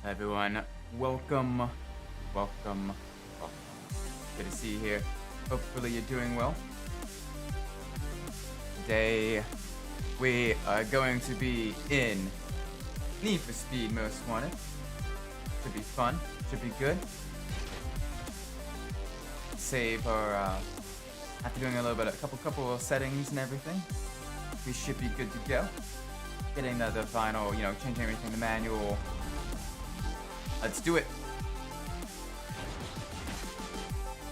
Everyone, welcome, welcome, welcome. Good to see you here. Hopefully you're doing well. Today, we are going to be in Need for Speed Most Wanted. Should be fun, should be good. Save our, after doing a couple of settings and everything, we should be good to go. Getting the final, changing everything, the manual. Let's do it.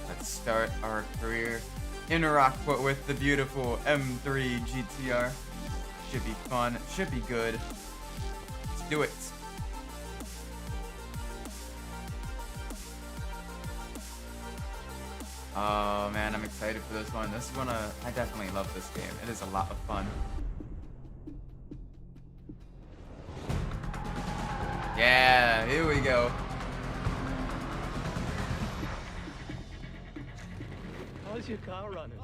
Let's start our career in Rockport with the beautiful M3 GTR. Should be fun. Should be good. Let's do it. Oh man, I'm excited for this one. This one, I definitely love this game. It is a lot of fun. Yeah, here we go. How's your car running?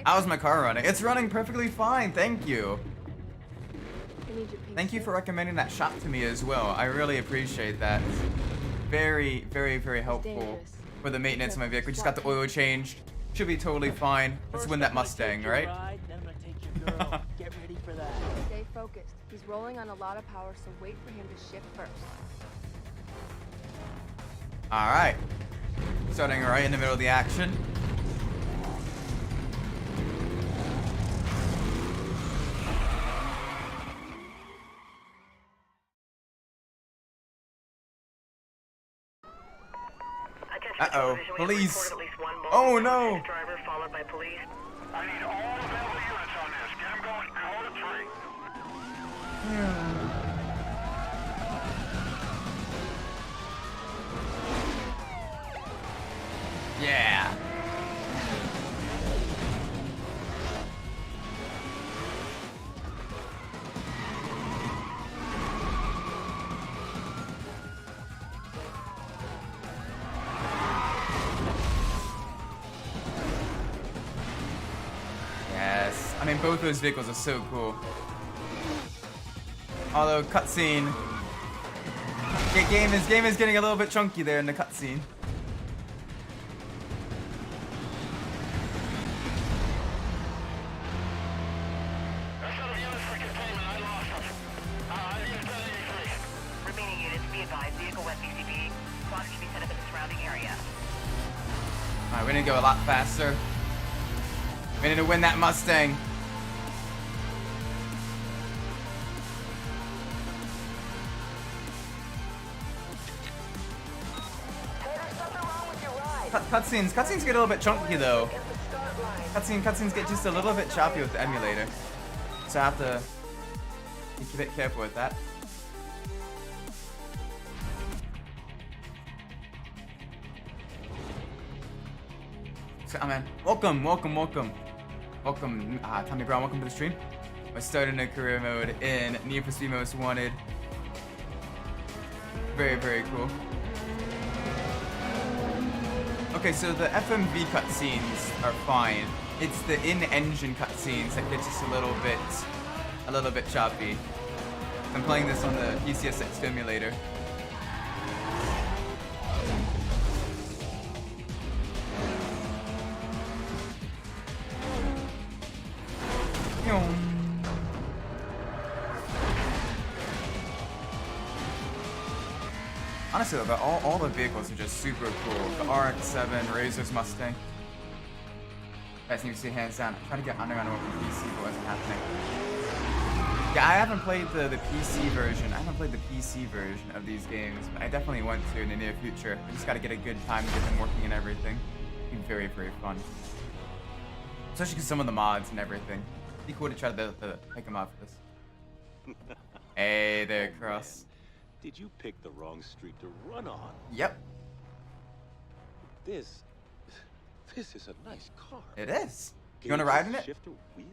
How's my car running? It's running perfectly fine, thank you. Thank you for recommending that shop to me as well. I really appreciate that. Very, very, very helpful for the maintenance of my vehicle. We just got the oil changed. Should be totally fine. Let's win that Mustang, right? Get ready for that. Stay focused. He's rolling on a lot of power, so wait for him to shift first. Alright. Starting right in the middle of the action. Uh-oh. Police. Oh no. Driver followed by police. I need all available units on this. Get them going out of 3. Yeah. Yes. I mean, both those vehicles are so cool. Although cutscene, game is getting a little bit chunky there in the cutscene. That's out of units for containment. I lost them. I used that 83. Remaining units, be advised, vehicle west BCB. Squad should be set up in the surrounding area. Alright, we need to go a lot faster. We need to win that Mustang. Cutscenes get a little bit chunky though. Cutscenes get just a little bit choppy with the emulator. So I have to be a bit careful with that. So, man, welcome, Tommy Brown, welcome to the stream. We're starting a career mode in Need for Speed Most Wanted. Very, very cool. Okay, so the FMV cutscenes are fine. It's the in-engine cutscenes that get just a little bit choppy. I'm playing this on the UCSX emulator. Honestly, though, all the vehicles are just super cool. The RX-7, Razor's Mustang. Guys, need to see hands down. I'm trying to get Underground over PC, but wasn't happening. Yeah, I haven't played the PC version. I haven't played the PC version of these games, but I definitely want to in the near future. I just got to get a good time to get them working and everything. It'd be very, very fun. Especially because some of the mods and everything. It'd be cool to try to pick them up for this. Hey there, Cross. Did you pick the wrong street to run on? Yep. This is a nice car. It is. You want to ride in it? Shifter wheel?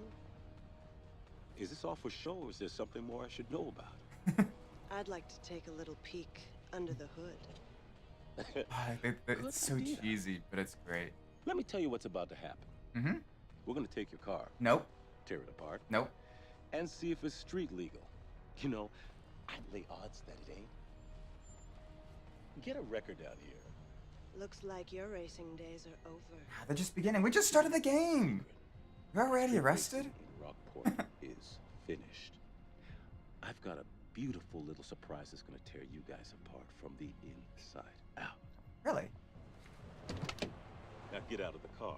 Is this all for show, or is there something more I should know about? I'd like to take a little peek under the hood. It's so cheesy, but it's great. Let me tell you what's about to happen. Mm-hmm. We're gonna take your car, Nope. tear it apart, Nope. and see if it's street legal. You know, I'd lay odds that it ain't. Get a record out here. Looks like your racing days are over. They're just beginning. We just started the game. You're already Street arrested? racing in Rockport is finished. I've got a beautiful little surprise that's gonna tear you guys apart from the inside out. Really? Now get out of the car.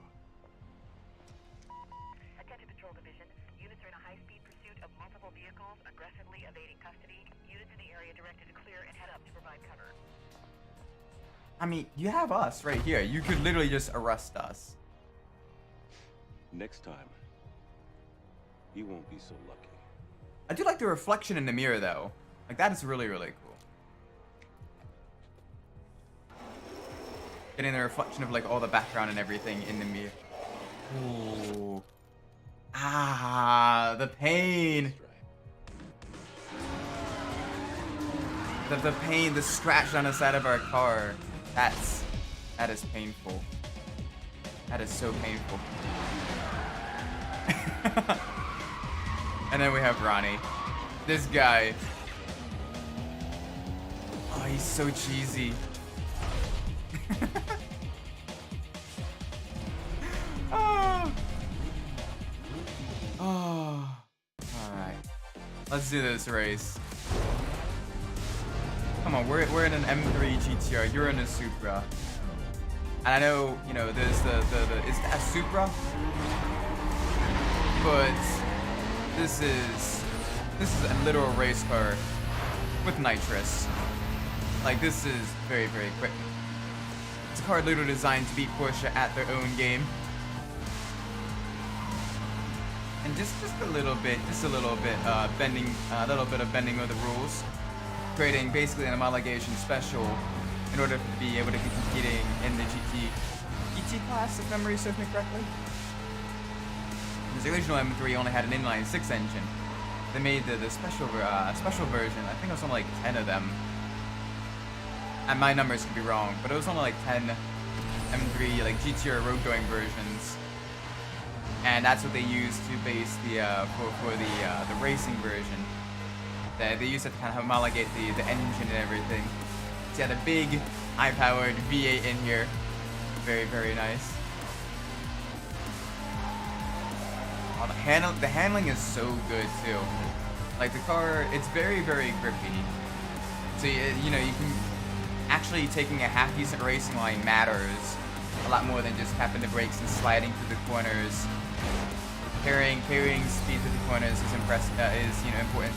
Attention Patrol Division. Units are in a high-speed pursuit of multiple vehicles, aggressively evading custody. Units in the area directed to clear and head up to provide cover. I mean, you have us right here. You could literally just arrest us. Next time, you won't be so lucky. I do like the reflection in the mirror, though. Like, that is really, really cool. Getting the reflection of, like, all the background and everything in the mirror. Ooh. Ah, the pain. The pain, the scratch on the side of our car. That is painful. That is so painful. And then we have Ronnie. This guy. Oh, he's so cheesy. Oh. Oh. Alright. Let's do this race. Come on, we're in an M3 GTR. You're in a Supra. And I know, you know, there's is that a Supra? But this is a literal race car with nitrous. Like, this is very, very quick. It's a car literally designed to beat Porsche at their own game. And just a little bit bending of the rules, creating basically an homologation special in order to be able to be competing in the GT class, if memory serves me correctly. Because the original M3 only had an inline 6 engine. They made the special version. I think it was only like 10 of them. And my numbers could be wrong, but it was only like 10 M3 like GTR road going versions. And that's what they used to base the for the racing version. They used it to kind of homologate the engine and everything. So yeah, the big high-powered V8 in here, very, very nice. Oh, the handling is so good too. Like, the car, it's very, very grippy. So you know, you can actually taking a half-decent racing line matters a lot more than just tapping the brakes and sliding through the corners. Carrying speed through the corners is important.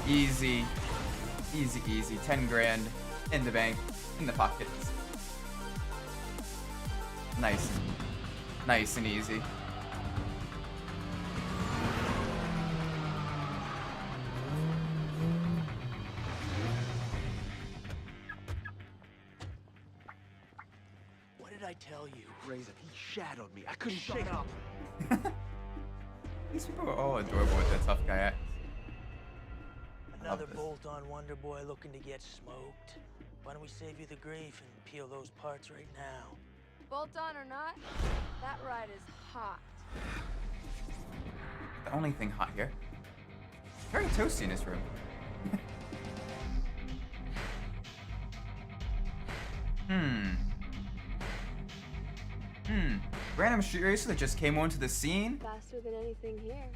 Easy. 10 grand in the bank, in the pockets. Nice and easy. What did I tell you? Razor, he shadowed me. I couldn't shake up. These people are all adorable with that tough guy act. Another bolt-on wonder boy looking to get smoked. Why don't we save you the grief and peel those parts right now? Bolt on or not, that ride is hot. The only thing hot here. Very toasty in this room. Random street racer that just came onto the scene. Faster than anything here.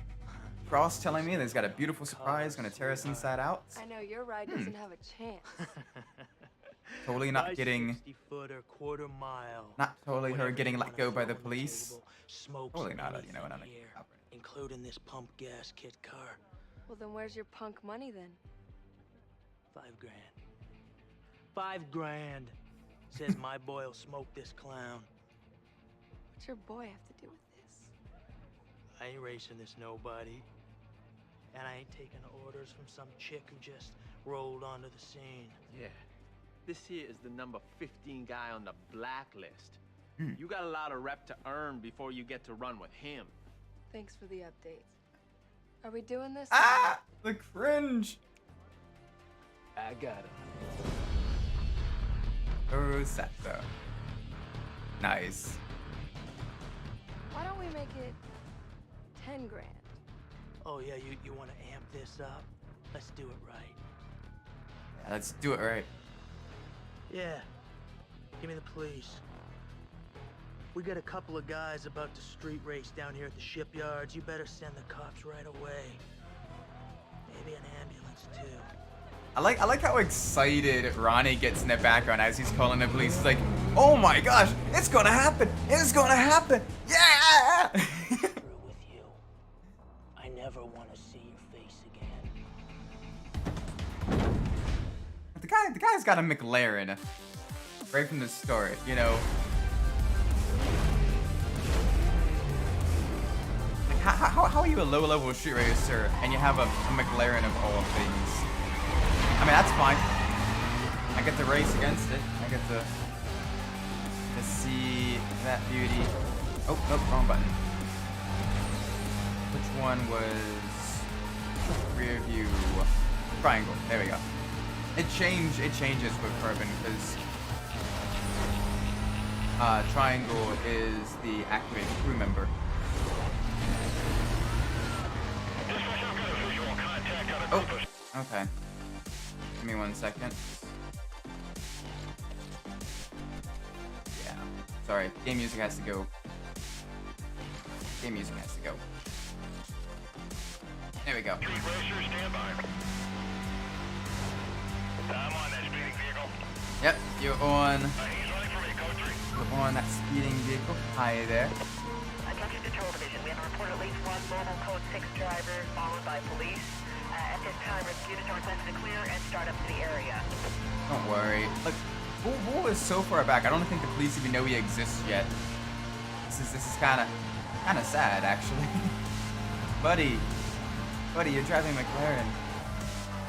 Cross telling me there's got a beautiful surprise gonna tear us inside out. I know your ride doesn't have a chance. Totally not getting, 60-footer, quarter mile. not totally her Whatever getting you let wanna go by throw the on police. table, smokes Totally not a, anything not a here, cop. including this pump gas kit car. Well, then where's your punk money then? 5 grand. 5 grand. Says my boy'll smoke this clown. What's your boy have to do with this? I ain't racing this nobody. And I ain't taking orders from some chick who just rolled onto the scene. Yeah. This here is the number 15 guy on the blacklist. You got a lot of rep to earn before you get to run with him. Thanks for the update. Are we doing this? Ah! The cringe! I got him. Rosetta. Nice. Why don't we make it 10 grand? Oh yeah, you want to amp this up? Let's do it right. Yeah, let's do it right. Yeah. Give me the police. We got a couple of guys about to street race down here at the shipyards. You better send the cops right away. Maybe an ambulance too. I like how excited Ronnie gets in the background as he's calling the police. He's like, oh my gosh, it's gonna happen! It's gonna happen! Yeah! Through with you. I never want to see your face again. the guy's got a McLaren right from the start, you know. Like, how are you a low-level street racer and you have a McLaren of all things? I mean, that's fine. I get to race against it. I get to see that beauty. Oh, nope, wrong button. Which one was rear view? Triangle. There we go. It changes with carbon because triangle is the activated crew member. Oh, okay. Give me 1 second. Yeah. Sorry, game music has to go. Game music has to go. There we go. Street racer, stand by. I'm on that speeding vehicle. Yep, you're on. He's running for me, code 3. You're on that speeding vehicle. Hi there. Attention Control Division. We have a report at least one mobile code 6 driver followed by police. At this time, units are requested to clear and start up to the area. Don't worry. Look, Bull is so far back. I don't think the police even know he exists yet. This is kind of sad, actually. buddy, you're driving McLaren.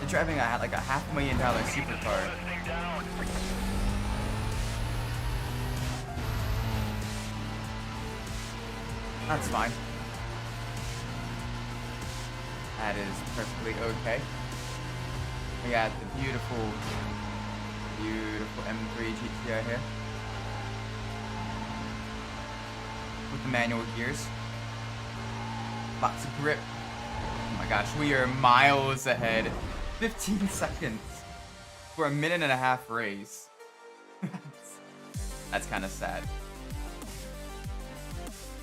You're driving like a $500,000 supercar. That's fine. That is perfectly okay. We got the beautiful M3 GTI here. With the manual gears. Lots of grip. Oh my gosh, we are miles ahead. 15 seconds for a 1.5-minute race. That's kind of sad.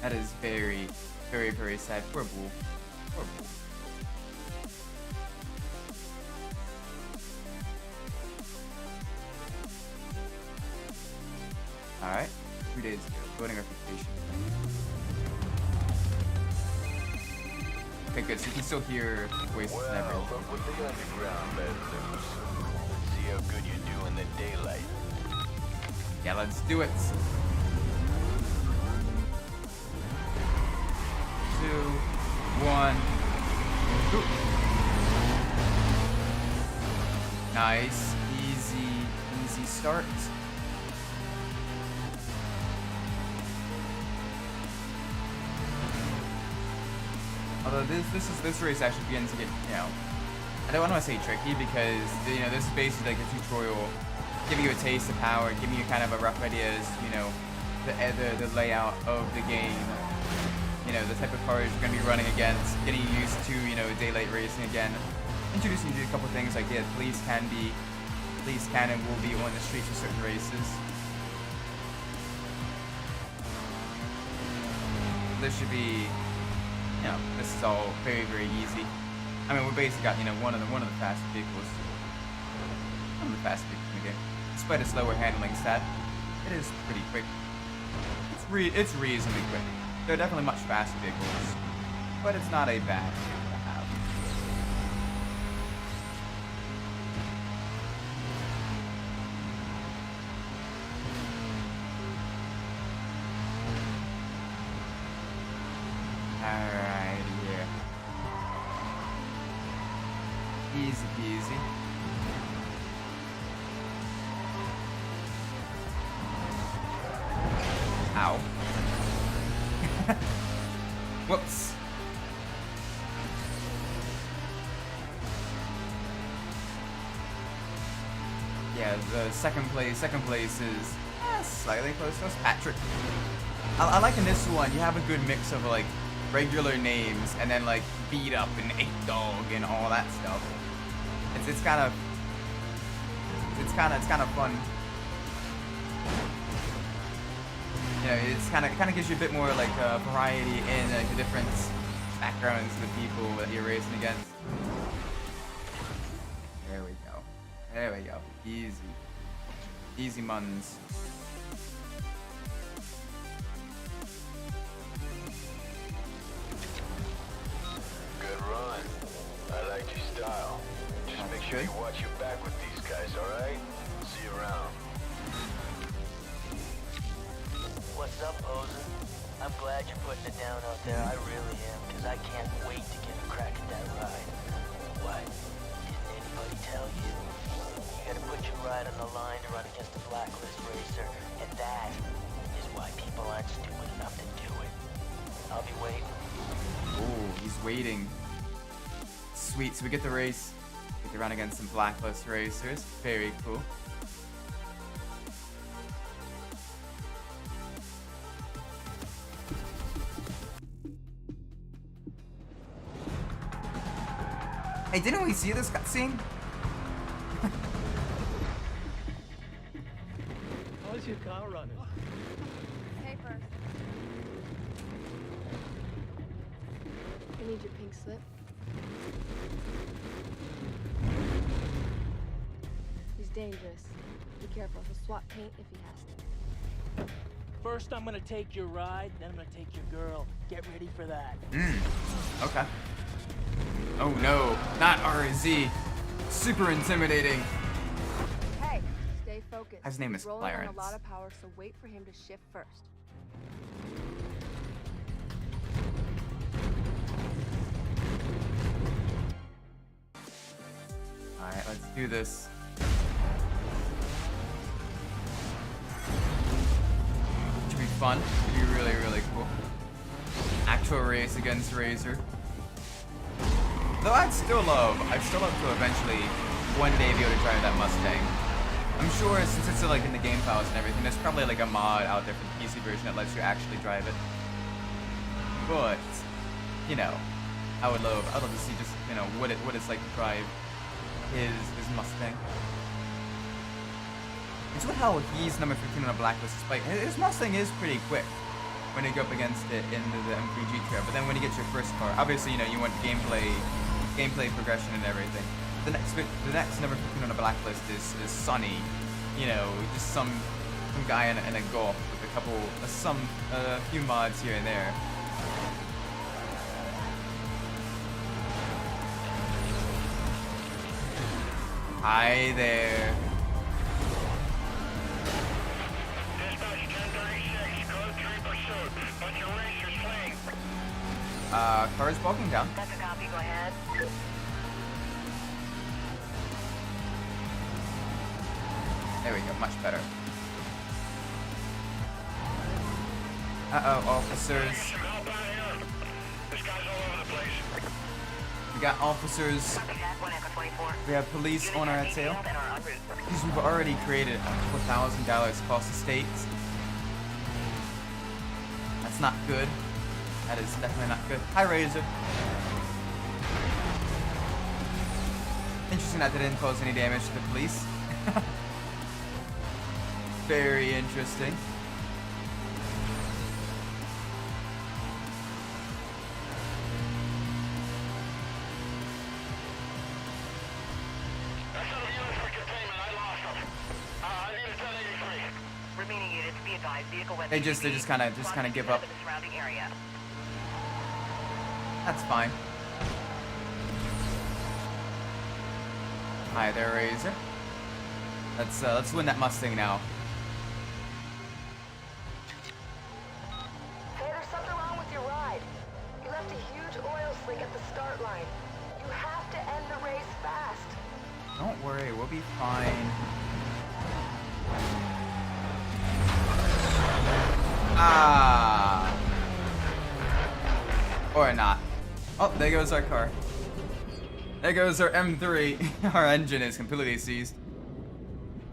That is very, very, very sad. Poor Bull. Poor Bull. Alright, 2 days ago. Voting reputation. Okay, good. So you can still hear voices and everything. But with the underground, let loose. See how good you do in the daylight. Yeah, let's do it. 2, 1. Go. Nice, easy start. Although this race actually begins to get, you know, I don't want to say tricky because, you know, this is basically like a tutorial, giving you a taste of power, giving you kind of a rough idea as, you know, the layout of the game, you know, the type of cars you're going to be running against, getting used to, you know, daylight racing again, introducing you to a couple things like, yeah, police can and will be on the streets for certain races. This should be, you know, this is all very, very easy. I mean, we basically got, you know, one of the fastest vehicles. One of the fastest vehicles in the game. Despite a slower handling stat, it is pretty quick. It's reasonably quick. There are definitely much faster vehicles, but it's not a bad vehicle to have. Alright, here. Easy peasy. Ow. Whoops. Yeah, the second place is slightly close to us. Patrick. I like in this one, you have a good mix of like regular names and then like beat up and 8-dog and all that stuff. It's kind of fun You know, it's kind of gives you a bit more like variety in like the different backgrounds of the people that you're racing against. There we go. There we go. Easy. Easy muns. Good run. I like your style. Just make sure you watch your back with these guys, alright? See you around. What's up, Poser? I'm glad you're putting it down out there. I really am, because I can't wait to get a crack at that ride. What? Didn't anybody tell you? You gotta put your ride on the line to run against a blacklist racer, and that is why people aren't stupid enough to do it. I'll be waiting. Oh, he's waiting. Sweet, so we get the race. We get to run against some blacklist racers. Very cool. Hey, didn't we see this cutscene? How's your car running? Pay first. I need your pink slip. He's dangerous. Be careful. He'll swap paint if he has to. First, I'm gonna take your ride, then I'm gonna take your girl. Get ready for that. Okay. Oh no, not RZ. Super intimidating. Hey, stay focused. His name He's is rolling on Clarence. a lot of power, so wait for him to shift first. Alright, let's do this. Should be fun. Should be really, really cool. Actual race against Razor. Though I'd still love to eventually one day be able to drive that Mustang. I'm sure since it's like in the game files and everything, there's probably like a mod out there for the PC version that lets you actually drive it. But, you know, I'd love to see just, you know, what it's like to drive his Mustang. It's what how he's number 15 on a blacklist despite his Mustang is pretty quick when you go up against it in the M3 GTR, but then when you get your first car, obviously, you know, you want gameplay progression and everything. The next number 15 on the blacklist is Sonny, you know, just some guy in a Golf with a few mods here and there. Hi there. Dispatch 1036, code 3 pursuit. Bunch of racers fleeing. Car is walking down. That's a copy, go ahead. There we go, much better. Uh-oh, officers. Some help out here. This guy's all over the place. We got officers. Copy that, 1 Echo 24. We have police on our tail. Detailed and are en route. Because we've already created a $4,000 cost of states. That's not good. That is definitely not good. Hi, Razor. Interesting that they didn't cause any damage to the police. Very interesting. That's out of units for containment. I lost them. I need a 1083. Remaining units, be advised, vehicle went They just kind of give up. in the surrounding area. That's fine. Hi there, Razor. Let's win that Mustang now. Hey, there's something wrong with your ride. You left a huge oil slick at the start line. You have to end the race fast. Don't worry, we'll be fine. Ah. Or not. Oh, there goes our car. There goes our M3. Our engine is completely seized.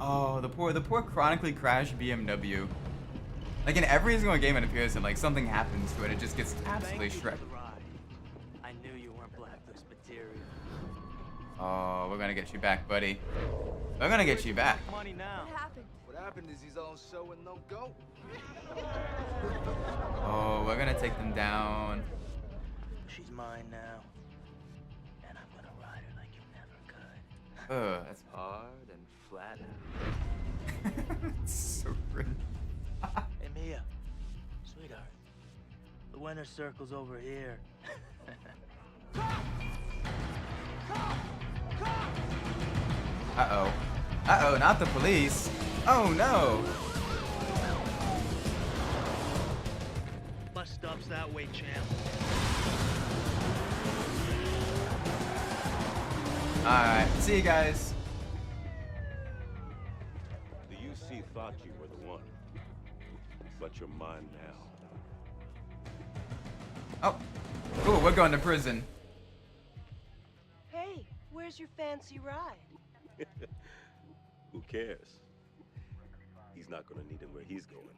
Oh, the poor chronically crashed BMW. Like in every single game it appears in, like something happens to it, it just gets absolutely Thank you for shredded. the ride. I knew you weren't blacklist material. Oh, we're gonna get you back, buddy. We're gonna get you back. Money now. What happened? What happened is he's on show and no go. Oh, we're gonna take them down. She's mine now. And I'm gonna ride her like you never could. That's Hard and flat. it's so cringe. Hey, Mia. Sweetheart. The winner's circle's over here. Uh-oh. Uh-oh, not the police. Oh, no. Bus stop's that way, champ. Alright, see you guys. The UC thought you were the one, but you're mine now. Oh. Cool, we're going to prison. Hey, where's your fancy ride? Who cares? He's not gonna need him where he's going.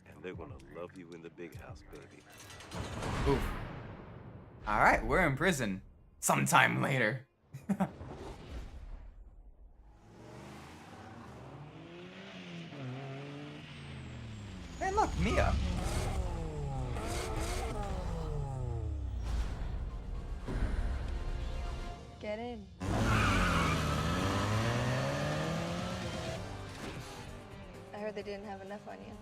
And they're gonna love you in the big house, baby. Oof. Alright, we're in prison. Sometime later. Hey, look, Mia. Get in. I heard they didn't have enough on you.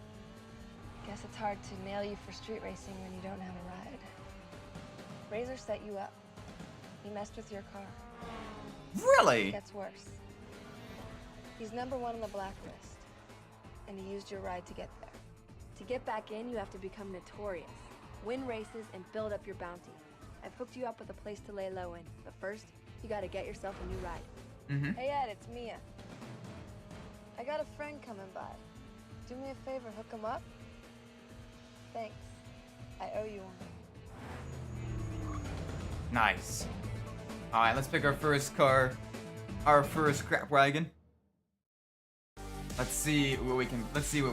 Guess it's hard to nail you for street racing when you don't have a ride. Razor set you up. He messed with your car. Really? It gets worse. He's #1 on the blacklist, and he used your ride to get there. To get back in, you have to become notorious, win races, and build up your bounty. I've hooked you up with a place to lay low in, but first, you gotta get yourself a new ride. Hey Ed, it's Mia. I got a friend coming by. Do me a favor, hook him up? Thanks. I owe you one. Nice. Alright, let's pick our first car. Our first crap wagon. Let's see what we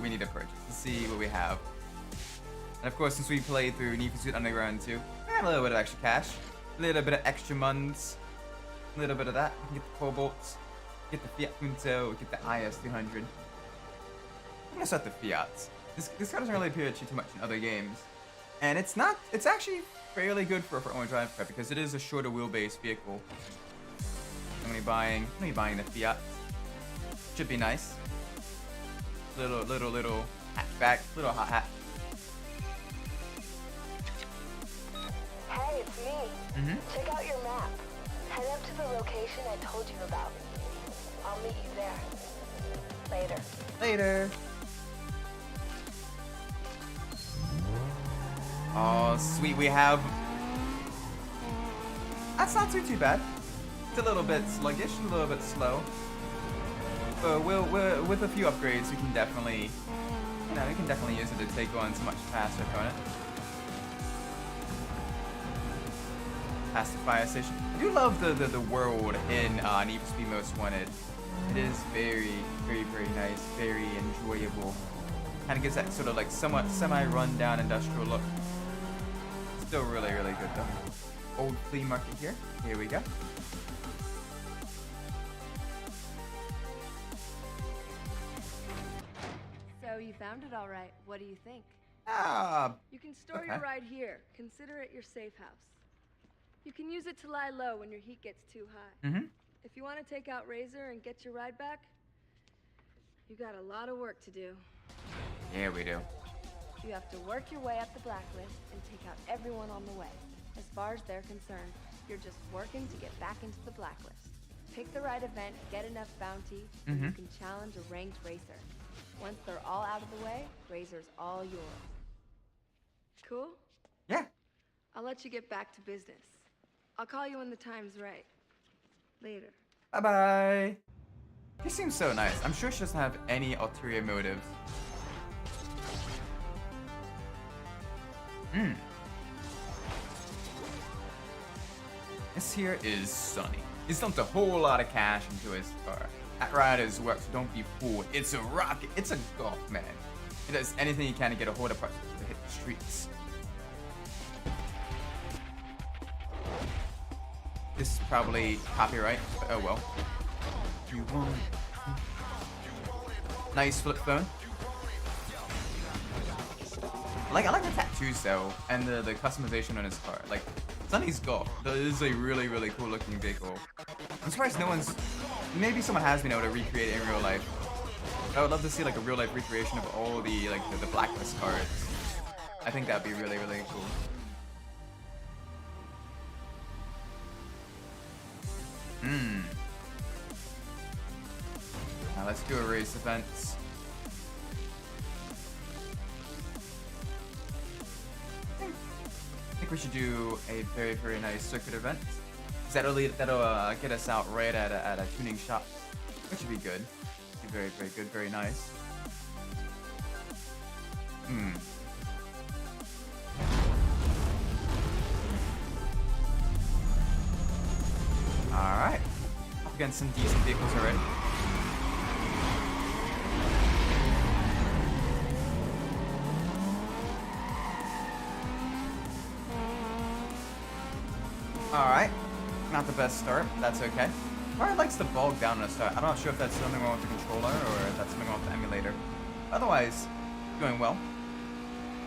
need to purchase. Let's see what we have. And of course, since we played through Need for Speed Underground 2, we got a little bit of extra cash. A little bit of extra munds. A little bit of that. We can get the Cobalts. Get the Fiat Punto. Get the IS 200. I'm gonna start the Fiats. This car doesn't really appear too much in other games. And it's actually fairly good for a front-wheel drive car because it is a shorter wheelbase vehicle. I'm gonna be buying the Fiat. Should be nice. Little hatchback, little hot hat. Hey, it's me. Check out your map. Head up to the location I told you about. I'll meet you there. Later. Later. Oh, sweet, we have... That's not too bad. It's a little bit sluggish, a little bit slow. But with a few upgrades, we can definitely, use it to take on some much faster opponent. Past the fire station. I do love the world in Need for Speed Most Wanted. It is very nice, very enjoyable. Kind of gives that sort of like somewhat semi-run-down industrial look. Still really good though. Old flea market here. Here we go. So you found it all right. What do you think? You can store okay. your ride here. Consider it your safe house. You can use it to lie low when your heat gets too high. If you want to take out Razor and get your ride back, you got a lot of work to do. Yeah, we do. You have to work your way up the blacklist and take out everyone on the way. As far as they're concerned, you're just working to get back into the blacklist. Pick the right event, get enough bounty, and you can challenge a ranked racer. Once they're all out of the way, Razor's all yours. Cool? Yeah. I'll let you get back to business. I'll call you when the time's right. Later. Bye-bye. She seems so nice. I'm sure she doesn't have any ulterior motives. This here is Sonny. He's dumped a whole lot of cash into his car. That rider's work, so don't be fooled. It's a rocket. It's a golf man. He does anything he can to get a hold of parts to hit the streets. This is probably copyright, but oh well. you want. Nice flip phone. I like the tattoos though, and the customization on his car. Like, Sonny's Golf. That is a really, really cool looking vehicle. I'm surprised no one's, maybe someone has been able to recreate it in real life. I would love to see like a real life recreation of all the the blacklist cards. I think that'd be really, really cool. Now let's do a race event. I think we should do a very, very nice circuit event. That'll get us out right at a tuning shop, which would be good. Be very, very good, very nice. All right, up against some decent vehicles already. Alright, not the best start, but that's okay. Car likes to bog down in a start. I'm not sure if that's something wrong with the controller or if that's something wrong with the emulator. Otherwise, doing well.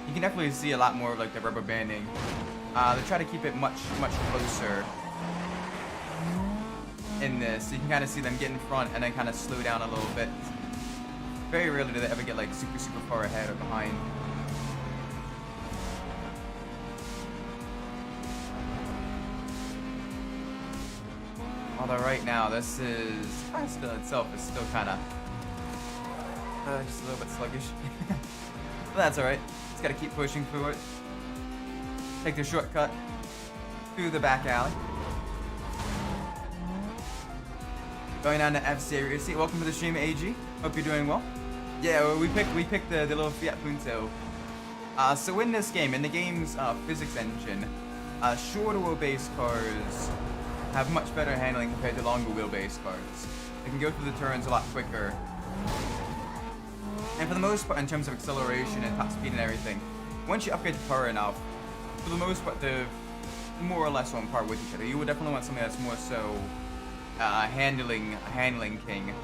You can definitely see a lot more of like the rubber banding. They try to keep it much, much closer in this. You can kind of see them get in front and then kind of slow down a little bit. Very rarely do they ever get like super, super far ahead or behind. Although right now, this is still itself is still kind of just a little bit sluggish. But that's alright. Just gotta keep pushing through it. Take the shortcut through the back alley. Going on to F-Series. Welcome to the stream, AG. Hope you're doing well. Yeah, well, we picked the little Fiat Punto. So in this game, in the game's physics engine, shorter wheelbase cars have much better handling compared to longer wheelbase cars. They can go through the turns a lot quicker. And for the most part, in terms of acceleration and top speed and everything, once you upgrade the car enough, for the most part, they're more or less on par with each other. You would definitely want something that's more so handling king.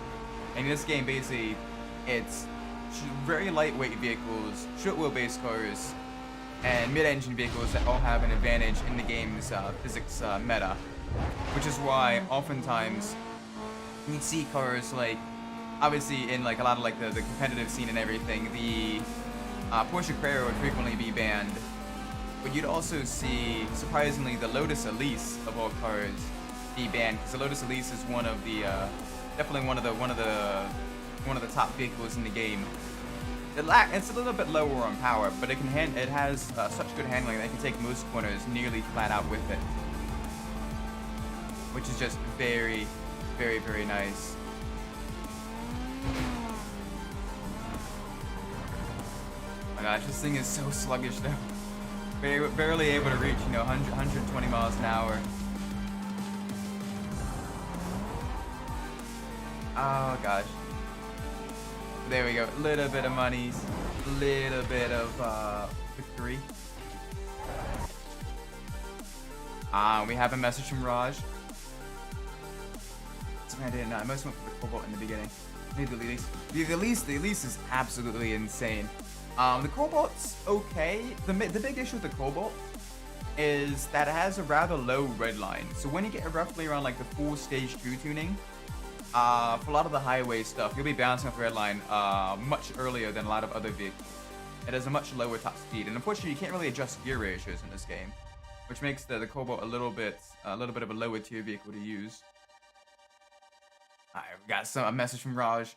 And in this game, basically, it's very lightweight vehicles, short wheelbase cars, and mid-engine vehicles that all have an advantage in the game's physics meta. Which is why oftentimes you see cars like, obviously in like a lot of like the competitive scene and everything, the Porsche Carrera would frequently be banned. But you'd also see, surprisingly, the Lotus Elise of all cars be banned, because the Lotus Elise is one of the definitely one of the top vehicles in the game. It's a little bit lower on power, but it has such good handling that it can take most corners nearly flat out with it. Which is just very, very, very nice. Oh my gosh, this thing is so sluggish though. Barely able to reach, 120 miles an hour. Oh gosh. There we go. Little bit of monies, little bit of victory. We have a message from Raj. I didn't know. I must went for the Cobalt in the beginning. Maybe the Elise is absolutely insane. The Cobalt's okay. The big issue with the Cobalt is that it has a rather low red line. So when you get roughly around like the full stage 2 tuning, for a lot of the highway stuff, you'll be bouncing off the red line much earlier than a lot of other vehicles. It has a much lower top speed, and unfortunately, you can't really adjust gear ratios in this game, which makes the Cobalt a little bit of a lower tier vehicle to use. Alright, we got a message from Raj.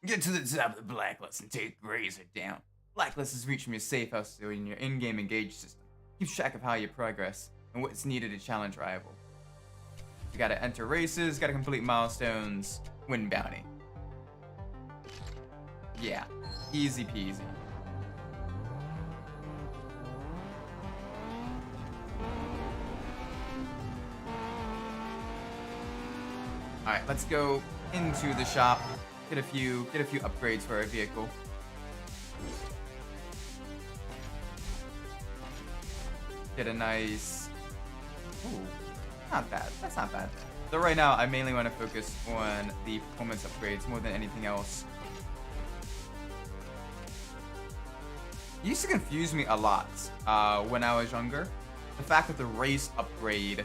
Get to the top of the blacklist and take Razor down. Blacklist is reached from your safe house so in your in-game engage system. Keeps track of how you progress and what's needed to challenge rival. You gotta enter races, gotta complete milestones, win bounty. Yeah, easy peasy. Alright, let's go into the shop, get a few upgrades for our vehicle. Get a nice... Ooh, not bad. That's not bad. So right now, I mainly want to focus on the performance upgrades more than anything else. It used to confuse me a lot when I was younger. The fact that the race upgrade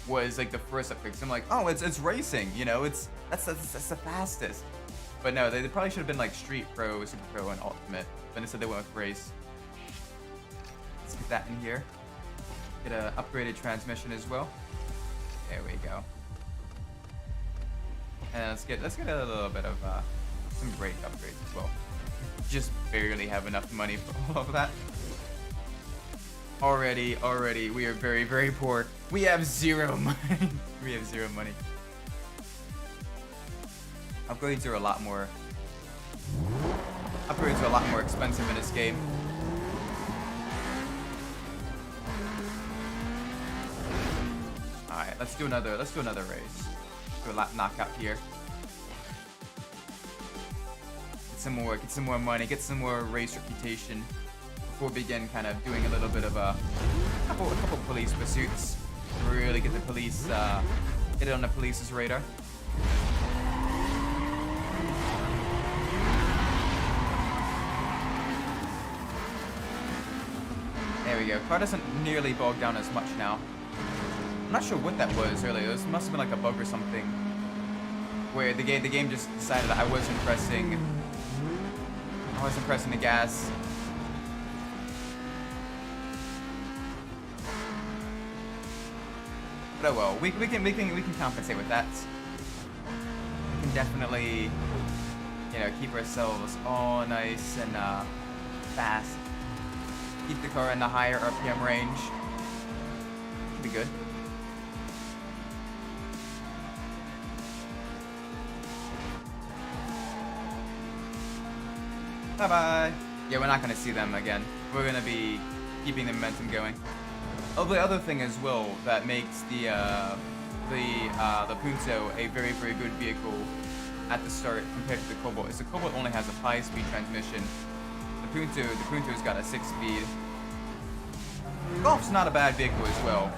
was like the first upgrade. So I'm like, oh, it's racing, you know, that's the fastest. But no, they probably should have been like Street Pro, Super Pro, and Ultimate. But instead they went with race. Let's get that in here. Get a upgraded transmission as well. There we go. And let's get a little bit of some brake upgrades as well. Just barely have enough money for all of that. Already, we are very, very poor. We have 0 money. We have 0 money. Upgrades are a lot more. Upgrades are a lot more expensive in this game. All right, let's do another race. Do a lap knockout here. Get some more money. Get some more race reputation before we begin kind of doing a little bit of a couple police pursuits. Really get the police, get it on the police's radar. There we go. Car doesn't nearly bog down as much now. I'm not sure what that was earlier. This must have been like a bug or something, where the game just decided I wasn't pressing the gas. But oh well, we can compensate with that. We can definitely, you know, keep ourselves all nice and fast. Keep the car in the higher RPM range. Should be good. Bye-bye. Yeah, we're not going to see them again. We're going to be keeping the momentum going. Oh, the other thing as well that makes the Punto a very, very good vehicle at the start compared to the Cobalt is the Cobalt only has a 5-speed transmission. The Punto's got a 6-speed. Golf's not a bad vehicle as well.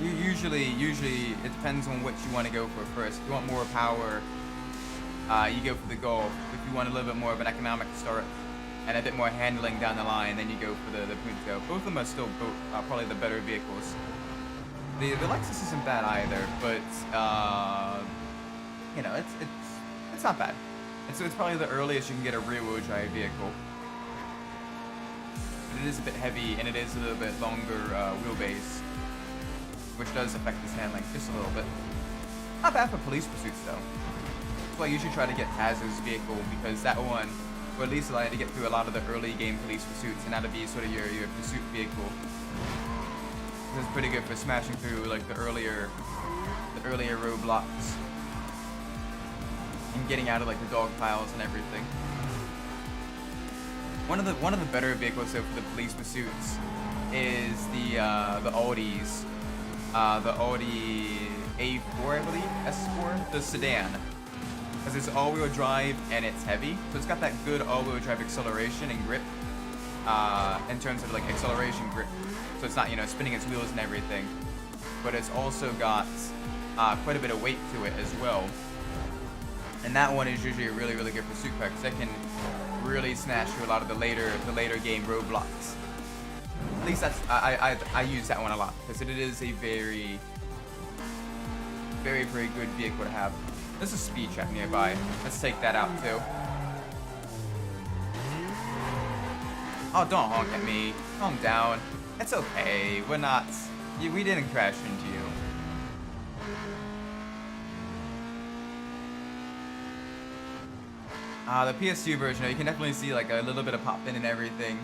Usually it depends on what you want to go for first. If you want more power, you go for the Golf. If you want a little bit more of an economic start and a bit more handling down the line, then you go for the Punto. Both of them are still probably the better vehicles. The Lexus isn't bad either, but you know, it's not bad. It's probably the earliest you can get a rear-wheel drive vehicle. But it is a bit heavy and it is a little bit longer wheelbase, which does affect its handling just a little bit. Not bad for police pursuits though. That's why you should try to get Taz's vehicle, because that one will at least allow you to get through a lot of the early game police pursuits, and that'll be sort of your pursuit vehicle. This is pretty good for smashing through like the earlier roadblocks and getting out of like the dog piles and everything. One of the better vehicles though for the police pursuits is the Audis. The Audi A4, I believe, S4, the sedan, because it's all-wheel drive and it's heavy, so it's got that good all-wheel drive acceleration and grip in terms of like acceleration grip. So it's not, you know, spinning its wheels and everything, but it's also got quite a bit of weight to it as well. And that one is usually a really, really good pursuit car because it can really snatch through a lot of the later game roadblocks. At least that's I use that one a lot because it is a very, very, very good vehicle to have. There's a speed trap nearby. Let's take that out too. Oh, don't honk at me. Calm down. It's okay. We're not. We didn't crash into you. The PS2 version, you can definitely see like a little bit of pop in and everything.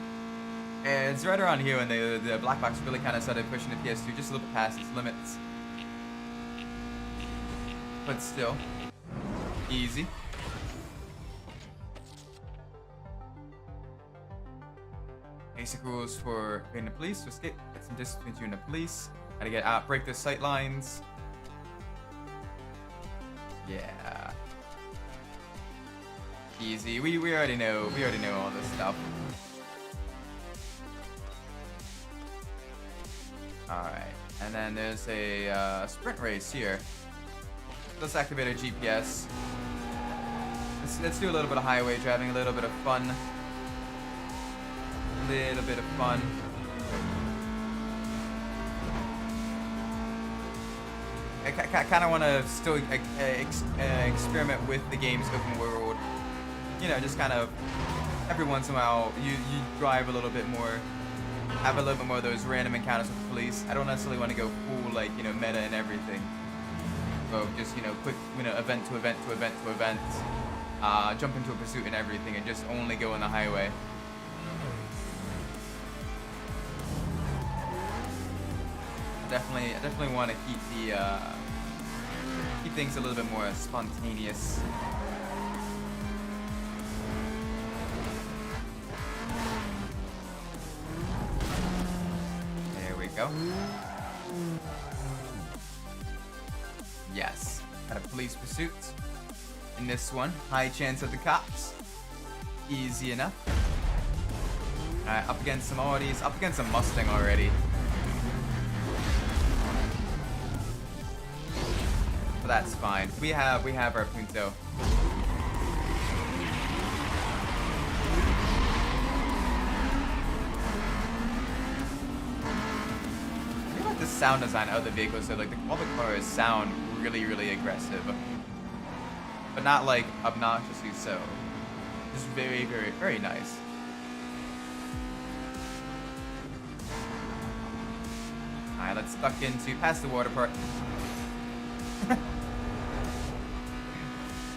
And it's right around here when the black box really kind of started pushing the PS2 just a little bit past its limits. But still, easy. Basic rules for being the police: to escape, get some distance between you and the police. Gotta get break the sight lines. Yeah. Easy. We already know. We already know all this stuff. All right, And then there's a sprint race here. Let's activate our GPS. Let's do a little bit of highway driving, a little bit of fun. A little bit of fun. I kind of want to still experiment with the game's open world. You know, just kind of every once in a while you drive a little bit more, have a little bit more of those random encounters with the police. I don't necessarily want to go full, like, you know, meta and everything. So just, you know, quick, you know, event to event to event to event, jump into a pursuit and everything, and just only go on the highway. I definitely want to keep the keep things a little bit more spontaneous. There we go. Yes, got a police pursuit. In this one, high chance of the cops. Easy enough. Alright, up against some Audis, up against a Mustang already. But that's fine. We have our Punto. I feel like the sound design of the vehicles, so like all the cars sound really aggressive. But not like obnoxiously so. Just very nice. Alright, let's duck into past the water park.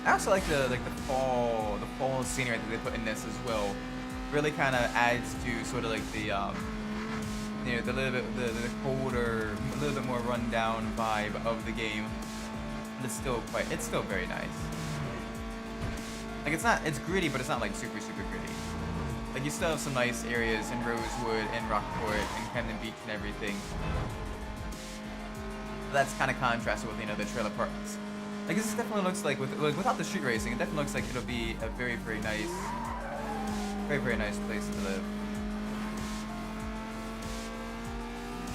I also like the fall scenery that they put in this as well. Really kind of adds to sort of like the you know, the little bit the colder, a little bit more rundown vibe of the game. But it's still very nice. Like it's gritty, but it's not like super gritty. Like you still have some nice areas in Rosewood and Rockport and Camden Beach and everything. But that's kind of contrasted with, you know, the trailer parks. Like this definitely looks like without the street racing, it definitely looks like it'll be a very nice place to live.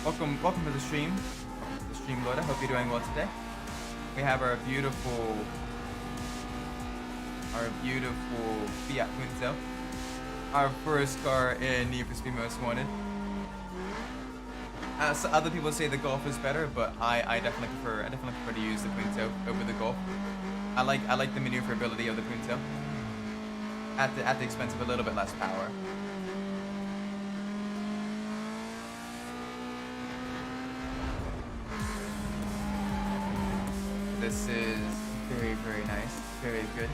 Welcome to the stream. Welcome to the stream, Lord. I hope you're doing well today. We have our beautiful Fiat Punto. Our first car in Need for Speed Most Wanted. So other people say the Golf is better, but I definitely prefer to use the Punto over the Golf. I like the maneuverability of the Punto at the expense of a little bit less power. This is very nice, very good.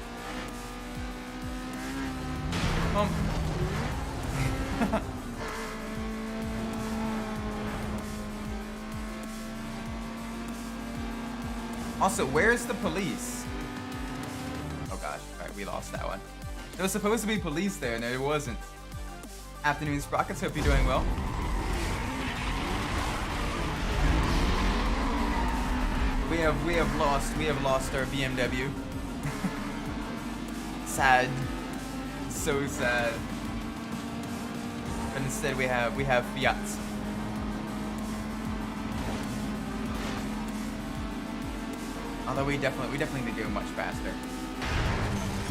Also, where's the police? Oh gosh, alright, we lost that one. There was supposed to be police there, and there wasn't. Afternoon Sprockets, hope you're doing well. We have lost our BMW. Sad. So sad. But instead we have Fiats. Although we definitely need to go much faster.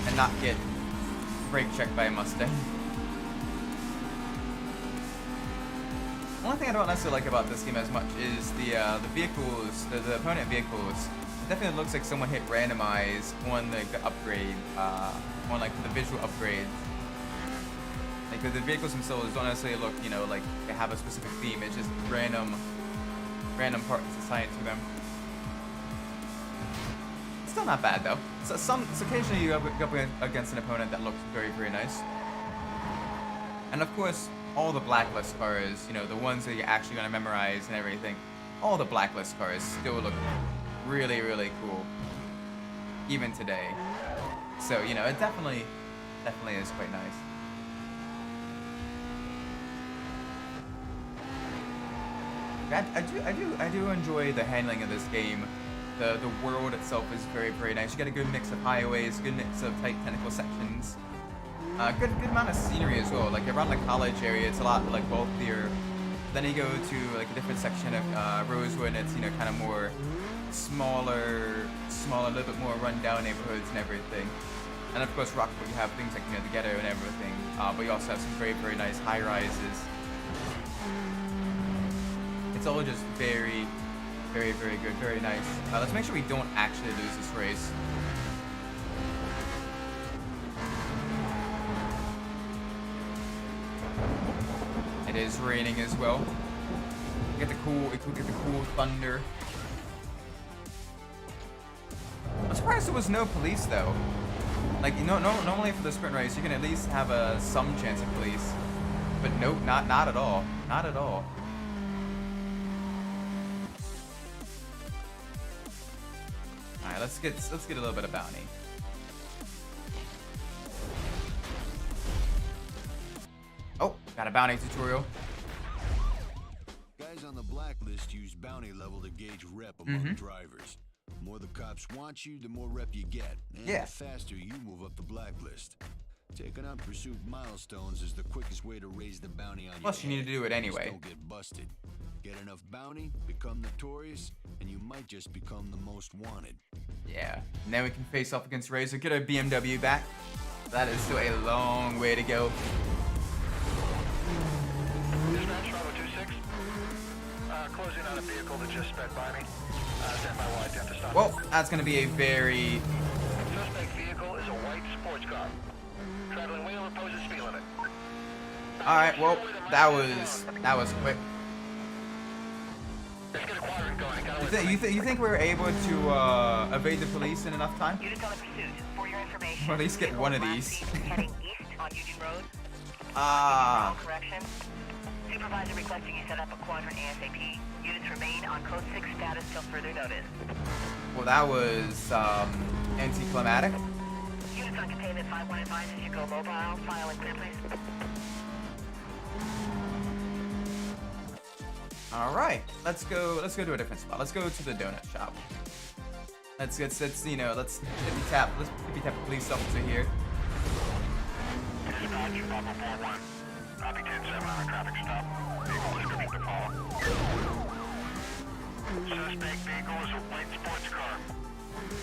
And not get brake checked by a Mustang. One thing I don't necessarily like about this game as much is the vehicles, the opponent vehicles. It definitely looks like someone hit randomize on the upgrade, on like the visual upgrades. Like the vehicles themselves don't necessarily look, you know, like they have a specific theme. It's just random parts assigned to them. Still not bad though. So occasionally you go up against an opponent that looks very nice. And of course, all the Blacklist cars, you know, the ones that you're actually going to memorize and everything, all the Blacklist cars still look really cool, even today. So, you know, it definitely is quite nice. I do enjoy the handling of this game. The world itself is very nice. You get a good mix of highways, good mix of tight technical sections. Good amount of scenery as well. Like around the college area, it's a lot like wealthier Then you go to like a different section of Rosewood, and it's, you know, kind of more smaller, a little bit more run-down neighborhoods and everything. And of course, Rockport, you have things like, you know, the ghetto and everything, but you also have some very, very nice high-rises. It's all just very, very, very good, very nice. Let's make sure we don't actually lose this race. It is raining as well. You get the cool thunder. I'm surprised there was no police though. Like, you know, normally for the sprint race, you can at least have some chance of police, but nope, not at all, not at all. All right, let's get a little bit of bounty. Oh, got a bounty tutorial. Guys on the blacklist use bounty level to gauge rep among drivers. The more the cops want you, the more rep you get, and the faster you move up the blacklist. Taking on pursuit milestones is the quickest way to raise the bounty on you. Plus, you need to do it anyway. Just don't get busted. Get enough bounty, become notorious, and you might just become the most wanted. Yeah, and then we can face off against Razor. Get our BMW back. That is still a long way to go. Dispatch, Bravo 26. Closing on a vehicle that just sped by me. Stand by while I attempt to stop. Well, that's going to be a very... Suspect vehicle is a white sports car. Traveling way over poses speed limit. Alright, well, that was quick. Let's get a quadrant going. You think we were able to evade the police in enough time? Units on the pursuit. For your information, Or at least get one of these. heading east on Union Road. Correction. Supervisor requesting you set up a quadrant ASAP. Units remain on code 6 status till further notice. Well, that was anticlimactic. Units on containment 5-1 advises you go mobile. File and clear, please. All right, let's go to a different spot. Let's go to the donut shop. Let's you know, let's tippy tap the police officer here. Dispatch, Bravo 41. Copy 10-7 on a traffic stop. Vehicle description to follow. Suspect vehicle is a white sports car.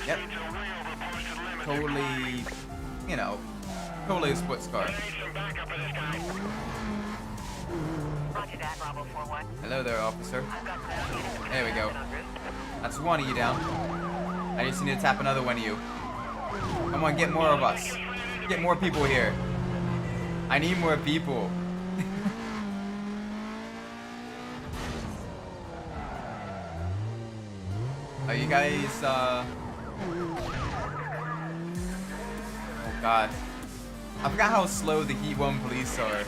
Yep. Speeds are way over posted limits. Totally, you know, totally a sports car. I need some backup for this guy. Roger that, Bravo 41. Hello there, officer. I've got ground. There we go. That's one of you down. I just need to tap another one of you. Come on, get more of us. Get more people here. I need more people. Are you guys, oh god. I forgot how slow the Heat 1 police are.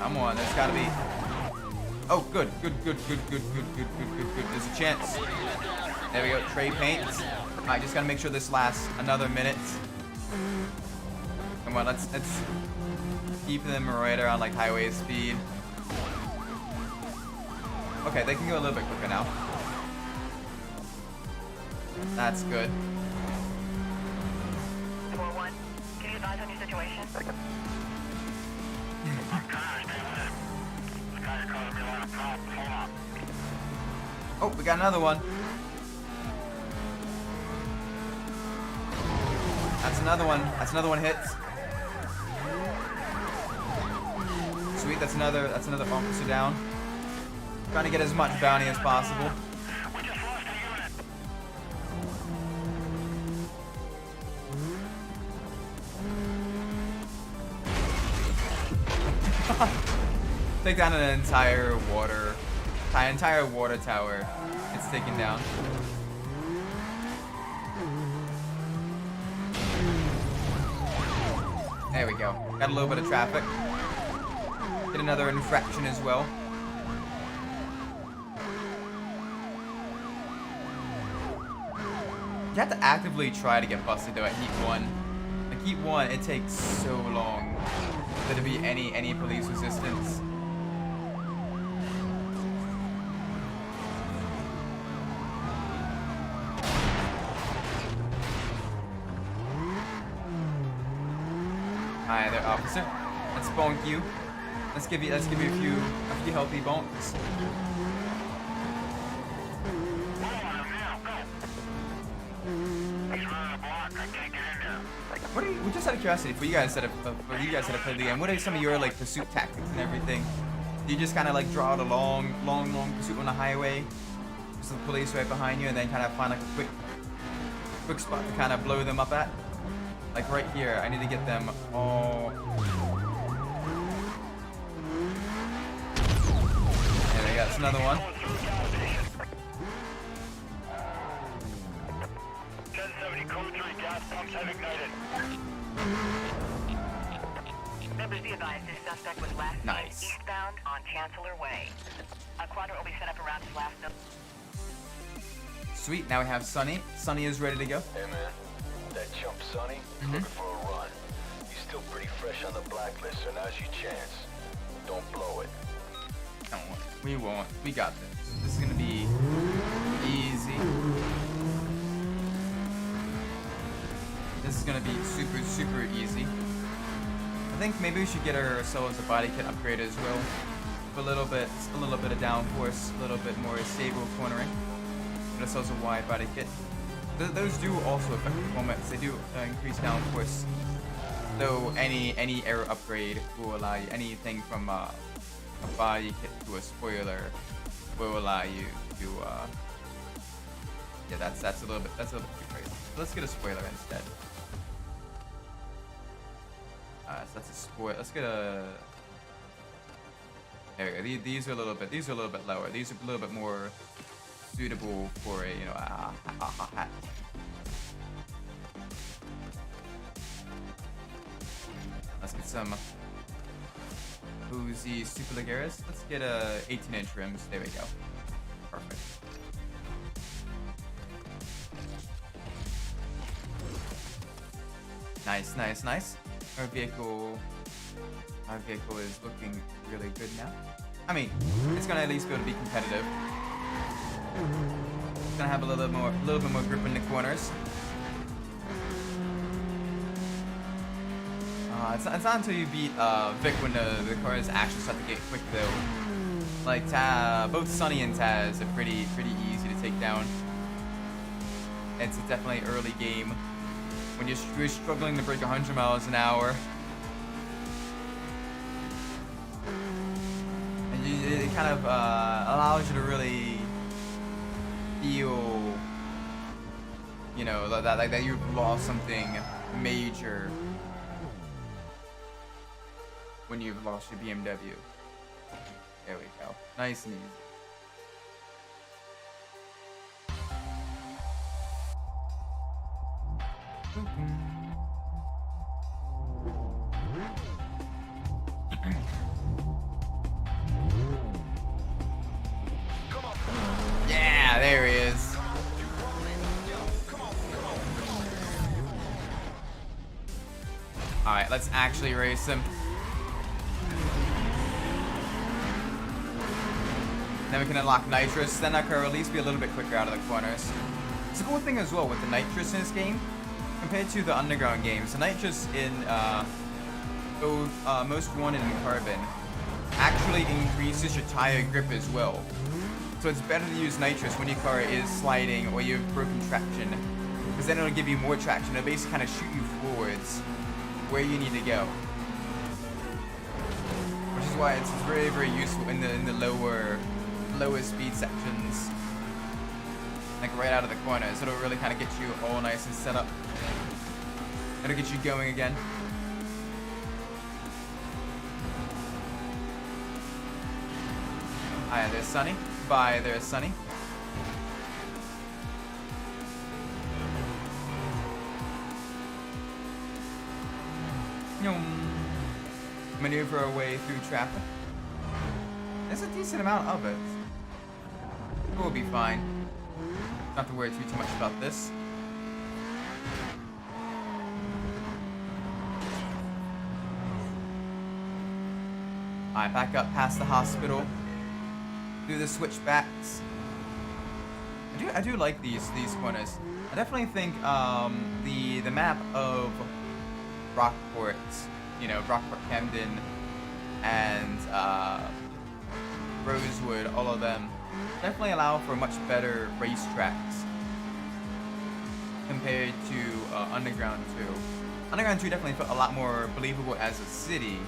Come on, there's gotta be... Oh, good. There's a chance. There we go, trade paints. Alright, just gotta make sure this lasts another minute. Come on, let's keep them right around like highway speed. Okay, they can go a little bit quicker now. That's good. 4-1. Can you advise on your situation? Oh, we got another one. That's another one. That's another one hit. Sweet, that's another officer down. Trying to get as much bounty as possible. Take down an entire water tower. It's taken down. There we go. Got a little bit of traffic. Get another infraction as well. You have to actively try to get busted though at Heat 1. Like Heat 1, it takes so long for there to be any police resistance. Hi there, officer. Let's bonk you. Let's give you a few healthy bonks. What are you, just out of curiosity, for you guys that have played the game, what are some of your like pursuit tactics and everything? Do you just kind of like draw out a long pursuit on the highway, just the police right behind you, and then kind of find like a quick spot to kind of blow them up at? Like right here, I need to get them all. There we go, that's another one. 1070 code 3 gas pumps have ignited. Members be advised this suspect was last seen eastbound on Chancellor Way. A quadrant will be set up around his last note. Sweet, now we have Sonny. Sonny is ready to go. Hey man, that chump Sonny looking for a run. He's still pretty fresh on the blacklist, so now's your chance. Don't blow it. Don't worry. We won't. We got this. This is gonna be easy. This is gonna be super easy. I think maybe we should get ourselves a body kit upgrade as well. A little bit of downforce, a little bit more stable cornering. Get ourselves a wide body kit. Those do also affect performance. They do increase downforce. Though any air upgrade will allow you anything from a body kit to a spoiler will allow you to yeah, that's a little bit too crazy. So let's get a spoiler instead. So that's a spoiler. Let's get a. There we go. These are a little bit lower. These are a little bit more suitable for a a hat. Let's get some Uzi Super Ligeras. Let's get a 18-inch rims. There we go. Perfect. Nice. Our vehicle is looking really good now. I mean, it's gonna at least be able to be competitive. It's gonna have a little bit more grip in the corners. It's not until you beat Vic when the cars actually start to get quick though. Like both Sonny and Taz are pretty easy to take down. It's definitely early game when you're struggling to break 100 miles an hour. And it kind of allows you to really feel, that you've lost something major when you've lost your BMW. There we go. Nice and easy. Yeah, there he is. Alright, let's actually race him. Then we can unlock nitrous, then I can at least be a little bit quicker out of the corners. It's a cool thing as well with the nitrous in this game, compared to the underground games. The nitrous in both Most Wanted and Carbon actually increases your tire grip as well. So it's better to use nitrous when your car is sliding or you have broken traction, because then it'll give you more traction. It'll basically kind of shoot you forwards where you need to go. Which is why it's very useful in the lower speed sections, like right out of the corners. It'll really kind of get you all nice and set up. It'll get you going again. Hi, there's Sonny. Bye, there's Sonny. Maneuver our way through traffic. There's a decent amount of it. We'll be fine. Don't have to worry too much about this. Alright, back up past the hospital. Do the switchbacks. I do like these corners. I definitely think the map of Rockport you know, Rockport, Camden, and Rosewood, all of them definitely allow for much better racetracks compared to Underground 2. Underground 2 definitely felt a lot more believable as a city,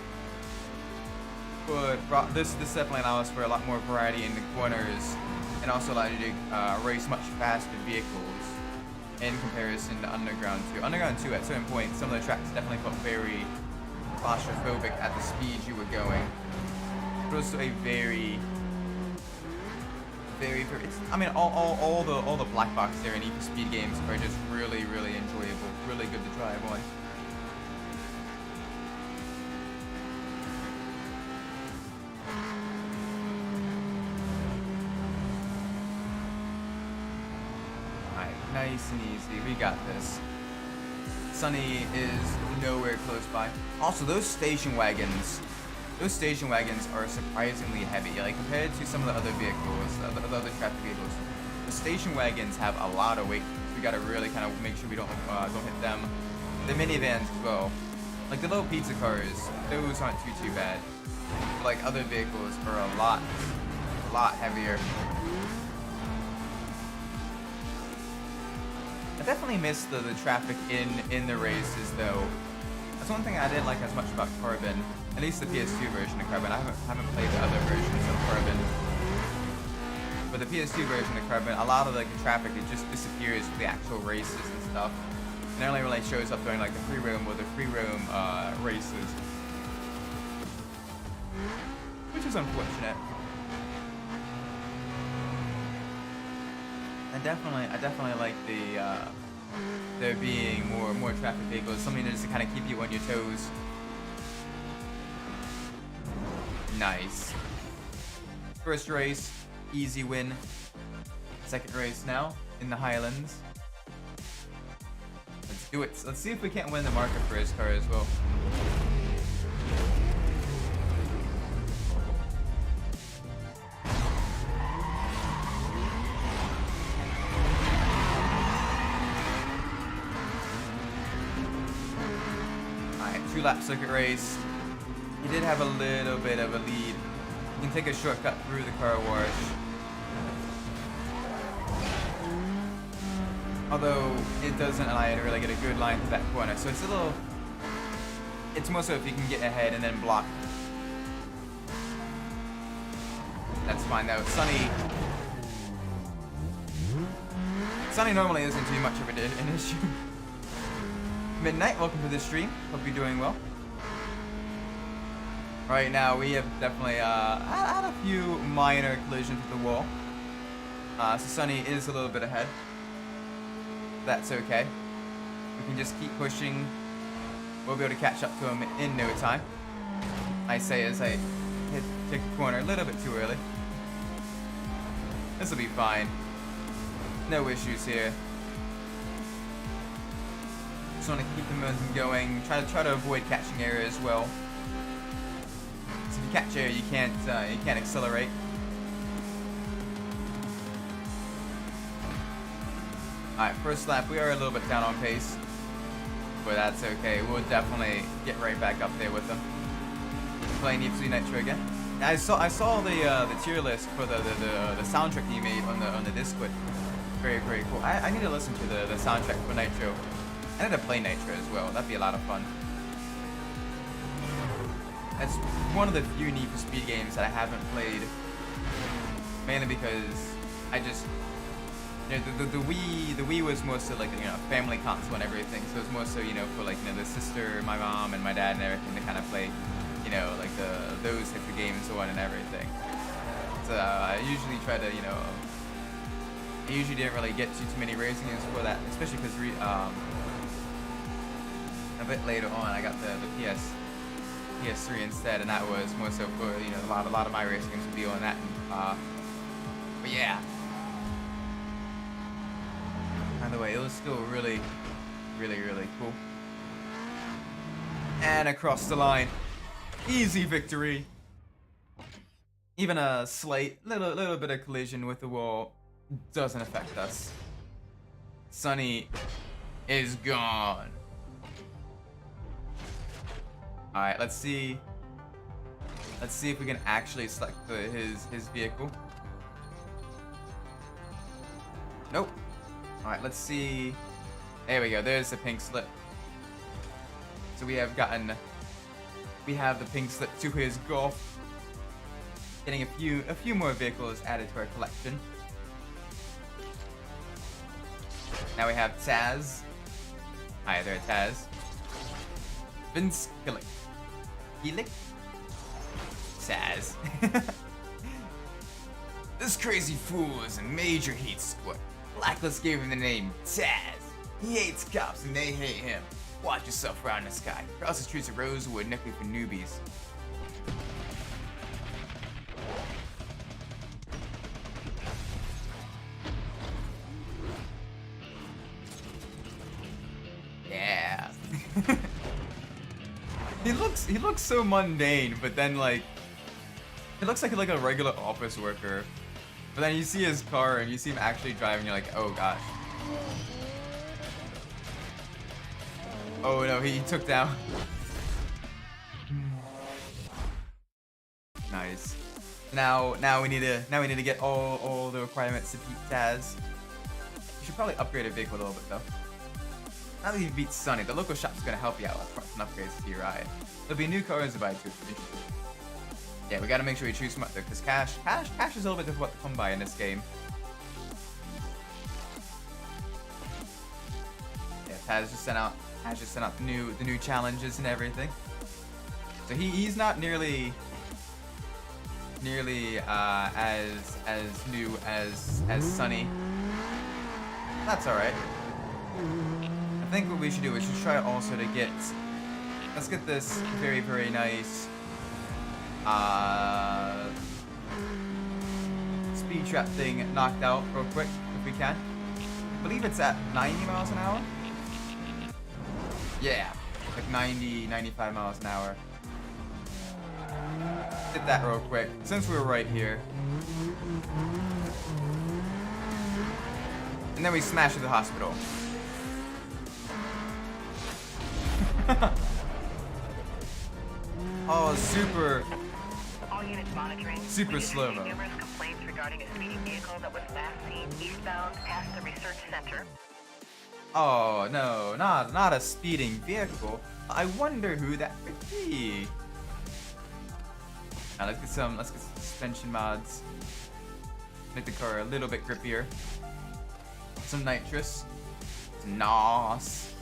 but this definitely allows for a lot more variety in the corners, and also allows you to race much faster vehicles in comparison to Underground 2. Underground 2, at certain points, some of the tracks definitely felt very claustrophobic at the speed you were going. But also a very, it's, I mean, all the black box there in Need for Speed games are just really, really enjoyable, really good to drive on. Alright, nice and easy, we got this. Sunny is nowhere close by. Also, those station wagons are surprisingly heavy. Like, compared to some of the other vehicles, the other traffic vehicles, the station wagons have a lot of weight. So we gotta really kind of make sure we don't hit them. The minivans as well. Like the little pizza cars, those aren't too bad. But like other vehicles are a lot heavier. I definitely miss the traffic in the races though. That's one thing I didn't like as much about Carbon. At least the PS2 version of Carbon. I haven't played the other versions of Carbon. But the PS2 version of Carbon, a lot of like the traffic, it just disappears for the actual races and stuff. And it only really shows up during like the free roam or the free roam races. Which is unfortunate. I definitely like there being more traffic vehicles, something just to kind of keep you on your toes. Nice. First race, easy win. Second race now in the Highlands. Let's do it. Let's see if we can't win the market for his car as well. Alright, 2-lap circuit race. He did have a little bit of a lead. You can take a shortcut through the car wash. Although it doesn't allow you to really get a good line to that corner. So it's a little... It's more so if you can get ahead and then block. That's fine though. Sunny normally isn't too much of an issue. Midnight, welcome to the stream. Hope you're doing well. Right now, we have definitely had a few minor collisions with the wall. So Sunny is a little bit ahead. That's okay. We can just keep pushing. We'll be able to catch up to him in no time. I say as I hit the corner a little bit too early. This will be fine. No issues here. Just want to keep the momentum going. Try to avoid catching air as well. If you catch air, you can't accelerate. Alright, first lap, we are a little bit down on pace, but that's okay. We'll definitely get right back up there with them. Playing Need for Speed Nitro again. I saw the tier list for the soundtrack you made on the Discord. Very cool. I need to listen to the soundtrack for Nitro. I need to play Nitro as well. That'd be a lot of fun. That's one of the few Need for Speed games that I haven't played, mainly because I just, you know, the Wii was more so like, you know, family console and everything, so it's more so, you know, for like, you know, the sister, my mom, and my dad and everything to kind of play, you know, like those type of games on and everything. So I usually try to, you know, I usually didn't really get too many racing games for that, especially because a bit later on I got the PS3 instead, and that was more so for, you know, a lot of my racing games would be on that. But yeah. By the way, it was still really cool. And across the line, easy victory. Even a slight little bit of collision with the wall doesn't affect us. Sunny is gone. All right, let's see. Let's see if we can actually select his vehicle. Nope. All right, let's see. There we go. There's the pink slip. So we have the pink slip to his Golf. Getting a few more vehicles added to our collection. Now we have Taz. Hi there, Taz. Vince Gillick. Gillick? Taz. This crazy fool is a major hate squad. Blacklist gave him the name Taz. He hates cops and they hate him. Watch yourself around the sky. Across the streets of Rosewood, nothing for newbies. Yeah. He looks so mundane, but then like he looks like a regular office worker. But then you see his car and you see him actually driving, you're like, oh gosh. Oh no, he took down. Nice. Now we need to get all the requirements to beat Taz. You should probably upgrade a vehicle a little bit though. Now that you beat Sonny, the local shop's gonna help you out with parts and upgrades to your ride. There'll be new cars to buy too. Yeah, we gotta make sure we choose smart though, because cash is a little bit difficult to come by in this game. Yeah, Taz just sent out the new challenges and everything. So he's not nearly as new as Sonny. That's alright. I think what we should do is just try also to get, let's get this very, very nice speed trap thing knocked out real quick if we can. I believe it's at 90 miles an hour. Yeah, like 90, 95 miles an hour. Did that real quick since we were right here. And then we smash into the hospital. Oh, super slow-mo. Numerous complaints regarding a speeding vehicle that was last seen eastbound past the research center. Oh no, not a speeding vehicle. I wonder who that could be. Now let's get some suspension mods. Make the car a little bit grippier. Some nitrous. Nos.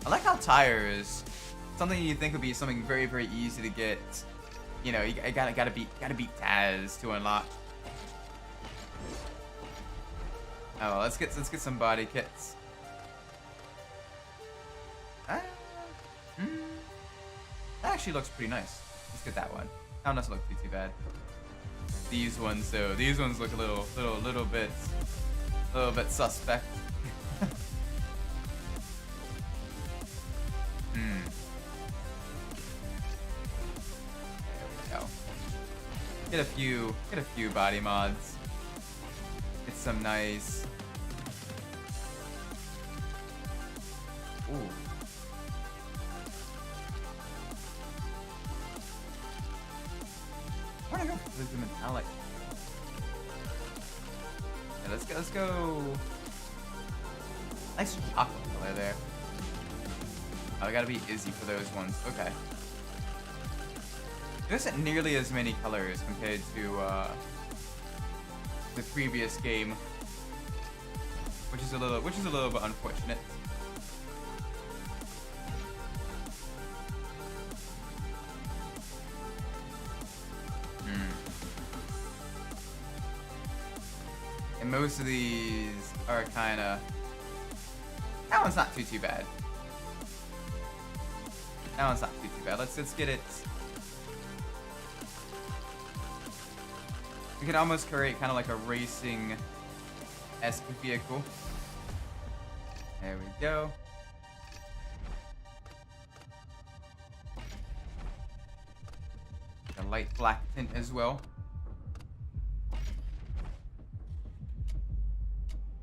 I like how tires, something you think would be something very, very easy to get. You know, you gotta beat Taz to unlock. Oh, well, let's get some body kits. That actually looks pretty nice. Let's get that one. That one doesn't look too bad. These ones though, these ones look a little bit suspect. There we go. Get a few body mods. Get some nice. Ooh. I wanna go for the metallic. Yeah, let's go. Nice chocolate color there. Oh, I gotta be Izzy for those ones. Okay. There isn't nearly as many colors compared to the previous game, which is a little bit unfortunate. And most of these are kinda. That one's not too bad. That one's not too bad. Let's get it. We can almost create kind of like a racing-esque vehicle. There we go. A light black tint as well.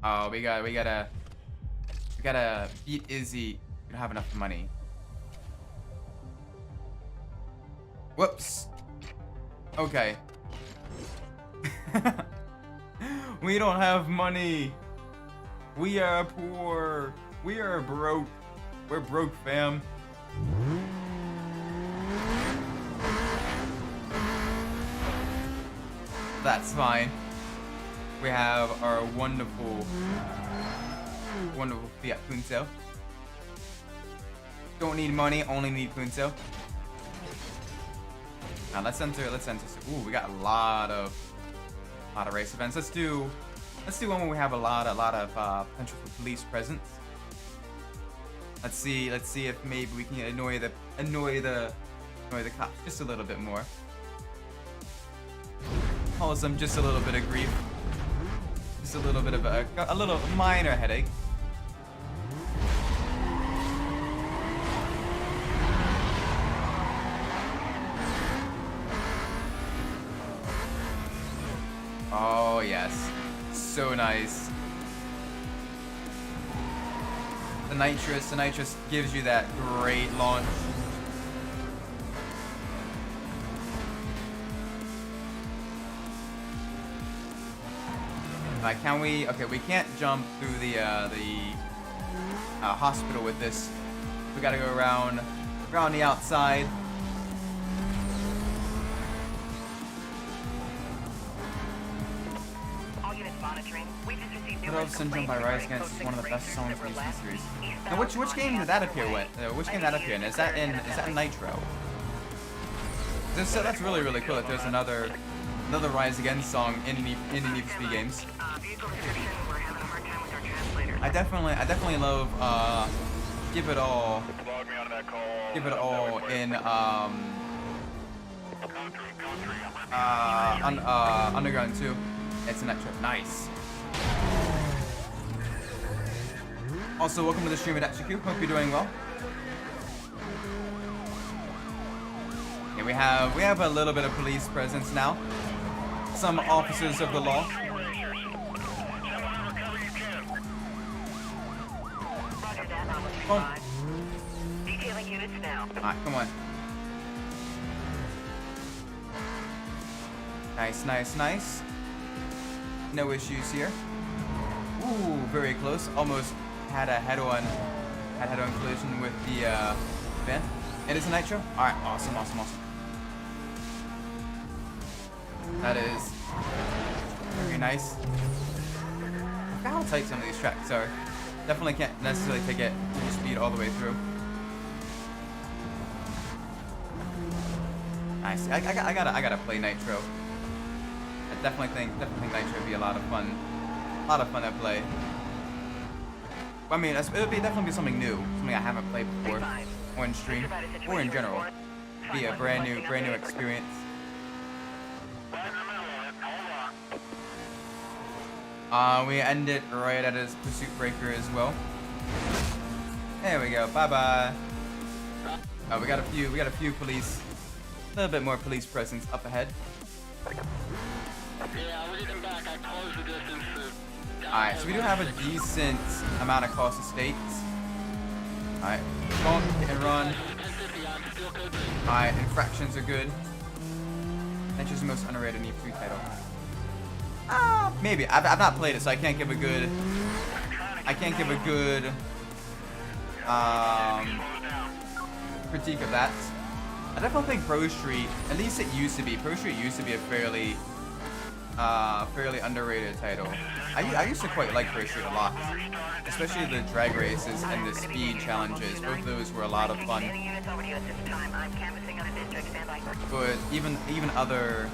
Oh, we gotta beat Izzy. We don't have enough money. Whoops. Okay. We don't have money. We are poor. We are broke. We're broke, fam. That's fine. We have our wonderful Fiat Punto. Don't need money, only need Punto. Now let's enter. Ooh, we got a lot of race events. Let's do one where we have a lot of potential for police presence. Let's see if maybe we can annoy the cops just a little bit more. Cause them just a little bit of grief. Just a little bit of a little minor headache. Oh yes, so nice. The nitrous gives you that great launch. Can we? Okay, we can't jump through the hospital with this. We gotta go around the outside. Love Syndrome by Rise Against is one of the best songs in the series. Now, which game did that appear in? Which game did that appear in? Is that in Nitro? That's really cool. That there's another Rise Against song in Need for Speed games. I definitely love Give It All in Underground 2. It's a Nitro. Nice. Also, welcome to the stream at HQ. Hope you're doing well. Yeah, we have a little bit of police presence now. Some officers of the law. Detailing units now. Alright, come on. Nice. No issues here. Ooh, very close. Almost had a head-on collision with the van. It is a Nitro? Alright, awesome. That is very nice. I forgot how tight some of these tracks are. Definitely can't necessarily take it full speed all the way through. Nice. I gotta play Nitro. I definitely think Nitro would be a lot of fun. A lot of fun to play. I mean, it would definitely be something new, something I haven't played before, or in stream, or in general. It'd be a brand new experience. We end it right at his pursuit breaker as well. There we go. Bye bye. We got a few police, a little bit more police presence up ahead. Yeah, lead them back. I closed the distance. Alright, so we do have a decent amount of cost estates. Alright, hit and run. Alright, infractions are good. That's just the most underrated Need for Speed title. Maybe. I've not played it, so I can't give a good critique of that. I definitely think Pro Street, at least it used to be, Pro Street used to be a fairly underrated title. I used to quite like Pro Street a lot, especially the drag races and the speed challenges. Both of those were a lot of fun. But even other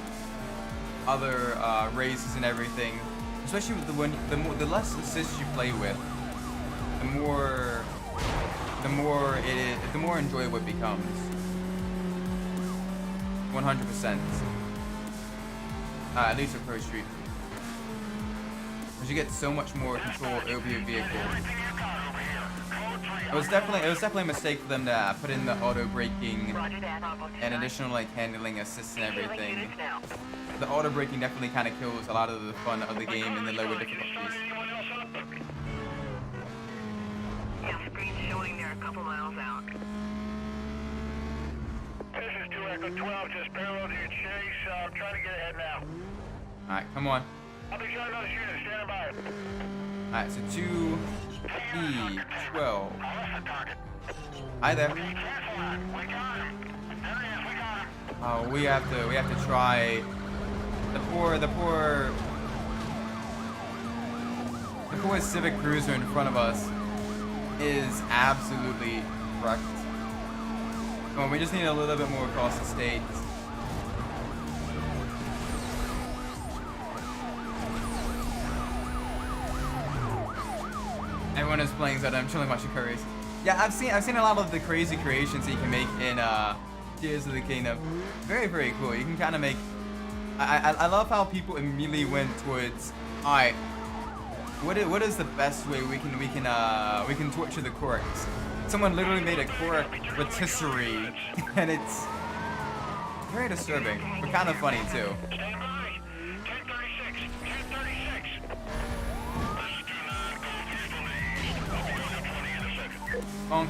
races and everything, especially with the less assists you play with, the more enjoyable it becomes. 100%. At least with Pro Street. Because you get so much more control over your vehicle. It was definitely a mistake for them to put in the auto braking and additional handling assists and everything. The auto braking definitely kind of kills a lot of the fun of the game in the lower difficulties. Yeah, screen showing there are couple miles out. This is 2 Echo 12, just parallel to your chase. I'm trying to get ahead now. Alright, come on. I'll be showing those units, stand by. Alright, so 2E12. I lost the target. Hi there. Okay, cancel that. We got him. There he is, we got him. Oh, we have to try. The poor Civic Cruiser in front of us is absolutely wrecked. Come on, we just need a little bit more across the state. Everyone is playing Zelda. I'm chilling watching curries. Yeah, I've seen a lot of the crazy creations that you can make in Tears of the Kingdom. Very, very cool. You can kind of make. I love how people immediately went towards. All right, what is the best way we can torture the corks? Someone literally made a cork rotisserie, and it's very disturbing, but kind of funny too. Stand by. 1036. 1036. Bonk.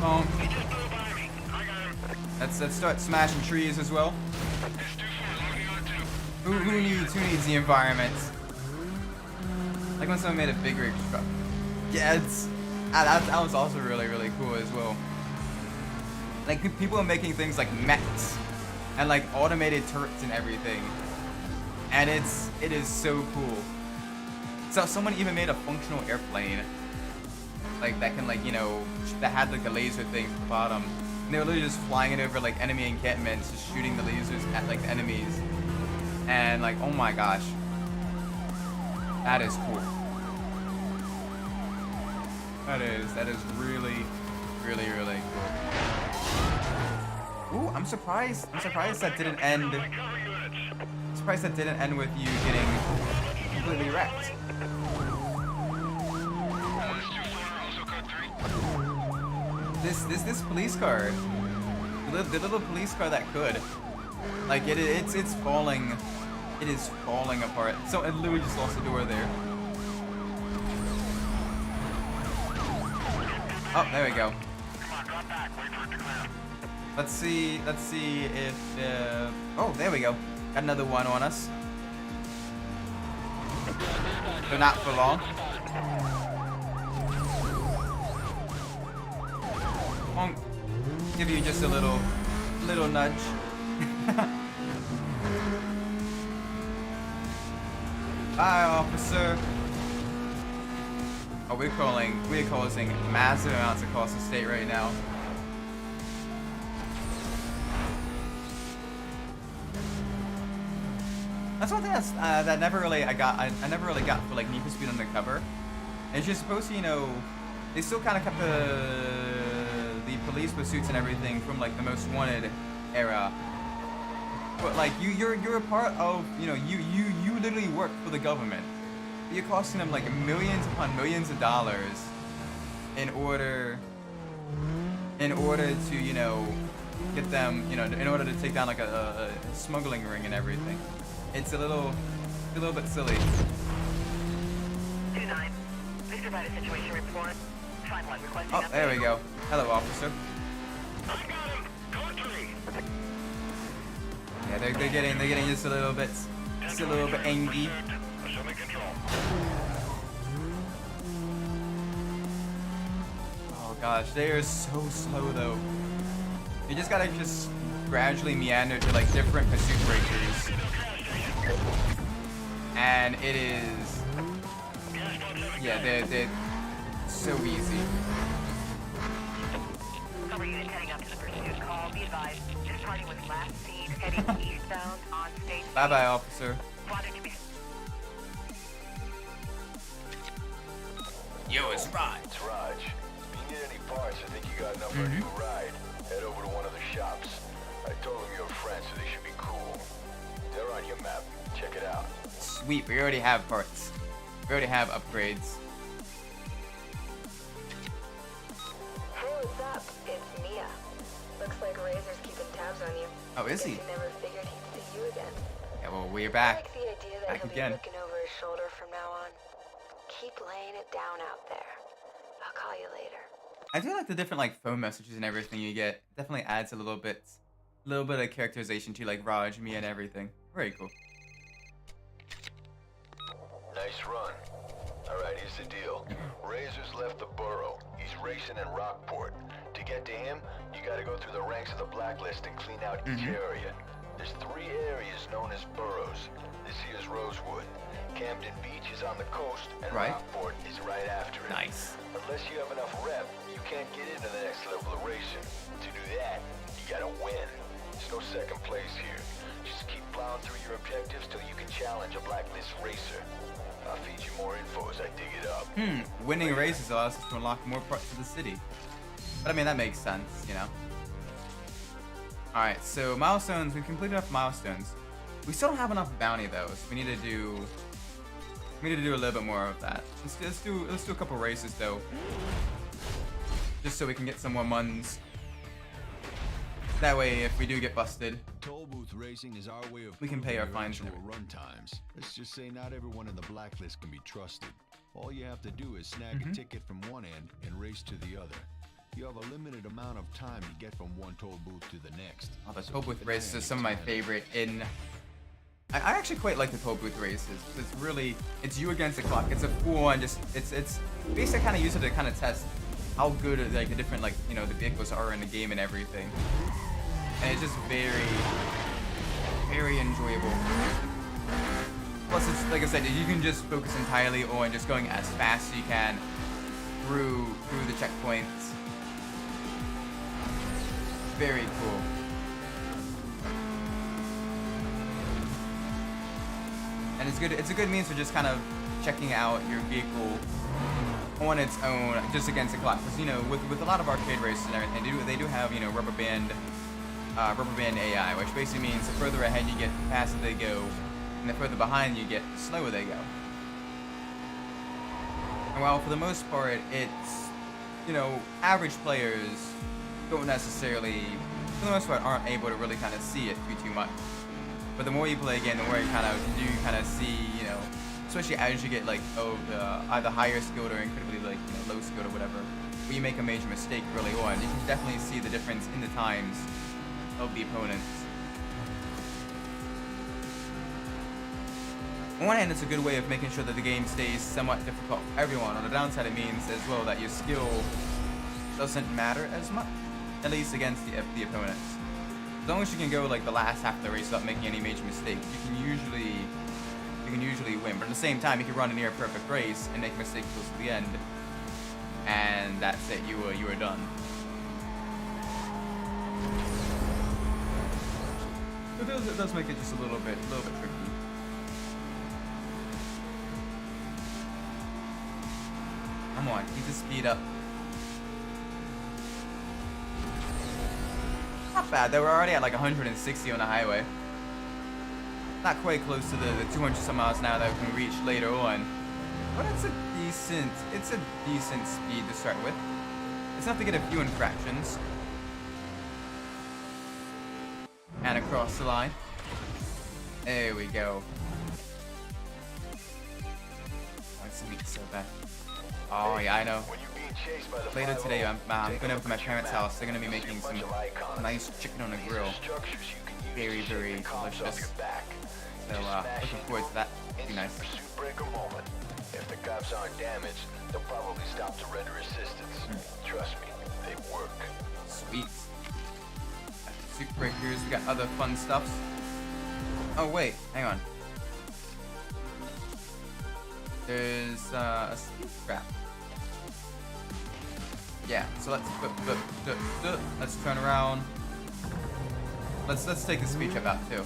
Bonk. He just blew by me. I got him. Let's start smashing trees as well. It's too far. Logging on too. Who needs the environment? Like when someone made a big rig truck. Yeah, that was also really, really cool as well. Like people are making things like mechs and like automated turrets and everything, and it is so cool. So someone even made a functional airplane, like that can that had like the laser thing at the bottom. And they were literally just flying it over like enemy encampments, just shooting the lasers at like the enemies, and like oh my gosh, that is cool. That is really, really, really cool. Ooh, I'm surprised that didn't end. I'm surprised that didn't end with you getting completely wrecked. This police car, the little police car that could, like it's falling, it is falling apart. So it literally just lost the door there. Oh, there we go. Let's see if oh, there we go. Got another one on us. But not for long. I'll give you just a little nudge. Bye, officer. Oh, we're causing massive amounts across the state right now. That's one thing that I never really got for like Need for Speed Undercover. It's just supposed to, they still kind of kept the police pursuits and everything from like the Most Wanted era. But like you're a part of, you literally work for the government. You're costing them like millions upon millions of dollars in order to, get them, in order to take down like a smuggling ring and everything. It's a little bit silly. 2-9. Please provide a situation report. Find one requesting Oh, there we go. Hello, officer. I got him. Country. Yeah, they're getting just a little bit angry. Assuming control. Oh gosh, they are so slow though. You just gotta gradually meander to like different pursuit breakers. And it is, yeah, they're so easy. Cover unit heading up to the pursuit call. Be advised, just starting with last seen heading eastbound on state. Bye bye, officer. Wanted to be. Yo, it's Raj. It's Raj. If you need any parts, I think you got enough for a new ride. Head over to one of the shops. I told them you're a friend, so they should be cool. They're on your map. Check it out. Sweet, we already have parts. We already have upgrades. Hey, what's up? It's Mia. Looks like Razor's keeping tabs on you. Oh, is he? Guess he never figured he'd see you again. Yeah, well, we're I back. like the idea that Back he'll again. be looking over his shoulder from now on. Keep laying it down out there. I'll call you later. I do like the different like phone messages and everything you get. Definitely adds a little bit of characterization to like Raj, me, and everything. Very cool. Nice run. Alright, here's the deal. Razor's left the borough. He's racing in Rockport. To get to him, you gotta go through the ranks of the blacklist and clean out each area. There's 3 areas known as boroughs. This here's Rosewood. Camden Beach is on the coast, and Rockport is right after it. Nice. Unless you have enough rep, you can't get into the next level of racing. To do that, you gotta win. There's no second place here. Just keep plowing through your objectives till you can challenge a blacklist racer. I'll feed you more info as I dig it up. Winning races allows us to unlock more parts of the city. But I mean, that makes sense, you know? Alright, so milestones. We've completed enough milestones. We still don't have enough bounty, though, so we need to do a little bit more of that. Let's do a couple races, though. Just so we can get some more muns. That way, if we do get busted, Toll booth racing is our way of we can pay our fines and run times. Let's just say not everyone in the blacklist can be trusted. All you have to do is snag a ticket from one end and race to the other. You have a limited amount of time to get from one toll booth to the next. Oh, the toll booth races are some of my favorite in... I actually quite like the toll booth races. It's you against the clock. It's a full-on it's basically kind of use it to kind of test how good like the different like, you know, the vehicles are in the game and everything. And it's just very, very enjoyable. Plus, it's like I said, you can just focus entirely on just going as fast as you can through the checkpoints. Very cool. And it's a good means for just kind of checking out your vehicle on its own, just against the clock. Because, you know, with a lot of arcade races and everything, they do have, you know, rubber band AI, which basically means the further ahead you get, the faster they go, and the further behind you get, the slower they go. And while for the most part, it's, you know, average players don't necessarily, for the most part, aren't able to really kind of see it too much. But the more you play again, the more you kind of see, you know, especially as you get like either higher skilled or incredibly like, you know, low skilled or whatever, where you make a major mistake early on, you can definitely see the difference in the times of the opponents. On one hand, it's a good way of making sure that the game stays somewhat difficult for everyone. On the downside, it means as well that your skill doesn't matter as much, at least against the opponents. As long as you can go like the last half of the race without making any major mistakes, you can usually win. But at the same time, you can run a near perfect race and make mistakes close to the end, and that's it. You were done. It does make it just a little bit tricky. Come on, need to speed up. Not bad, though. We're already at like 160 on the highway. Not quite close to the 200 some miles an hour that we can reach later on. But it's a decent speed to start with. It's enough to get a few infractions. And across the line. There we go. Oh, it's sweet, so bad. Oh yeah, I know. Later today, I'm going over to my parents' house. They're going to be making some nice chicken on the grill. Very, very delicious. So, looking forward to that. It'll be nice. If the cops aren't damaged, they'll probably stop to render assistance. Trust me, they work. Sweet. Suit breakers. We got other fun stuffs. Oh wait, hang on. There's a speed trap. Yeah, so let's turn around. Let's take the speed trap out too.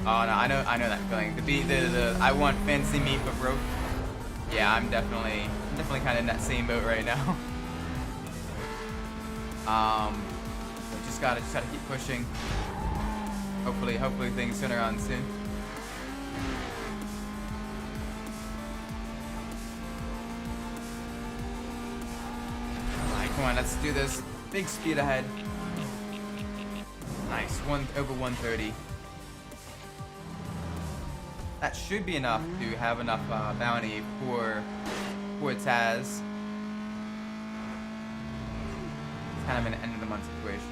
Oh no, I know that feeling. The I want fancy meat but broke. Yeah, I'm definitely kind of in that same boat right now. We just gotta keep pushing. Hopefully things turn around soon. Alright, come on, let's do this. Big speed ahead. Nice, over 130. That should be enough to have enough bounty for Cortez. It's kind of an end of the month situation.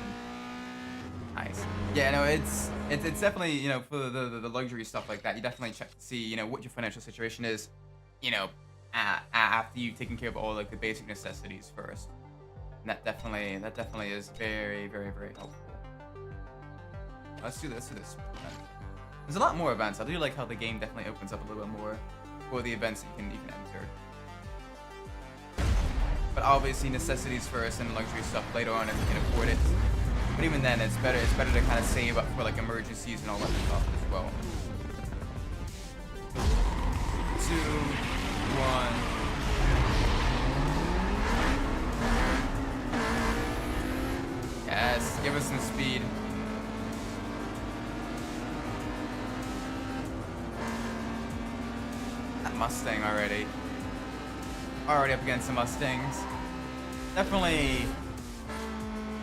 Nice. Yeah, no, it's definitely, you know, for the luxury stuff like that, you definitely check to see, you know, what your financial situation is, you know, after you've taken care of all like the basic necessities first. And that definitely is very, very, very helpful. Let's do this. There's a lot more events. I do like how the game definitely opens up a little bit more for the events that you can enter. But obviously necessities first and luxury stuff later on if you can afford it. But even then, it's better to kind of save up for like emergencies and all that stuff as well. 2, 1. Yes, give us some speed. That Mustang already up against the Mustangs. Definitely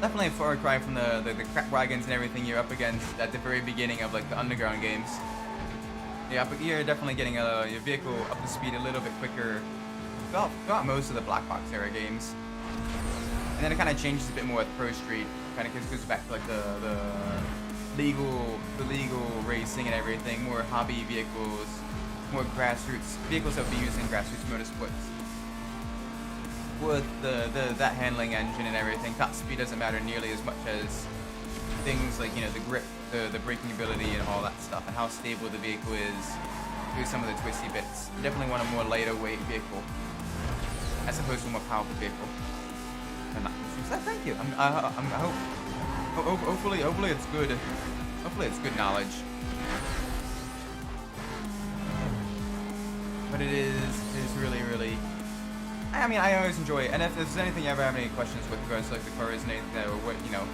a far cry from the crap wagons and everything you're up against at the very beginning of like the underground games. Yeah, but you're definitely getting your vehicle up to speed a little bit quicker throughout most of the black box era games. And then it kind of changes a bit more with Pro Street. Kind of goes back to like the legal racing and everything. More hobby vehicles, more grassroots vehicles that will be used in grassroots motorsports. With that handling engine and everything, top speed doesn't matter nearly as much as things like, you know, the grip, the braking ability and all that stuff, and how stable the vehicle is through some of the twisty bits. You definitely want a more lighter weight vehicle as opposed to a more powerful vehicle. Thank you. Hopefully it's good. Hopefully it's good knowledge. But it is really. I mean, I always enjoy it, and if there's anything you ever have any questions with regards to like the cars and anything, or what, you know,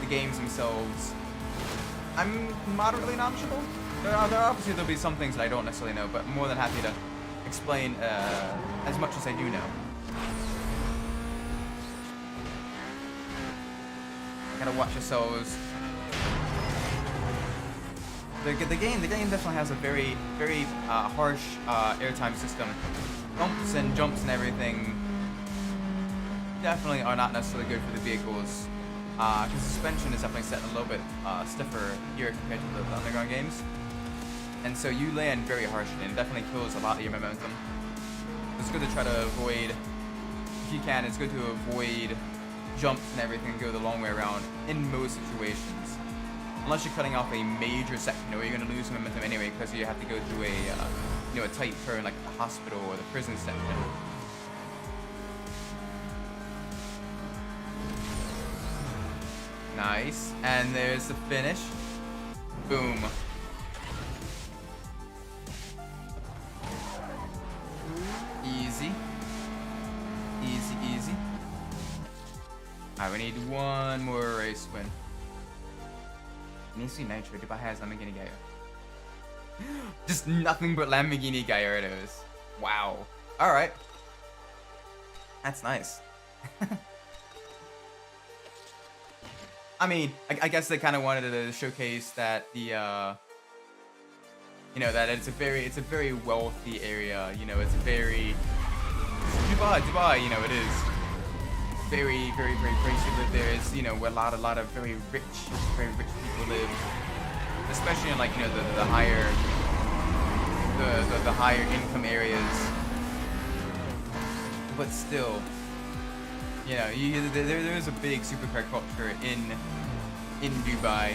the games themselves, I'm moderately knowledgeable. Obviously there'll be some things that I don't necessarily know, but I'm more than happy to explain as much as I do know. Gotta watch yourselves. The game definitely has a very harsh airtime system. Bumps and jumps and everything definitely are not necessarily good for the vehicles, because suspension is definitely set a little bit stiffer here compared to the underground games, and so you land very harshly and it definitely kills a lot of your momentum. It's good to try to avoid, if you can, it's good to avoid jumps and everything and go the long way around in most situations. Unless you're cutting off a major section where you're going to lose momentum anyway because you have to go through a tight turn like the hospital or the prison section. Nice. And there's the finish. Boom. Easy. Easy. Alright, we need one more race win. Nisi Nitro, di ba has Lamborghini Gallardo? Just nothing but Lamborghini Gallardos. Wow. Alright. That's nice. I mean, I guess they kind of wanted to showcase that the, you know, that it's a very wealthy area. You know, it's a very Dubai. You know, it is very crazy to live there. It's, you know, where a lot of very rich people live, especially in like, you know, the higher income areas. But still, you know, there is a big supercar culture in Dubai.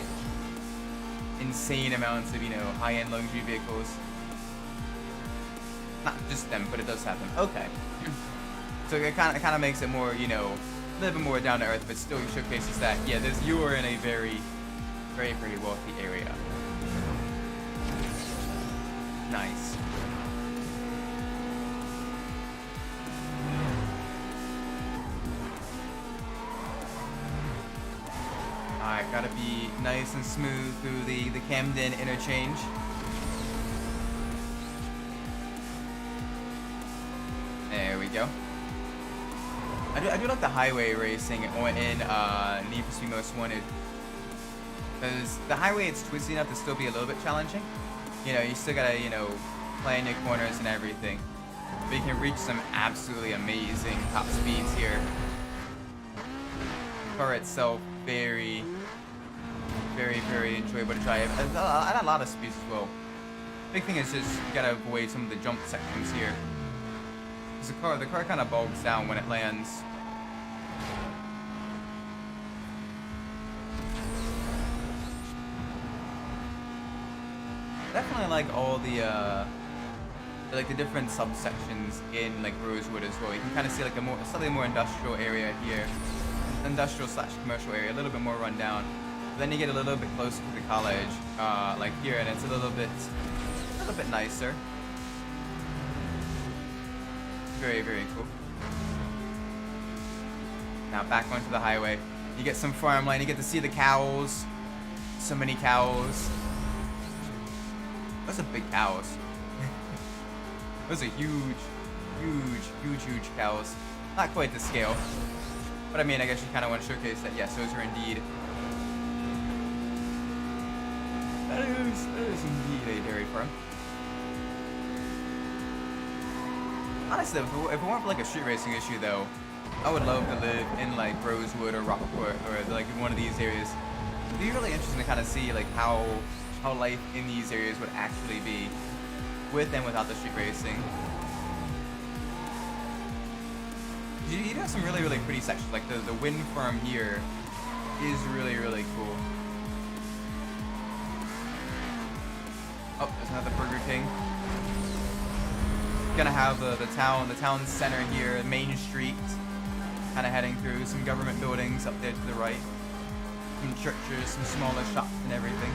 Insane amounts of, you know, high-end luxury vehicles. Not just them, but it does happen. Okay. So it kind of makes it more, you know, a little bit more down to earth, but still showcases that, yeah, you are in a very wealthy area. Nice. Alright, gotta be nice and smooth through the Camden interchange. There we go. I do like the highway racing in Need for Speed Most Wanted. Because the highway, it's twisty enough to still be a little bit challenging. You know, you still gotta, you know, plan your corners and everything. but you can reach some absolutely amazing top speeds here. The car itself, very enjoyable to drive, and a lot of speeds as well. Big thing is just you gotta avoid some of the jump sections here. Because the car kind of bogs down when it lands. Definitely like all the different subsections in like Rosewood as well. You can kind of see like a slightly more industrial area here, industrial / commercial area, a little bit more run down. Then you get a little bit closer to the college, like here, and it's a little bit nicer. Very cool. Now back onto the highway. You get some farmland. You get to see the cows. So many cows. Those are big cows. Those are huge cows. Not quite the scale. But I mean, I guess you kind of want to showcase that, yes, those are indeed... That is indeed a dairy farm. Honestly, if it weren't for like a street racing issue though, I would love to live in like Rosewood or Rockport or like in one of these areas. It'd be really interesting to kind of see like how life in these areas would actually be with and without the street racing. You do have some really pretty sections, like the wind farm here is really cool. Oh, there's another Burger King. Gonna have the town center here, Main Street, kind of heading through some government buildings up there to the right, some churches, some smaller shops and everything.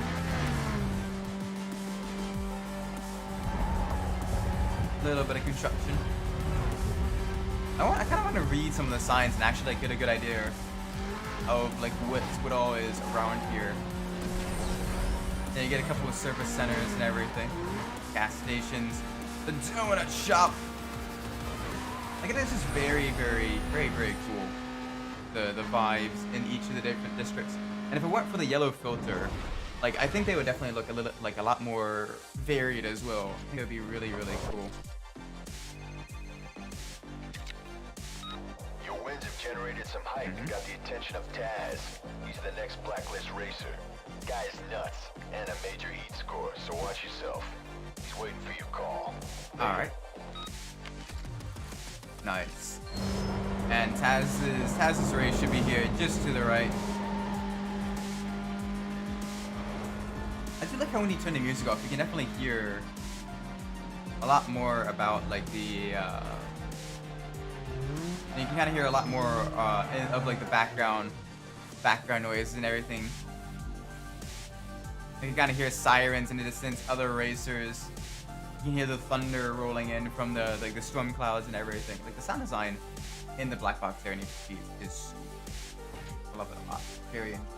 A little bit of construction. I kind of want to read some of the signs and actually like get a good idea of like what all is around here. And you get a couple of service centers and everything, gas stations. The donut shop. Like this is very cool. The vibes in each of the different districts. And if it weren't for the yellow filter, like I think they would definitely look a lot more varied as well. I think it would be really cool. Your wins have generated some hype and got the attention of Taz. He's the next blacklist racer. Guy's nuts and a major heat score, so watch yourself. He's waiting for your call. Alright. Nice. And Taz's race should be here just to the right. I do like how when you turn the music off, you can definitely hear a lot more about like the and you can kind of hear a lot more of like the background noise and everything. You can kind of hear sirens in the distance, other racers. You can hear the thunder rolling in from the storm clouds and everything. Like the sound design in the black box there is I love it a lot. Very enjoyable.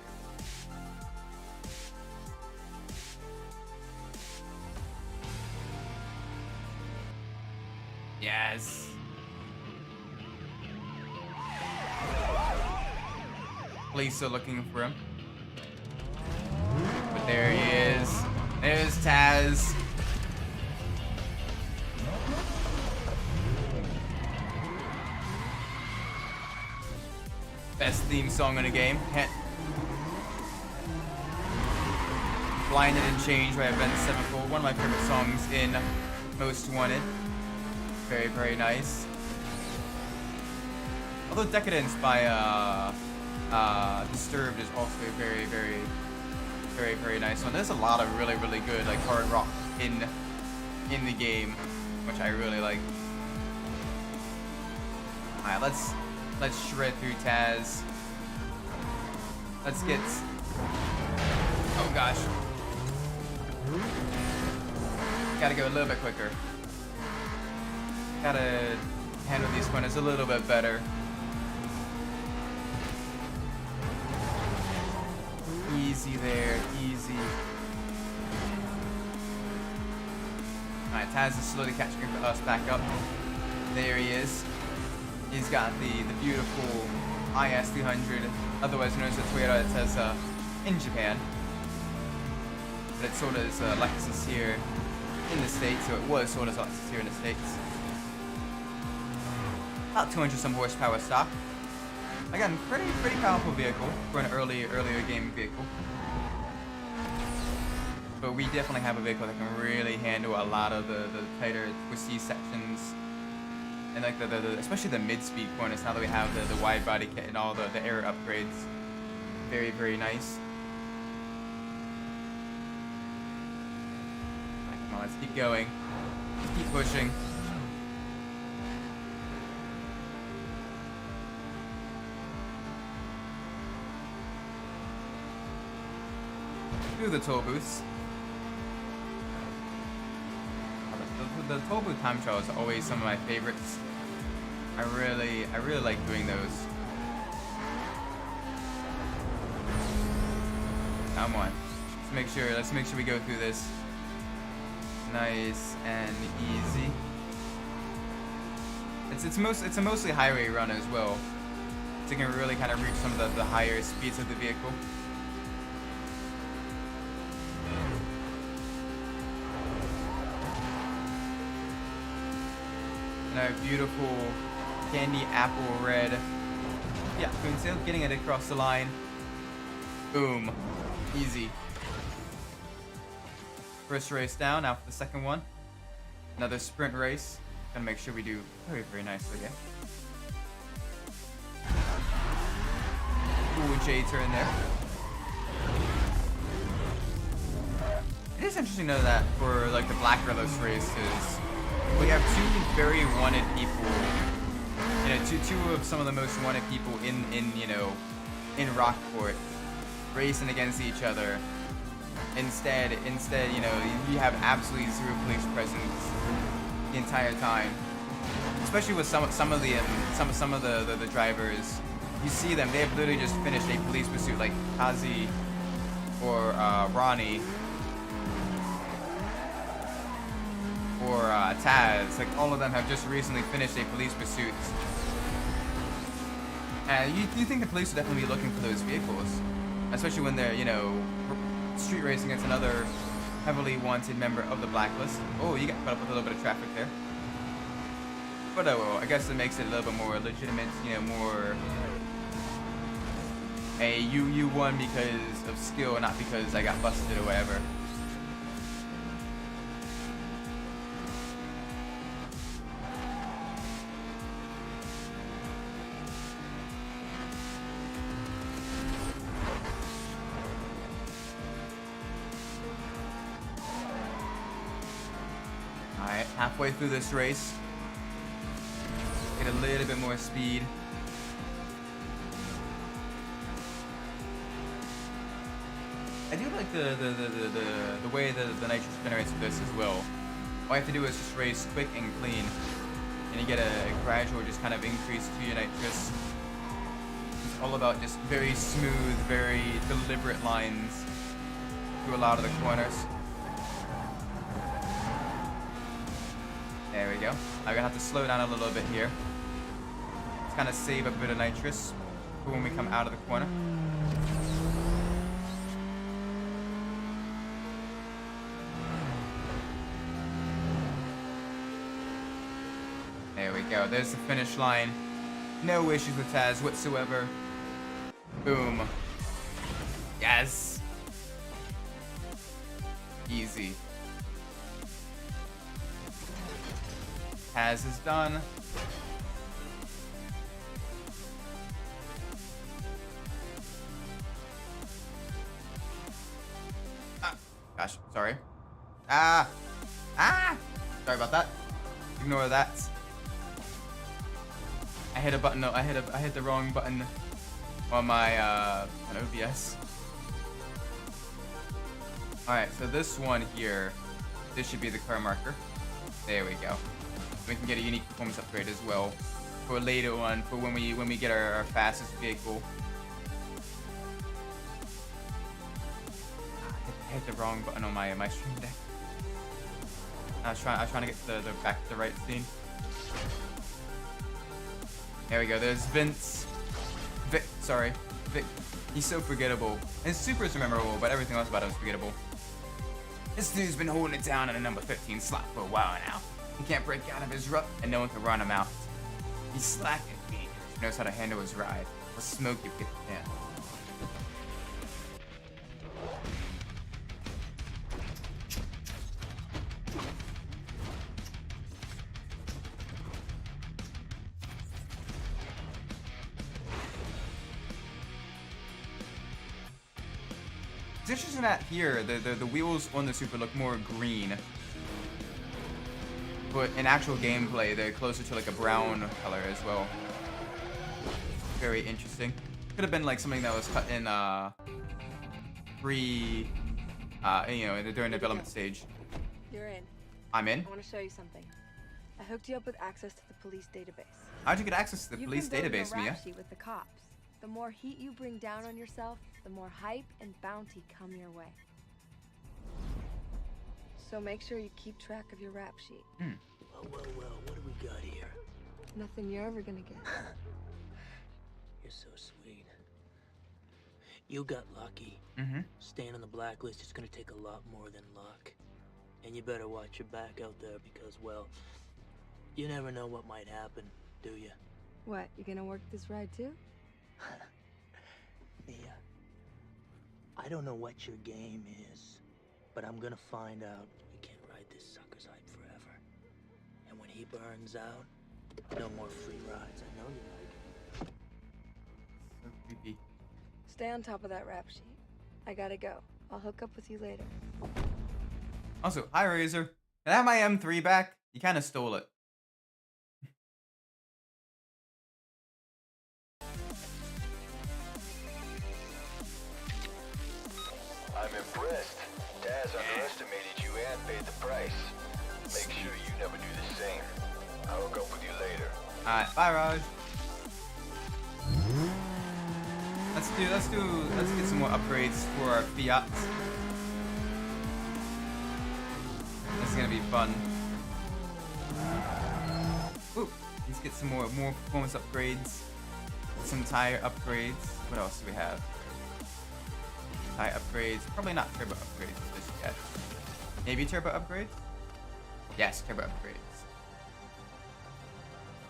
Yes. Police are looking for him. But there he is. There's Taz. Best theme song in the game. Blinded and Changed by Avenged Sevenfold. One of my favorite songs in Most Wanted. Very nice. Although Decadence by Disturbed is also a very nice one. There's a lot of really good like hard rock in the game, which I really like. Alright, let's shred through Taz. Let's get... Oh gosh. Gotta go a little bit quicker. Gotta handle these corners a little bit better. Easy there, easy. Alright, Taz is slowly catching us back up. There he is. He's got the beautiful IS300, otherwise known as the Toyota Tezza in Japan. But it's sold as Lexus here in the States, so it was sold as Lexus here in the States. about 200 some horsepower stock. Again, pretty powerful vehicle for an earlier game vehicle. But we definitely have a vehicle that can really handle a lot of the tighter, twisty sections. And like especially the mid-speed corners, now that we have the wide body kit and all the air upgrades. Very, very nice. Right, come on, let's keep going. Let's keep pushing. Through the toll booths. The toll booth time trials are always some of my favorites. I really like doing those. Come on. Let's make sure we go through this nice and easy. It's a mostly highway run as well. So you can really kind of reach some of the higher speeds of the vehicle. And a beautiful candy apple red. Yeah, coontail, getting it across the line. Boom. Easy. First race down, now for the second one. Another sprint race. Gotta make sure we do very, very nicely, yeah. Cool J-turn there. It is interesting to know that for like the Black Relics races, we have two very wanted people, you know, two of some of the most wanted people in Rockport racing against each other. Instead, you know, you have absolutely zero police presence the entire time. Especially with some of the drivers, you see them, they have literally just finished a police pursuit, like Kazi or Ronnie. Or Taz, like all of them have just recently finished a police pursuit. And you think the police would definitely be looking for those vehicles, especially when they're, you know, street racing against another heavily wanted member of the blacklist. Oh, you got caught up with a little bit of traffic there. But oh well, I guess it makes it a little bit more legitimate, you know, more a you won because of skill, not because I got busted or whatever. Alright, halfway through this race. Get a little bit more speed. I do like the way the nitrous generates with this as well. All you have to do is just race quick and clean, and you get a gradual just kind of increase to your nitrous. It's all about just very smooth, very deliberate lines through a lot of the corners. There we go. I'm gonna have to slow down a little bit here. Just kind of save a bit of nitrous for when we come out of the corner. There we go. There's the finish line. No issues with Taz whatsoever. Boom. Yes. Easy. Taz is done. Gosh, sorry. Sorry about that. Ignore that. I hit a button. No, I hit the wrong button on my on OBS. All right, so this one here, this should be the car marker. There we go. We can get a unique performance upgrade as well for later on, for when we get our fastest vehicle. I hit the wrong button on my stream deck. I was trying to get the back to the right scene. There we go. There's Vince. Vic. He's so forgettable. His Supra is memorable, but everything else about him is forgettable. This dude's been holding it down in a number 15 slot for a while now. He can't break out of his rut, and no one can run him out. He's slacking. He knows how to handle his ride. Or smoke if he can. It's interesting that here the wheels on the Super look more green, but in actual gameplay they're closer to like a brown color as well. Very interesting. Could have been like something that was cut in during the development stage. You're in. I'm in. I want to show you something. I hooked you up with access to the police database. How'd you get access to the police database, Mia? Mia? Sheet with the cops. The more heat you bring down on yourself, the more hype and bounty come your way. So make sure you keep track of your rap sheet. Well, what do we got here? Nothing you're ever gonna get. You're so sweet. You got lucky. Staying on the blacklist is gonna take a lot more than luck. And you better watch your back out there because, well, you never know what might happen, do you? What, you gonna work this ride too? Mia, I don't know what your game is, but I'm gonna find out. You can't ride this sucker's hype forever. And when he burns out, no more free rides. I know you like it. So creepy. Stay on top of that rap sheet. I gotta go. I'll hook up with you later. Also, hi Razor. Can I have my M3 back? You kind of stole it. I'm impressed. Daz underestimated you and paid the price. Make sure you never do the same. I'll hook up with you later. Alright, bye Raj. Let's get some more upgrades for our Fiat. This is gonna be fun. Ooh, let's get some more performance upgrades. Some tire upgrades. What else do we have? Tire upgrades. Probably not turbo upgrades just yet. Maybe turbo upgrades? Yes, turbo upgrades.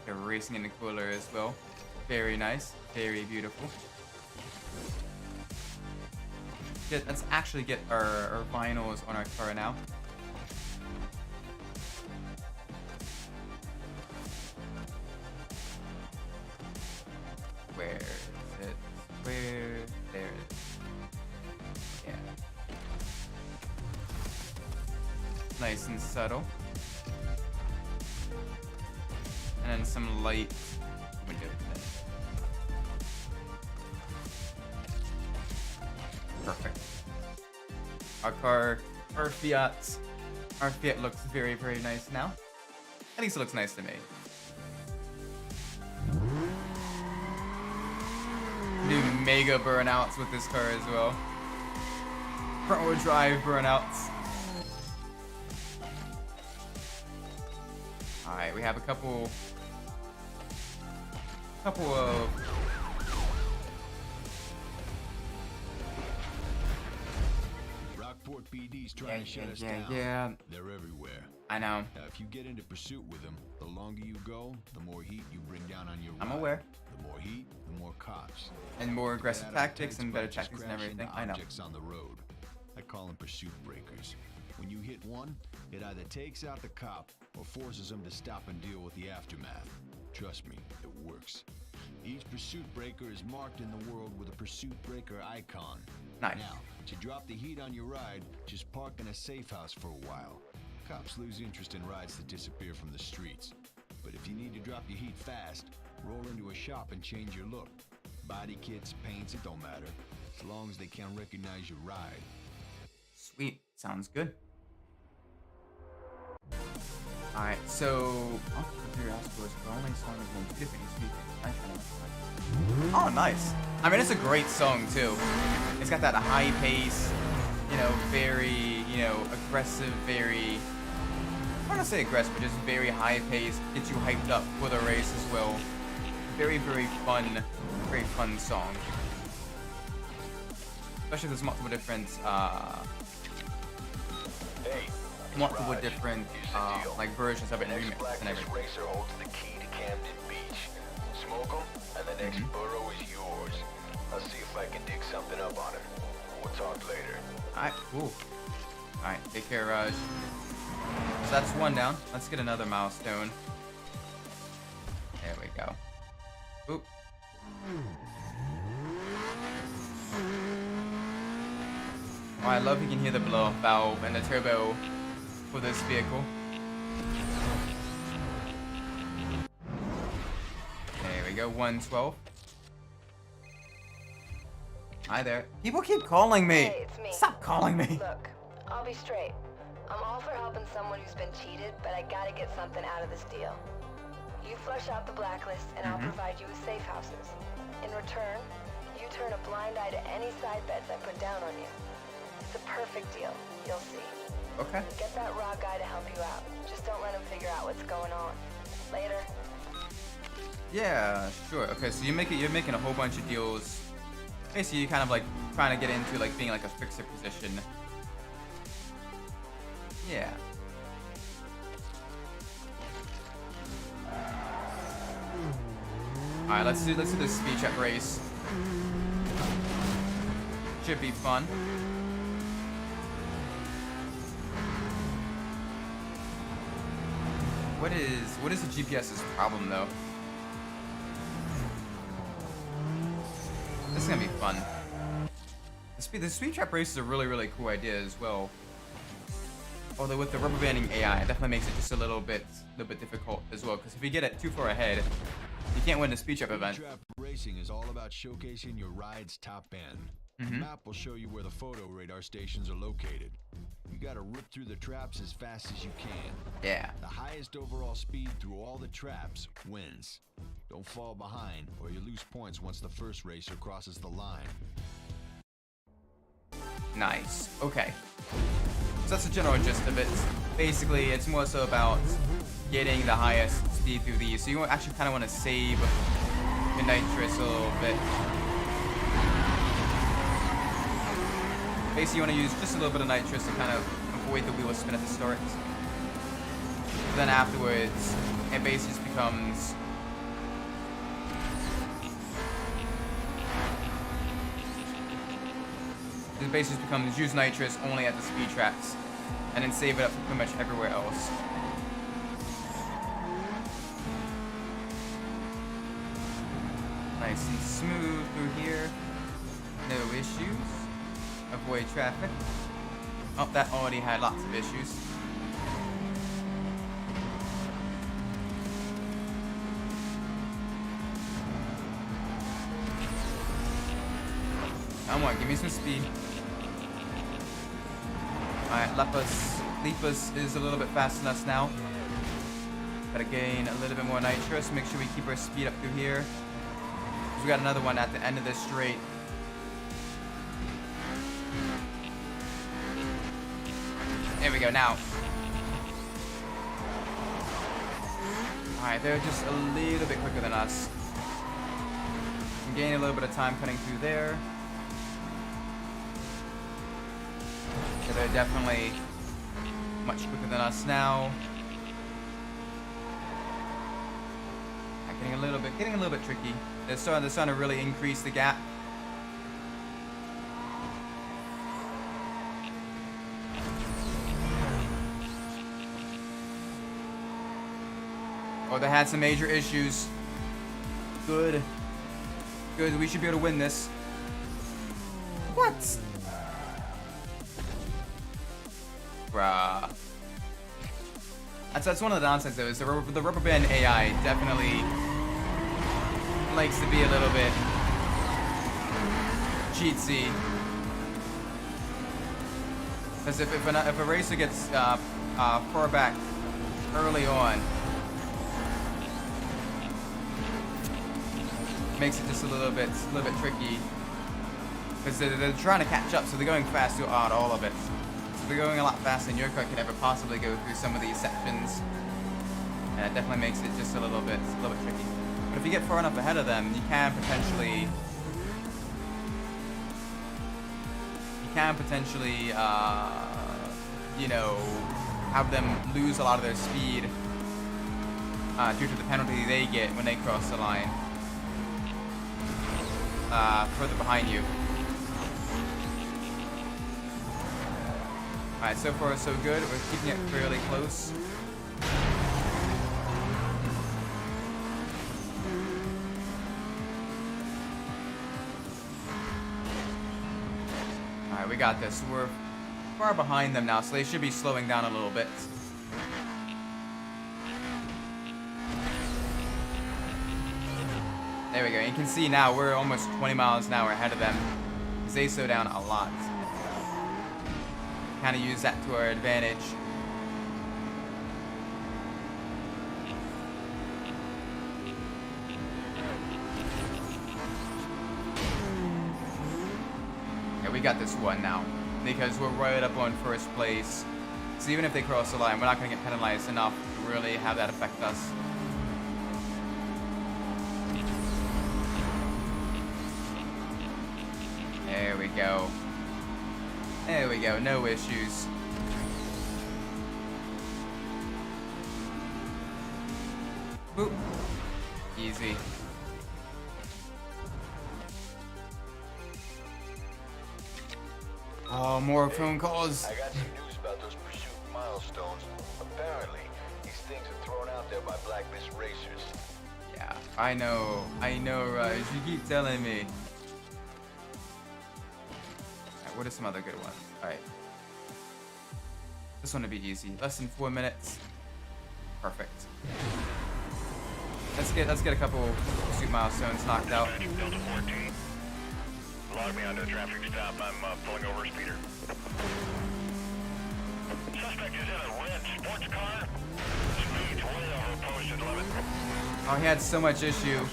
They're racing in the cooler as well. Very nice. Very beautiful. Let's actually get our vinyls on our car now. Where is it? Where? There it is. Yeah. Nice and subtle. And then some light. Perfect. Our Fiat looks very, very nice now. At least it looks nice to me. Do mega burnouts with this car as well. Front wheel drive burnouts. Alright, we have a couple of Rockport PD's trying to shut us down. Yeah. They're everywhere. I know. Now, if you get into pursuit with them, the longer you go, the more heat you bring down on your ride. I'm aware. The more heat, the more cops. And more aggressive tactics and better tactics and everything. I know. Objects on the road. I call them pursuit breakers. When you hit one, it either takes out the cop or forces him to stop and deal with the aftermath. Trust me, it works. Each pursuit breaker is marked in the world with a pursuit breaker icon. Nice. Now, to drop the heat on your ride, just park in a safe house for a while. Cops lose interest in rides that disappear from the streets. But if you need to drop your heat fast, roll into a shop and change your look. Body kits, paints, it don't matter. As long as they can't recognize your ride. Sweet. Sounds good. Alright, so oh, nice. I mean, it's a great song too. It's got that high pace, very, aggressive, very, I don't want to say aggressive, but just very high pace, gets you hyped up for the race as well. Very, very fun song. Especially there's multiple different, like versions of it and remixes and everything. Racer holds the key to Camden Beach. Smoke him, and the next burrow is yours. I'll see if I can dig something up on him. We'll talk later. Alright, cool. Alright, take care, Raj. So that's one down. Let's get another milestone. There we go. Oop. Oh, I love you can hear the blow-off valve and the turbo for this vehicle. There we go, 112. Hi there. People keep calling me. Hey, it's me. Stop calling me. Look, I'll be straight. I'm all for helping someone who's been cheated, but I gotta get something out of this deal. You flush out the blacklist, and I'll provide you with safe houses. In return, you turn a blind eye to any side bets I put down on you. It's a perfect deal. You'll see. Okay. Get that raw guy to help you out. Just don't let him figure out what's going on. Later. Yeah, sure. Okay, so you're making a whole bunch of deals. Basically, you're kind of like trying to get into like being like a fixer position. Yeah. All right, let's do this speed check race. Should be fun. What is the GPS's problem though? This is gonna be fun. The speed trap race is a really cool idea as well. Although with the rubber banding AI, it definitely makes it just a little bit difficult as well. Because if you get it too far ahead, you can't win the speed trap event. Speed trap racing is all about showcasing your ride's top end. The map will show you where the photo radar stations are located. You gotta rip through the traps as fast as you can. Yeah. The highest overall speed through all the traps wins. Don't fall behind, or you lose points once the first racer crosses the line. Nice. Okay. So that's the general gist of it. Basically, it's more so about getting the highest speed through these. So you actually kind of want to save your nitrous a little bit. Basically, you want to use just a little bit of nitrous to kind of avoid the wheel spin at the start. Then afterwards, it basically just becomes... It basically becomes use nitrous only at the speed traps, and then save it up for pretty much everywhere else. Nice and smooth through here. No issues. Avoid traffic. Oh, that already had lots of issues. Come on, give me some speed. Alright, Lepus is a little bit faster than us now. Gotta gain a little bit more nitrous. Make sure we keep our speed up through here. We got another one at the end of this straight. There we go, now. Alright, they're just a little bit quicker than us. Gain a little bit of time cutting through there. So they're definitely much quicker than us now. Getting a little bit tricky. They're starting to really increase the gap. Oh, they had some major issues. Good. Good, we should be able to win this. What? Bruh. That's one of the downsides though, is the rubber band AI definitely likes to be a little bit cheatsy. Because if a racer gets far back early on, makes it just a little bit tricky. Because they're trying to catch up, so they're going fast throughout all of it. So they're going a lot faster than your car could ever possibly go through some of these sections. And it definitely makes it just a little bit tricky. But if you get far enough ahead of them, you can potentially you know, have them lose a lot of their speed due to the penalty they get when they cross the line. further behind you. Alright, so far so good. We're keeping it fairly close. Alright, we got this. We're far behind them now, so they should be slowing down a little bit. There we go. You can see now we're almost 20 miles an hour ahead of them, because they slow down a lot. Kind of use that to our advantage. Yeah, we got this one now, because we're right up on first place. So even if they cross the line, we're not going to get penalized enough to really have that affect us. There we go. There we go, no issues. Boop. Easy. Oh, more phone calls. I got some news about those pursuit milestones. Apparently, these things are thrown out there by blacklist racers. Yeah, I know, Raj. You keep telling me. Alright, what are some other good ones? Alright. This one will be easy. Less than 4 minutes. Perfect. Let's get a couple pursuit milestones knocked out. Delta 14. Log me onto a traffic stop. I'm pulling over a speeder. Suspect is in a red sports car. Speed's way over posted limit. Oh, he had so much issue.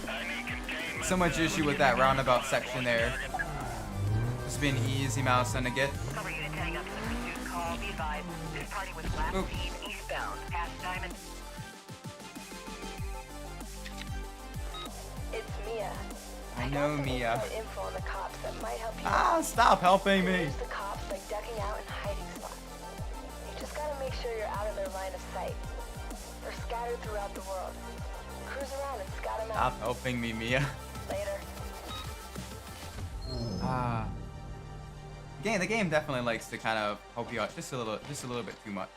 So much issue with that roundabout section there. Just be an easy milestone to get. Cover unit heading up to the pursuit call. Be advised, this party was last seen eastbound, past Diamond. It's Mia. I know, Mia. Some info on the cops that might help you. Ah, stop helping me. Use the cops by ducking out in hiding spots. You just gotta make sure you're out of their line of sight. They're scattered throughout the world. Cruise around and scout them out. Stop helping me, Mia. Later. Ah. The game definitely likes to kind of help you out just a little bit too much.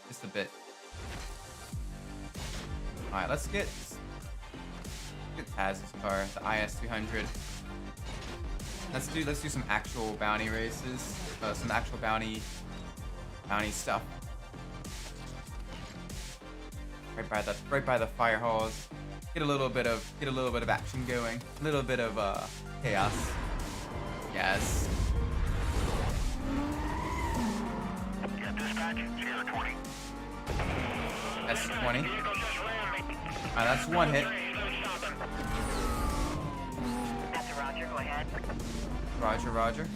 Just a bit. All right, let's get Taz's car, the IS-300. Let's do some actual bounty races, some actual bounty stuff. Right by the fire halls. Get a little bit of action going. A little bit of chaos. Yes. Yeah, dispatch, Sierra 20. That's 20. That's one hit. That's a Roger, go ahead. Roger, Roger.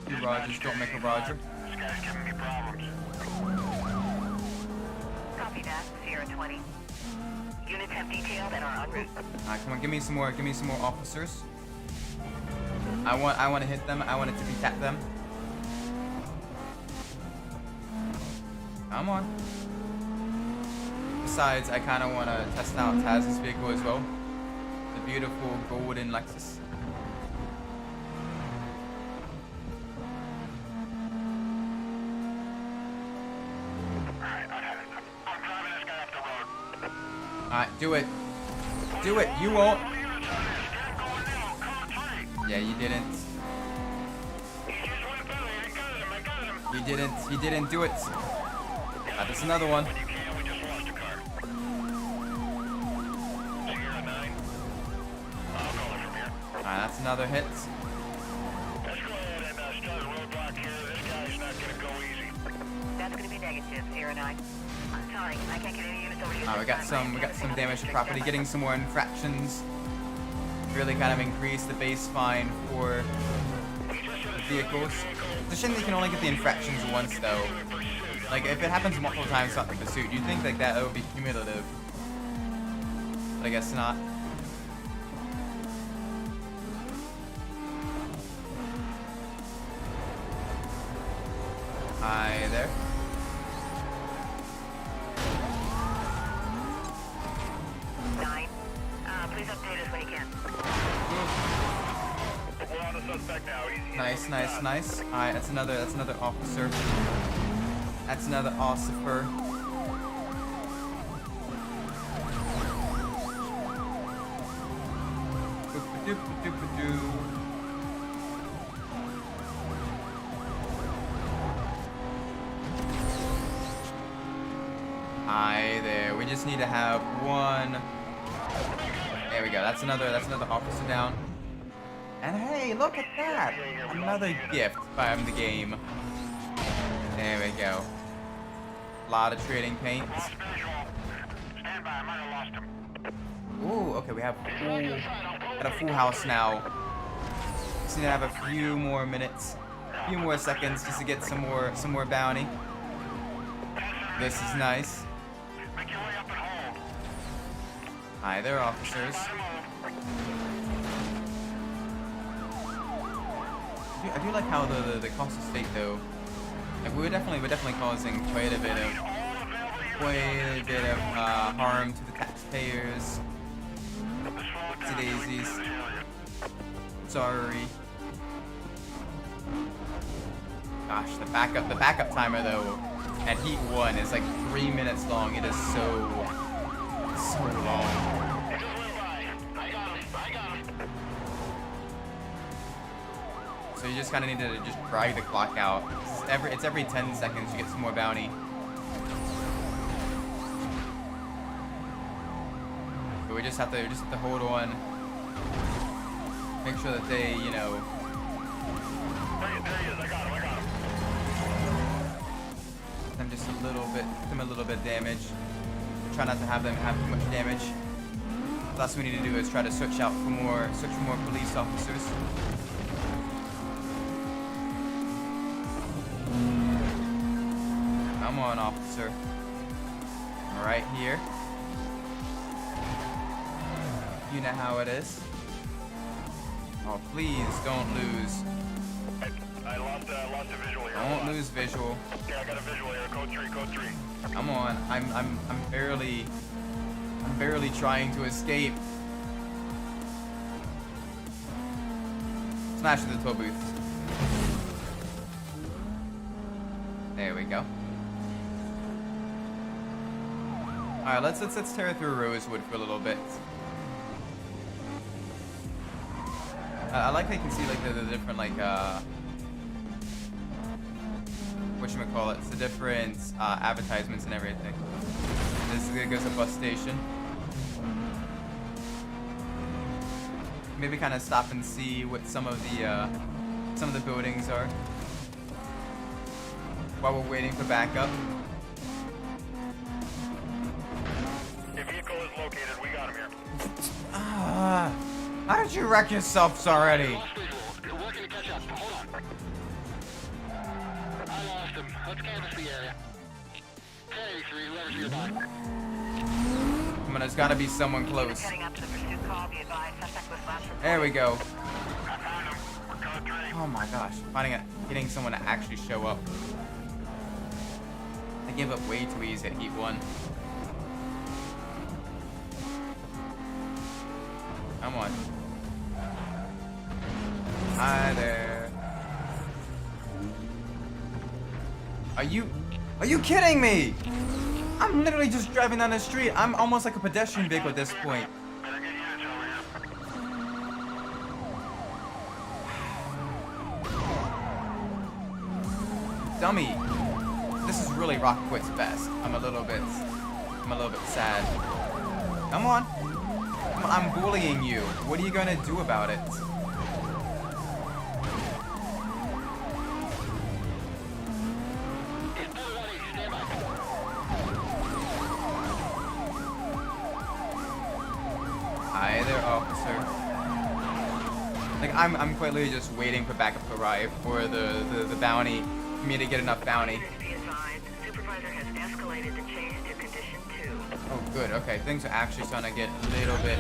Two Rogers don't make a Roger. This guy's giving me problems. Copy that, Sierra 20. Units have detailed and are en route. Alright, come on, give me some more officers. I want to hit them. I want it to be tap them. Come on. Besides, I kind of want to test out Taz's vehicle as well. The beautiful golden Lexus. I'm driving this guy off the road. Alright, do it. Do it. You won't. Yeah, you didn't. He didn't do it. That's another one. Alright, that's another hit. Let's go ahead and start a roadblock here. This guy's not gonna go easy. That's gonna be negative, Sierra 9. I'm sorry, I can't get any units over here. We got some damage to property. Getting some more infractions. Really kind of increase the base fine for vehicles. It's a shame that you can only get the infractions once though. Like if it happens multiple times throughout the pursuit, you'd think like that would be cumulative. But I guess not. Hi there. Please update us when you can. suspect now. Nice, nice, nice. Alright, that's another officer. That's another officer. Hi there. We just need to have one. There we go. That's another officer down. And hey, look at that! Another gift from the game. There we go. A lot of trading paints. Stand by, I might have lost him. Ooh, okay, we have got a full house now. Just need to have a few more minutes, a few more seconds just to get some more bounty. This is nice. Make your way up and hold. Hi there, officers. I do like how the cost of state though. Like we're definitely causing quite a bit of harm to the taxpayers. To daisies. Sorry. Gosh, the backup timer though at Heat 1 is like 3 minutes long. It is so long. So you just kind of need to just drag the clock out. It's every 10 seconds you get some more bounty. So we just have to hold on. Make sure that they, you know. There he is, I got him. Them just a little bit damage. Try not to have them have too much damage. The last we need to do is try to search for more police officers. Come on, officer. I'm right here. You know how it is. Oh, please don't lose. I lost a visual here. Don't lose visual. Yeah, I got a visual here. Code 3. Come on. I'm barely trying to escape. Smash the toll booth. There we go. Alright, let's tear through Rosewood for a little bit. I like how you can see like the different like whatchamacallits, the different advertisements and everything. This goes to bus station. Maybe kind of stop and see what some of the buildings are while we're waiting for backup. The vehicle is located. We got him here. How did you wreck yourselves already? You're working to catch up. Hold on. I lost him. Let's canvass the area. 1083, whoever's nearby. Come on, there's gotta be someone close. Heading up to the pursuit call. Be advised, suspect was last reported. There we go. I found him. We're code 3. Oh my gosh, getting someone to actually show up. I gave up way too easy at Heat 1. Come on. Hi there. Are you kidding me? I'm literally just driving down the street. I'm almost like a pedestrian vehicle at this point. Better get units over here. Dummy. This is really Rockport's best. I'm a little bit sad. Come on. I'm bullying you. What are you gonna do about it? Hi there, officer. Like I'm quite literally just waiting for backup to arrive for the bounty for me to get enough bounty. Be advised, supervisor has escalated the chase to condition 2. Oh, good. Okay, things are actually starting to get a little bit.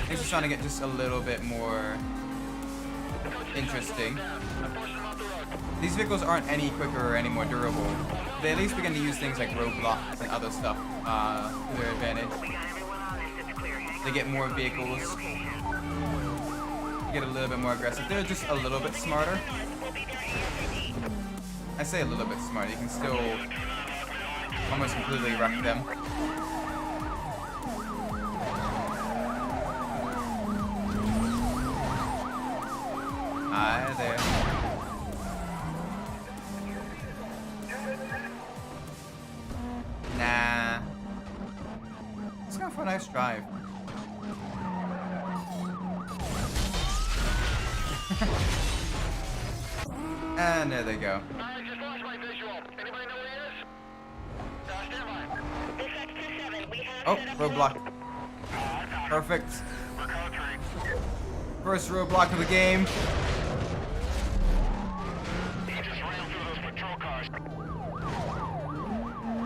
Things are starting to get just a little bit more interesting. These vehicles aren't any quicker or any more durable. They at least begin to use things like roadblocks and other stuff to their advantage. We got everyone on this. It's clear. Hang They get more vehicles. get a little bit more aggressive. They're just a little bit smarter. I say a little bit smarter. You can still almost completely wreck them. Hi there. Nah. Let's go for a nice drive. And there they go. I just lost my visual. Anybody know where he is? Stand by. Oh, roadblock. Perfect. First roadblock of the game. He just ran through those patrol cars.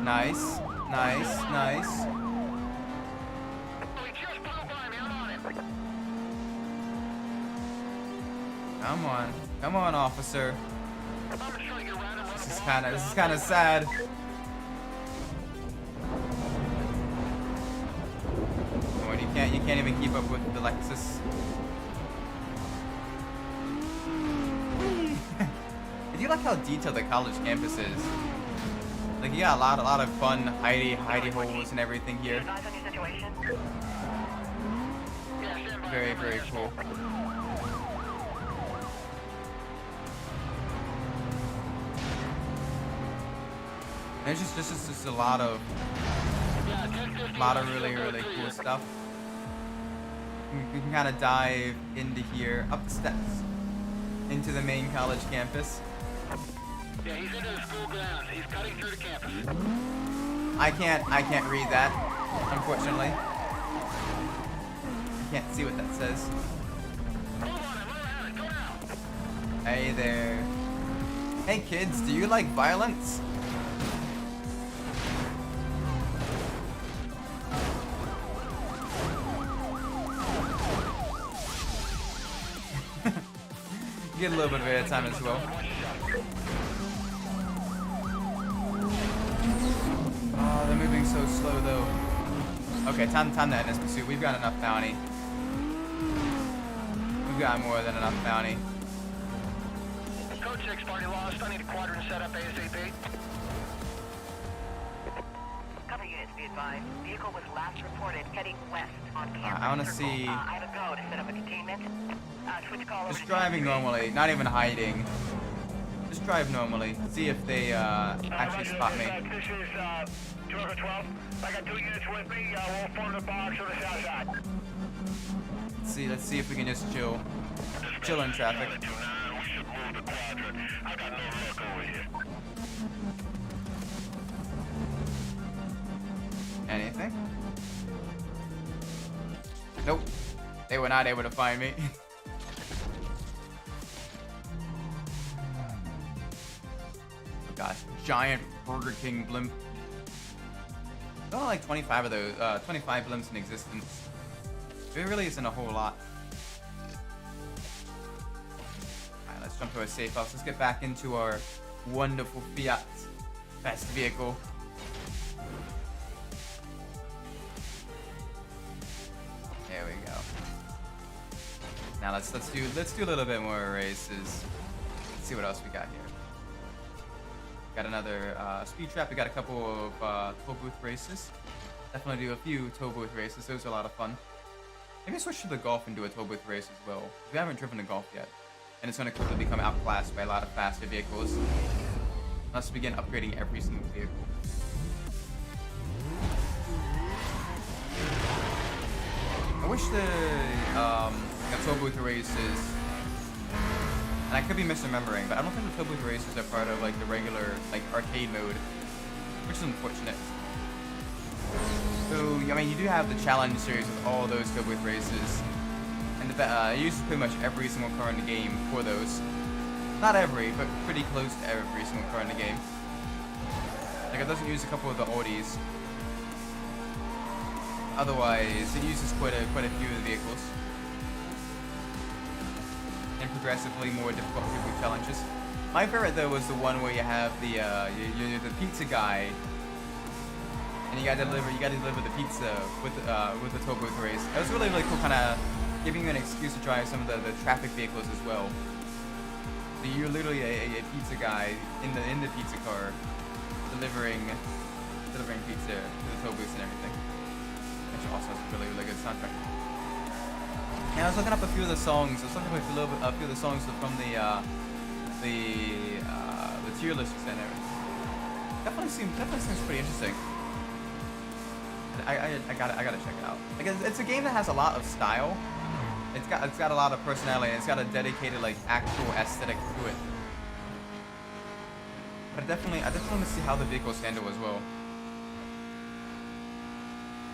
Nice, nice, nice. He just blew by me. I'm on it. Come on, officer. I'm just trying to get around him. This is kind of sad. Oh, and you can't even keep up with the Lexus. I do like how detailed the college campus is. Like, you got a lot of fun hidey holes and everything here. Very, very cool. There's just a lot of really, really cool stuff. We can kind of dive into here, up the steps, into the main college campus. Yeah, he's into the school grounds. He's cutting through the campus. I can't read that, unfortunately. I can't see what that says. Hey there. Hey kids, do you like violence? Get a little bit of airtime as well. Oh, they're moving so slow though. Okay, time to end this pursuit. We've got enough bounty. We've got more than enough bounty. Code 6 party lost. I need a quadrant set up ASAP. Cover units be advised. Vehicle was last reported heading west on campus. I want to see. I have a go to set up a containment. Switch call over Just to driving normally, not even hiding. Just drive normally. See if they actually spot me. This is 12. I got 2 units with me. We'll form the box on the south side. Let's see if we can just chill in traffic. We should move the quadrant. I got no look over here. Anything? Nope. They were not able to find me. Oh gosh, giant Burger King blimp. There's only like 25 of those, 25 blimps in existence. There really isn't a whole lot. Alright, let's jump to a safe house. Let's get back into our wonderful Fiat fast vehicle. There we go. Now let's do a little bit more races. Let's see what else we got here. Got another speed trap. We got a couple of toll booth races. Definitely do a few toll booth races. Those are a lot of fun. Maybe switch to the Golf and do a toll booth race as well. We haven't driven the Golf yet, and it's going to quickly become outclassed by a lot of faster vehicles unless we begin upgrading every single vehicle. I wish the toll booth races, and I could be misremembering, but I don't think the toll booth races are part of like the regular like arcade mode, which is unfortunate. So I mean, you do have the challenge series with all those toll booth races, and it uses pretty much every single car in the game for those. Not every, but pretty close to every single car in the game. Like it doesn't use a couple of the Audis. Otherwise, it uses quite a few of the vehicles. And progressively more difficult challenges. My favorite though was the one where you have you're the pizza guy, and you gotta deliver the pizza with the toll booth race. It was really cool, kind of giving you an excuse to drive some of the traffic vehicles as well. So you're literally a pizza guy in the pizza car, delivering pizza to the toll booths and everything. Which also has a really good soundtrack. And I was looking up a few of the songs. I was looking up a few of the songs from the tier lists and everything. Definitely seems pretty interesting. I gotta check it out. Like it's a game that has a lot of style. It's got a lot of personality. And it's got a dedicated like actual aesthetic to it. But I definitely want to see how the vehicles handle as well.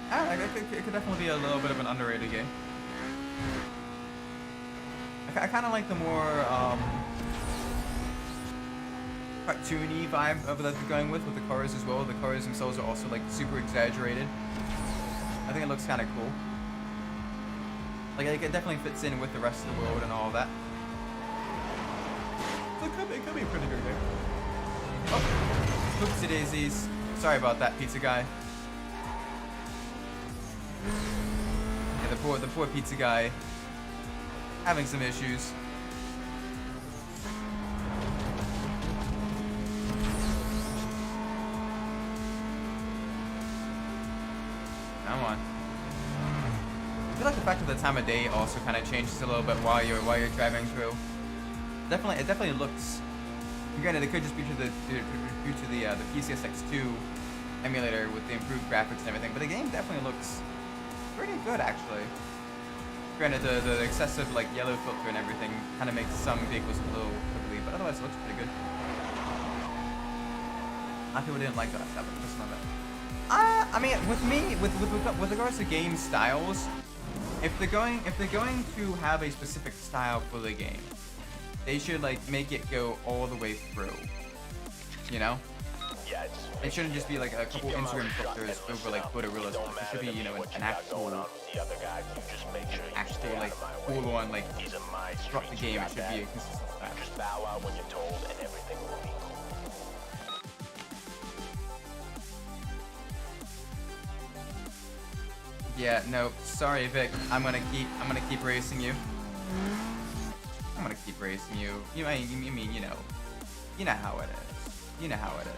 It could definitely be a little bit of an underrated game. I kind of like the more cartoony vibe of that they're going with the cars as well. The cars themselves are also like super exaggerated. I think it looks kind of cool. Like it definitely fits in with the rest of the world and all of that. So it could be a pretty good game. Oh, oopsie daisies. Sorry about that, pizza guy. Yeah, the poor pizza guy having some issues. Come on. I feel like the fact of the time of day also kind of changes a little bit while you're driving through. It definitely looks. Granted, it could just be due to the PCSX2 emulator with the improved graphics and everything, but the game definitely looks pretty good actually. Granted, the excessive like yellow filter and everything kind of makes some vehicles a little ugly, but otherwise it looks pretty good. A lot of people didn't like that stuff, but just not bad. I mean, with regards to game styles, if they're going to have a specific style for the game, they should like make it go all the way through. You know? It shouldn't just be like a couple Instagram filters over like photorealism. It should be, you know, an actual like full on like throughout the game. It should be a consistent style. Just bow out when you're told, and everything will be cool. Yeah, no, sorry Vic. I'm gonna keep racing you. I'm gonna keep racing you. You mean, you know how it is. You know how it is.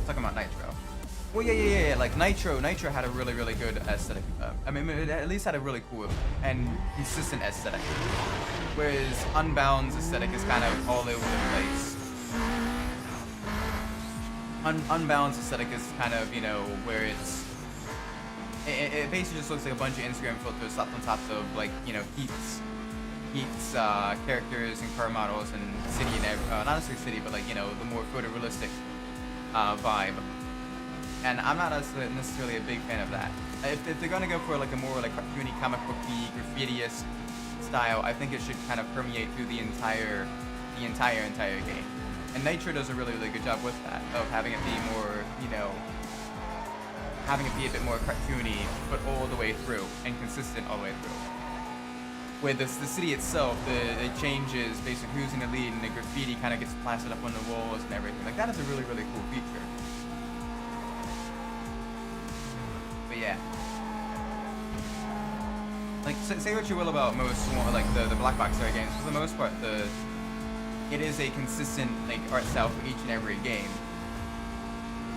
Talking about Nitro. Well, yeah. Like Nitro had a really good aesthetic. I mean, it at least had a really cool and consistent aesthetic. Whereas Unbound's aesthetic is kind of all over the place. Unbound's aesthetic is kind of, you know, where it basically just looks like a bunch of Instagram filters slapped on top of like, you know, Heat's characters and car models and city and not necessarily city, but like, you know, the more photorealistic vibe. And I'm not necessarily a big fan of that. If they're gonna go for like a more like cartoony, comic booky, graffiti-esque style, I think it should kind of permeate through the entire game. And Nitro does a really good job with that, of having it be more, you know, having it be a bit more cartoony, but all the way through and consistent all the way through. With the city itself, it changes based on who's in the lead, and the graffiti kind of gets plastered up on the walls and everything. Like that is a really cool feature. But yeah, like say what you will about most like the black box area games. For the most part, it is a consistent like art style for each and every game,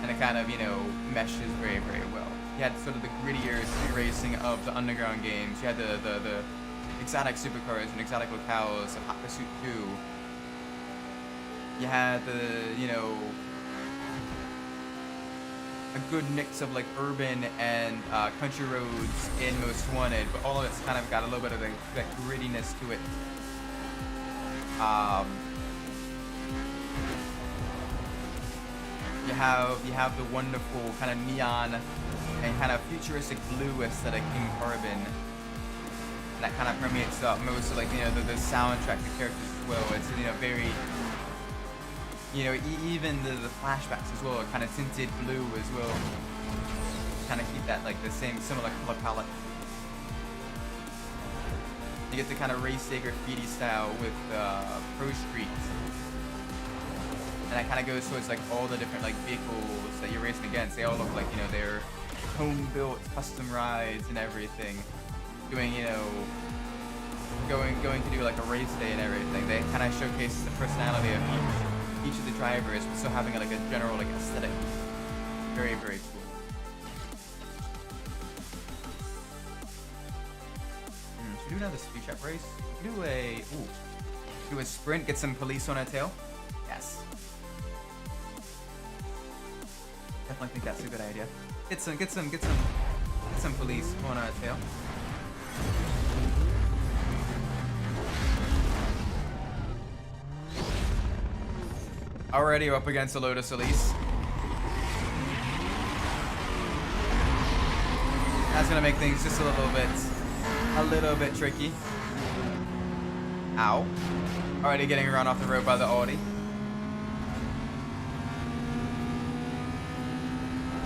and it kind of, you know, meshes very well. You had sort of the grittier street racing of the underground games. You had the exotic supercars and exotic locales of Hot Pursuit 2. You had the, you know, a good mix of like urban and country roads in Most Wanted, but all of it's kind of got a little bit of that grittiness to it. You have the wonderful kind of neon and kind of futuristic blue aesthetic in Carbon. That kind of permeates throughout most of, like, you know, the soundtrack, the characters as well. It's, you know, very, you know, even the flashbacks as well are kind of tinted blue as well. Kind of keep that like the same similar color palette. You get the kind of race day graffiti style with Pro Street. And that kind of goes towards like all the different like vehicles that you're racing against. They all look like, you know, they're home built custom rides and everything. doing, you know, going to do like a race day and everything. They kind of showcase the personality of each of the drivers, but still having like a general like aesthetic. Very, very cool. Should we do another speed trap race? Do a sprint, get some police on our tail. Yes. Definitely think that's a good idea. Get some police on our tail. Already up against a Lotus Elise. That's gonna make things just a little bit tricky. Ow. Already getting run off the road by the Audi.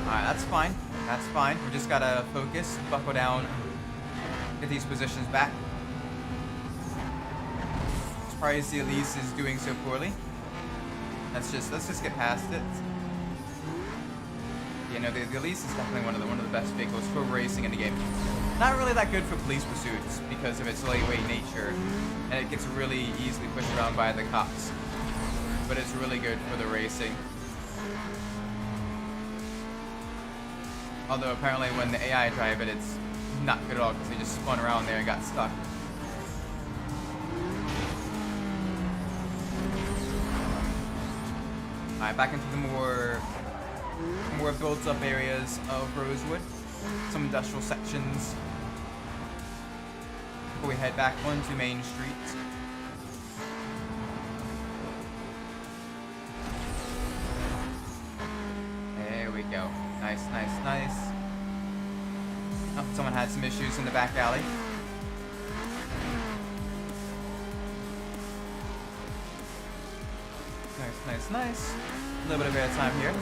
Alright, that's fine. That's fine. We just gotta focus, buckle down, get these positions back. Surprised the Elise is doing so poorly. Let's just get past it. You know, the Elise is definitely one of the best vehicles for racing in the game. Not really that good for police pursuits because of its lightweight nature, and it gets really easily pushed around by the cops. But it's really good for the racing. Although apparently when the AI drive it, it's not good at all because they just spun around there and got stuck. Alright, back into the more built up areas of Rosewood. Some industrial sections. Before we head back onto Main Street. There we go. Nice, nice, nice. Oh, someone had some issues in the back alley. Nice, nice, nice. A little bit of airtime here.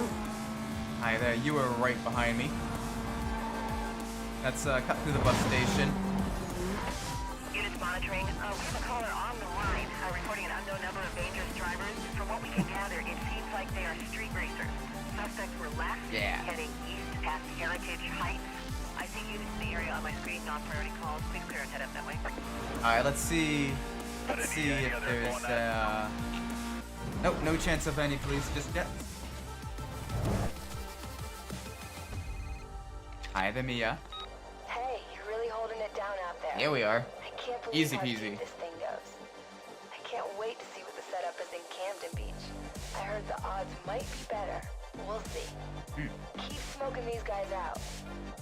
Ooh. Hi there, you were right behind me. Let's cut through the bus station. Units monitoring. We have a caller on the line reporting an unknown number of dangerous drivers. From what we can gather, it seems like they are street racers. Suspects were last heading east past Heritage Heights. I see units in the area on my screen, non-priority calls. Please clear and head up that way. Alright, let's see if there's nope, no chance of any police just yet. Hi there, Mia. Hey, you're really holding it down out there. Here we are. I can't believe Easy how peasy. deep this thing goes. I can't wait to see what the setup is in Camden Beach. I heard the odds might be better. We'll see. Keep smoking these guys out.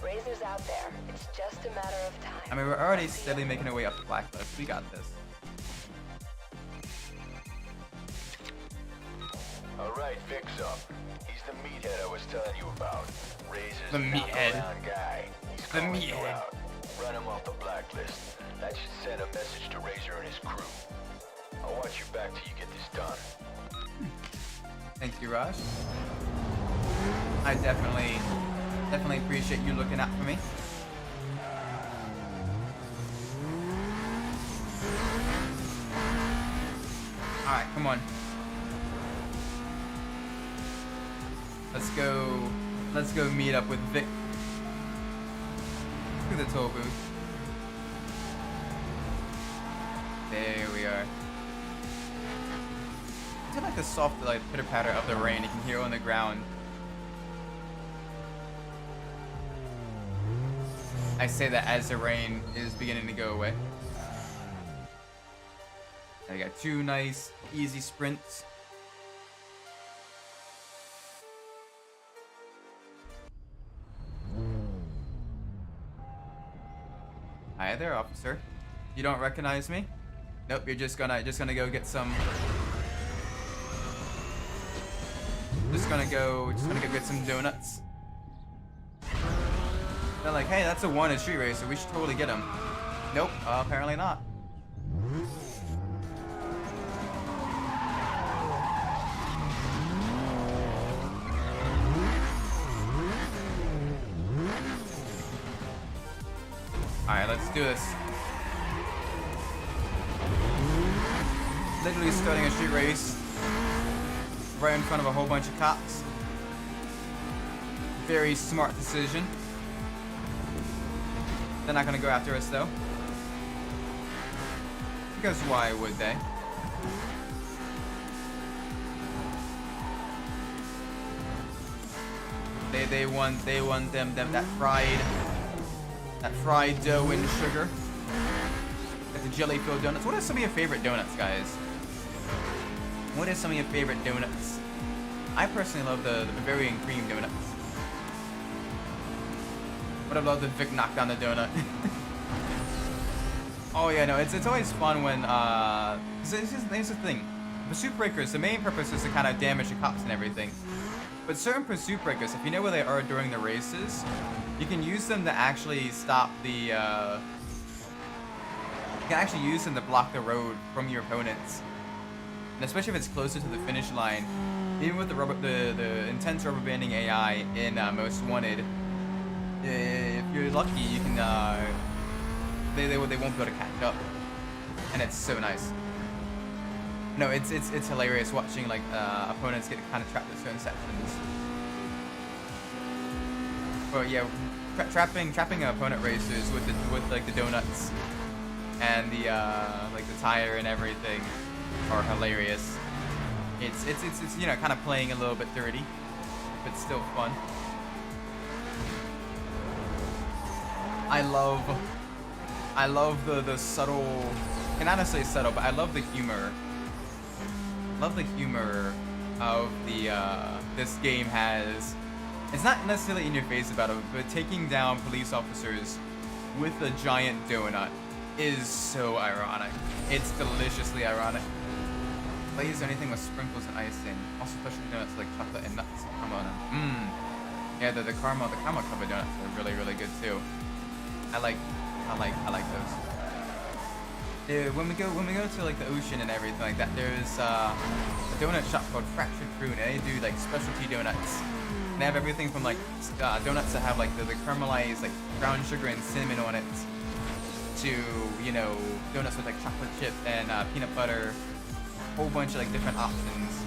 Razor's out there. It's just a matter of time. I mean, we're already steadily making our way up the blacklist. We got this. Alright, fix up. He's the meathead I was telling you about. Razor's The meathead. guy. He's The calling you meathead. out. Run him off the blacklist. That should send a message to Razor and his crew. I'll watch your back till you get this done. Thank you, Raj. I definitely appreciate you looking out for me. Alright, come on. Let's go meet up with Vic. Through the toll booth. There we are. I feel like the soft like pitter patter of the rain you can hear on the ground. I say that as the rain is beginning to go away. I got two nice, easy sprints. Hi there, officer. You don't recognize me? Nope, you're just gonna go get some. Just gonna go get some donuts. They're like, hey, that's a wanted street racer. We should totally get him. Nope, apparently not. Alright, let's do this. Literally starting a street race right in front of a whole bunch of cops. Very smart decision. They're not gonna go after us though. Because why would they? They want them that fried dough and sugar. Like the jelly filled donuts. What are some of your favorite donuts, guys? What are some of your favorite donuts? I personally love the Bavarian cream donuts. But I love the Vic knockdown the donut. Oh yeah, no, it's always fun when here's the thing. Pursuit breakers, the main purpose is to kind of damage the cops and everything. But certain pursuit breakers, if you know where they are during the races, you can use them to actually stop the you can actually use them to block the road from your opponents. And especially if it's closer to the finish line. Even with the intense rubber banding AI in Most Wanted, if you're lucky, you can they won't be able to catch up, and it's so nice. No, it's hilarious watching like opponents get kind of trapped in certain sections. But yeah, trapping opponent racers with like the donuts and the like the tire and everything are hilarious. It's you know, kind of playing a little bit dirty, but still fun. I love the subtle, I cannot necessarily subtle, but I love the humor. Love the humor of the this game has. It's not necessarily in your face about it, but taking down police officers with a giant donut is so ironic. It's deliciously ironic. Glaze anything with sprinkles and icing. Also special donuts like chocolate and nuts. Come on. Yeah, the caramel covered donuts are really good too. I like those. Dude, when we go to like the ocean and everything like that, there's a donut shop called Fractured Fruit, and they do like specialty donuts. And they have everything from like donuts that have like the caramelized like brown sugar and cinnamon on it, to, you know, donuts with like chocolate chip and peanut butter. A whole bunch of like different options.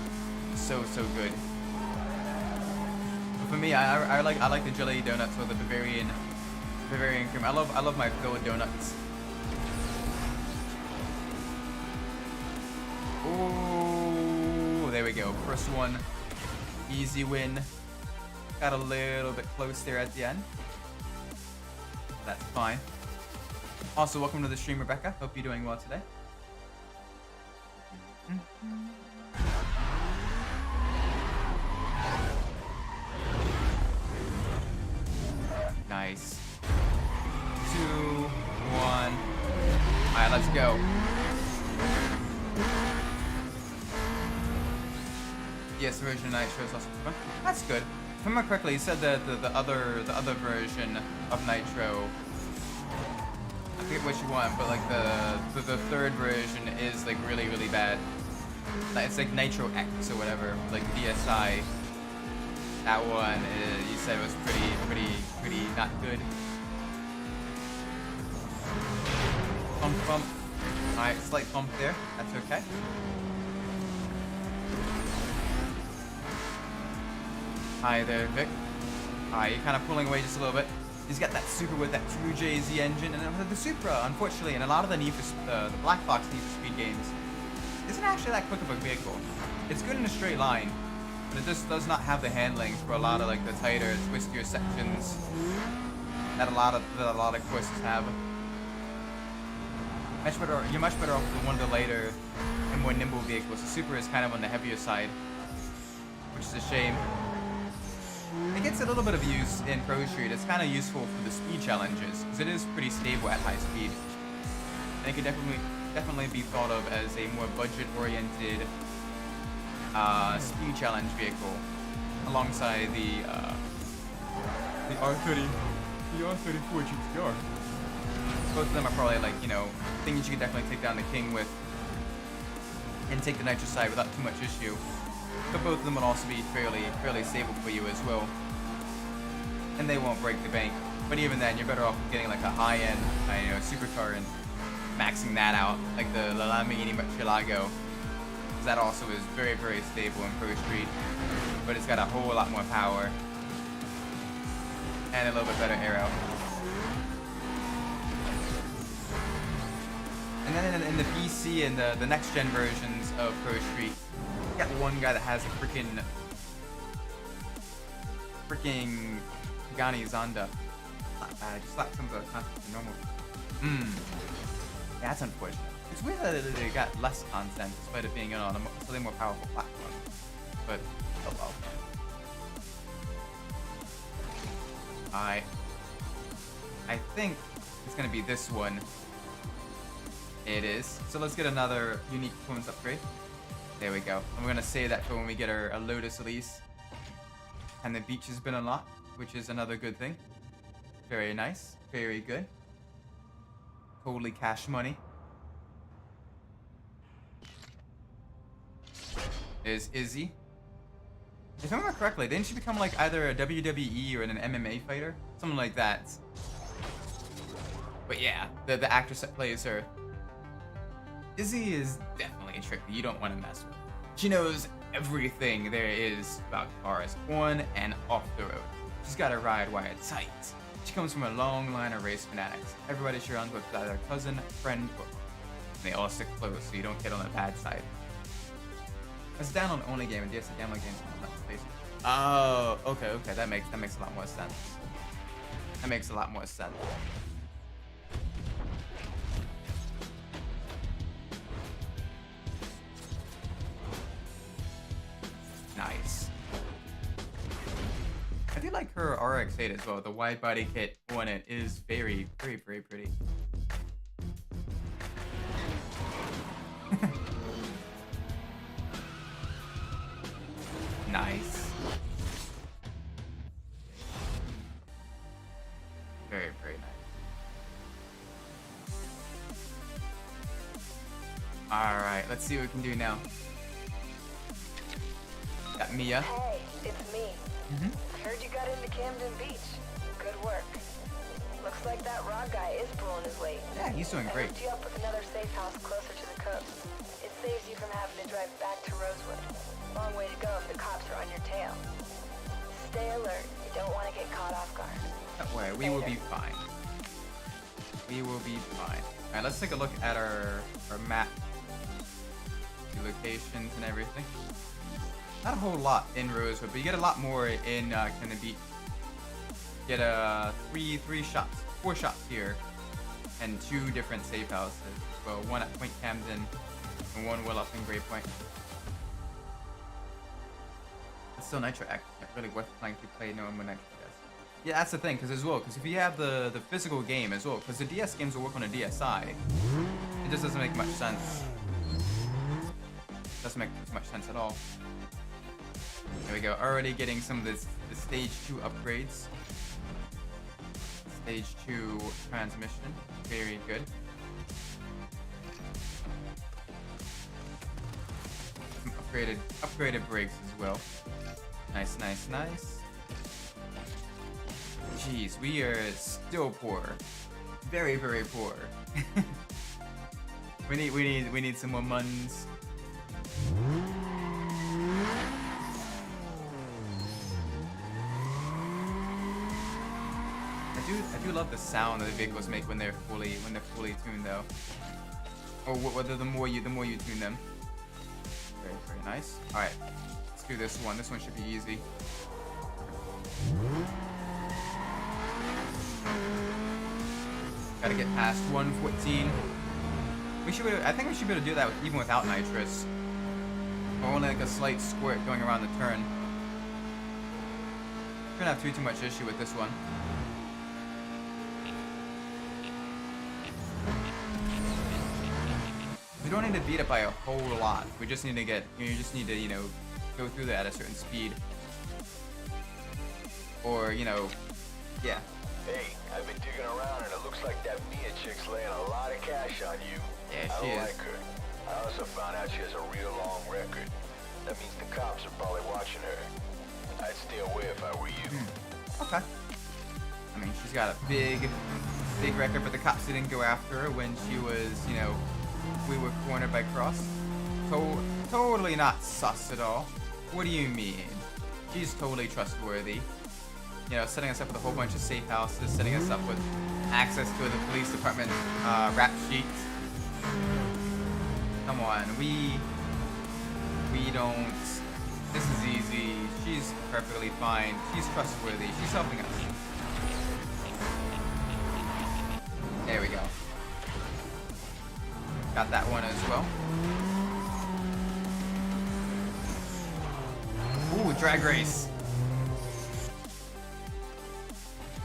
So good. But for me, I like the jelly donuts with the Bavarian cream. I love my filled donuts. Oh, there we go. First one, easy win. Got a little bit close there at the end. That's fine. Also, welcome to the stream, Rebecca. Hope you're doing well today. Nice. 2, 1. Alright, let's go. Yes, version of Nitro is also fun. That's good. If I remember correctly, you said that the other version of Nitro, I forget which one, but like the third version is like really bad. It's like Nitro X or whatever, like DSi. That one you said was pretty not good. Bump. Alright, slight bump there. That's okay. Hi there, Vic. Alright, you're kind of pulling away just a little bit. He's got that Supra with that true JZ engine, and the Supra, unfortunately, in a lot of the the Black Box Need for Speed games, isn't actually that quick of a vehicle. It's good in a straight line, but it just does not have the handling for a lot of like the tighter, twistier sections that a lot of courses have. You're much better off with one of the lighter and more nimble vehicles. The Supra is kind of on the heavier side, which is a shame. It gets a little bit of use in Pro Street. It's kind of useful for the speed challenges, because it is pretty stable at high speed. And it could definitely be thought of as a more budget-oriented speed challenge vehicle, alongside the R34 GTR. Both of them are probably like, you know, things you could definitely take down the King with, and take the Nitro side without too much issue. But both of them will also be fairly stable for you as well, and they won't break the bank. But even then, you're better off getting like a high-end, supercar and maxing that out, like the Lamborghini Murcielago. that also is very, very stable in Pro Street. But it's got a whole lot more power. And a little bit better air out. And then in the PC and the next gen versions of Pro Street, you got one guy that has a freaking Pagani Zonda. Not bad, I just slapped some of the content to normal. Yeah, that's unfortunate. It's weird that they got less content despite it being on a slightly more powerful platform. But, oh well. I think it's gonna be this one. It is. So let's get another unique performance upgrade. There we go. And we're gonna save that for when we get our Lotus Elise. And the beach has been unlocked, which is another good thing. Very nice. Very good. Totally cash money. There's Izzy. If I remember correctly, didn't she become like either a WWE or an MMA fighter? Something like that. But yeah, the actress that plays her. Izzy is definitely tricky. You don't want to mess with her. She knows everything there is about cars, on and off the road. She's got a ride wired tight. She comes from a long line of race fanatics. Everybody she runs with is either cousin, friend, or they all stick close so you don't get on the bad side. It's down on only game and DS download games on that space. Oh, okay, that makes a lot more sense. That makes a lot more sense. Nice. I do like her RX-8 as well. The wide body kit on it is very, very, very pretty. Nice. Very, very nice. Alright, let's see what we can do now. Got Mia. Hey, it's me. Heard you got into Camden Beach. Good work. Looks like that Rock guy is pulling his weight. Yeah, he's doing great. I hooked you up with another safe house closer to the coast. It saves you from having to drive back to Rosewood. Long way to go if the cops are on your tail. Stay alert. You don't want to get caught off guard. Don't worry, we will be fine. We will be fine. Alright, let's take a look at our map. The locations and everything. Not a whole lot in Rosewood, but you get a lot more in Camden Beach. You get four shops here, and 2 different safe houses. Well, one at Point Camden, and one well up in Gray Point. It's still Nitro Act. Really worth playing to play no one when Nitro does. Yeah, that's the thing, because if you have the physical game as well, because the DS games will work on a DSi, it just doesn't make much sense. Doesn't make much sense at all. There we go. Already getting some of the stage 2 upgrades. Stage 2 transmission. Very good. Some upgraded brakes as well. Nice. Jeez, we are still poor. Very, very poor. we need some more muns. I do love the sound that the vehicles make when they're fully tuned though. Or whether the more you tune them. Very, very nice. Alright. Let's do this one. This one should be easy. Gotta get past 114. I think we should be able to do that even without nitrous. Or only like a slight squirt going around the turn. Shouldn't have too much issue with this one. We don't need to beat it by a whole lot. We just need to go through that at a certain speed. Or, yeah. Hey, I've been digging around and it looks like that Mia chick's laying a lot of cash on you. Yeah, she I is. like her. I also found out she has a real long record. That means the cops are probably watching her. I'd stay away if I were you. Okay. I mean, she's got a big record, but the cops didn't go after her when she was, we were cornered by Cross. totally not sus at all. What do you mean? She's totally trustworthy. You know, setting us up with a whole bunch of safe houses, setting us up with access to the police department rap sheet. Come on, we don't. This is easy. She's perfectly fine. She's trustworthy. She's helping us. There we go. Got that one as well. Ooh, drag race.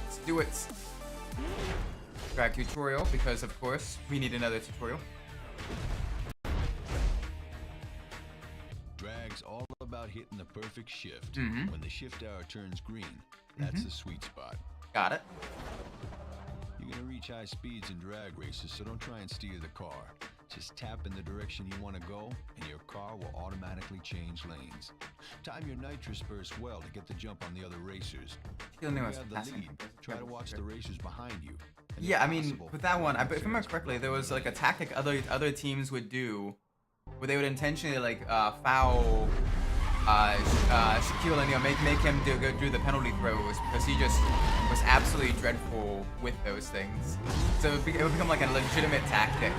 Let's do it. Drag tutorial, because of course we need another tutorial. Drag's all about hitting the perfect shift. When the shift hour turns green, that's the sweet spot. Got it. You're gonna reach high speeds in drag races, so don't try and steer the car. Just tap in the direction you want to go, and your car will automatically change lanes. Time your nitrous burst well to get the jump on the other racers. You have the lead. Try to watch the racers behind you. Yeah, I mean, with that one, if I remember correctly, there was like a tactic other teams would do, where they would intentionally like foul Shaquille O'Neal, make him go do the penalty throws, because he just was absolutely dreadful with those things. So it would become like a legitimate tactic.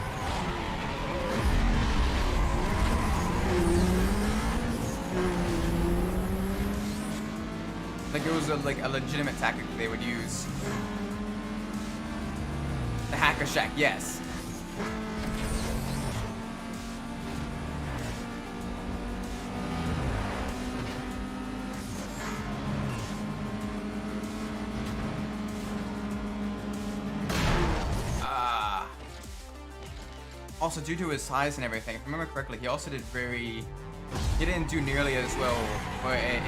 Like it was a legitimate tactic they would use. The Hacker Shack, yes. Also, due to his size and everything, if I remember correctly, he also he didn't do nearly as well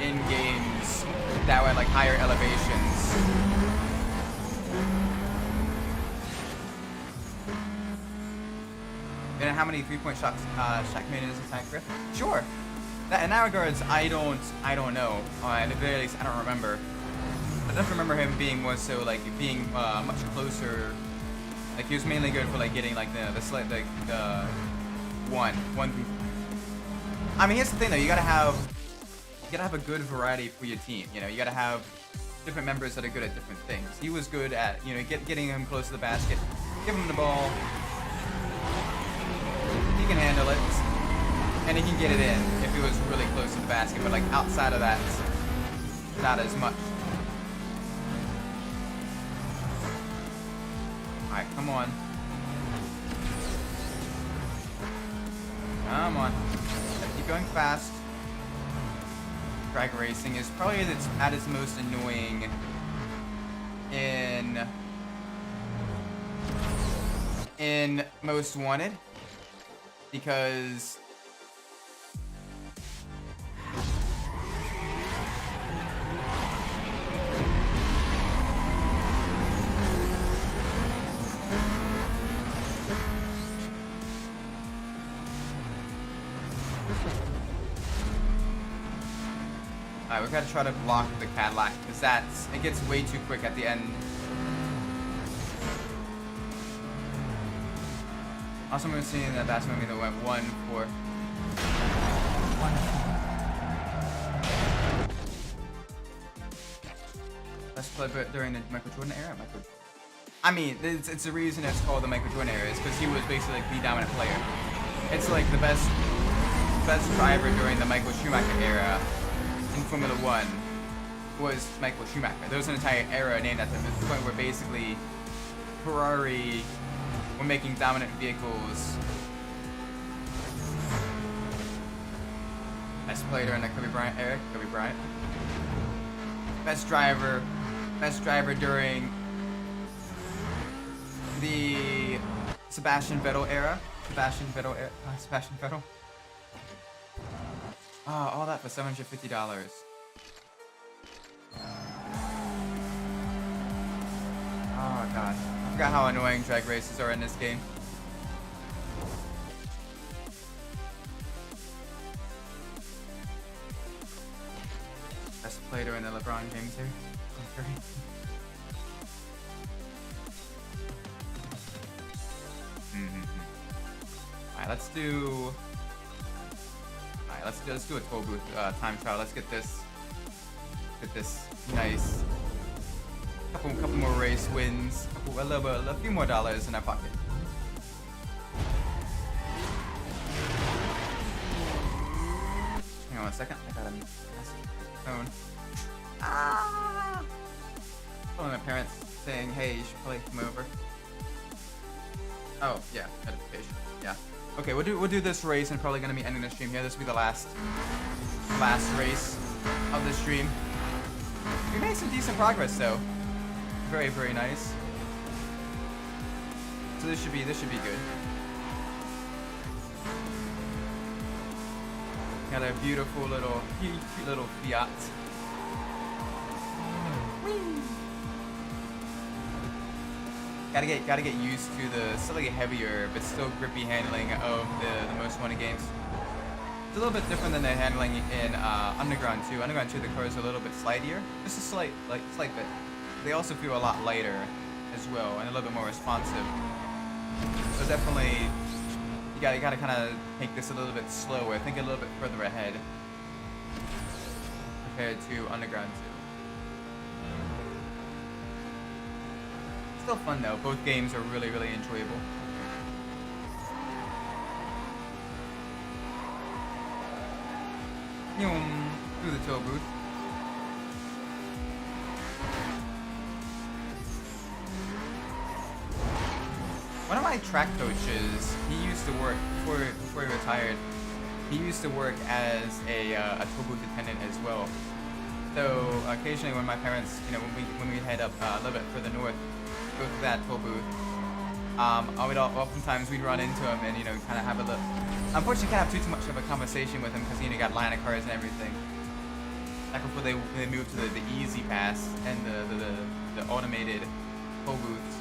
in games that were at like higher elevations. And how many 3-point shots Shaq made in his entire career? Sure. In that regards, I don't know. At the very least, I don't remember. I don't remember him being more so like being much closer. Like he was mainly good for like getting like the one. I mean, here's the thing though, you gotta have a good variety for your team. You know, you gotta have different members that are good at different things. He was good at, you know, getting him close to the basket, give him the ball. He can handle it, and he can get it in if he was really close to the basket. But like outside of that, not as much. Alright, come on. Come on. Gotta keep going fast. Drag racing is probably at its most annoying in Most Wanted, because alright, we gotta try to block the Cadillac, because it gets way too quick at the end. Also, I'm seeing that that's movie that went 1-4. Let's play during the Michael Jordan era. I mean, it's the reason it's called the Michael Jordan era is because he was basically like the dominant player. It's like the best driver during the Michael Schumacher era in Formula One was Michael Schumacher. There was an entire era named after him, at the point where basically Ferrari were making dominant vehicles. Best player during the Kobe Bryant era. Kobe Bryant. Best driver during the Sebastian Vettel era. Sebastian Vettel. Oh, all that for $750. Oh god. I forgot how annoying drag races are in this game. Best player during the LeBron James here. Alright, let's do let's do a toll booth time trial. Let's get this nice couple more race wins, a few more dollars in our pocket. Hang on a second, I got a phone. Calling my parents saying, hey, you should probably come over. Oh yeah, notification. Yeah. Okay, we'll do this race and probably gonna be ending the stream here. This will be the last race of the stream. We made some decent progress though. Very, very nice. So this should be good. Got a beautiful little cute little Fiat. Whee! Gotta get used to the slightly heavier but still grippy handling of the Most Wanted games. It's a little bit different than the handling in Underground 2. Underground 2, the cars are a little bit slidier, just a slight bit. They also feel a lot lighter as well and a little bit more responsive. So definitely, you gotta kind of take this a little bit slower, think a little bit further ahead compared to Underground 2. Still fun though. Both games are really, really enjoyable. Through the toll booth. One of my track coaches, he used to work before he retired. He used to work as a toll booth attendant as well. So occasionally, when my parents, when we head up a little bit further north, go through that toll booth, oftentimes we'd run into him and kind of have a look. Unfortunately, can't have too much of a conversation with him because you got line of cars and everything. Back before they moved to the Easy Pass and the automated toll booths.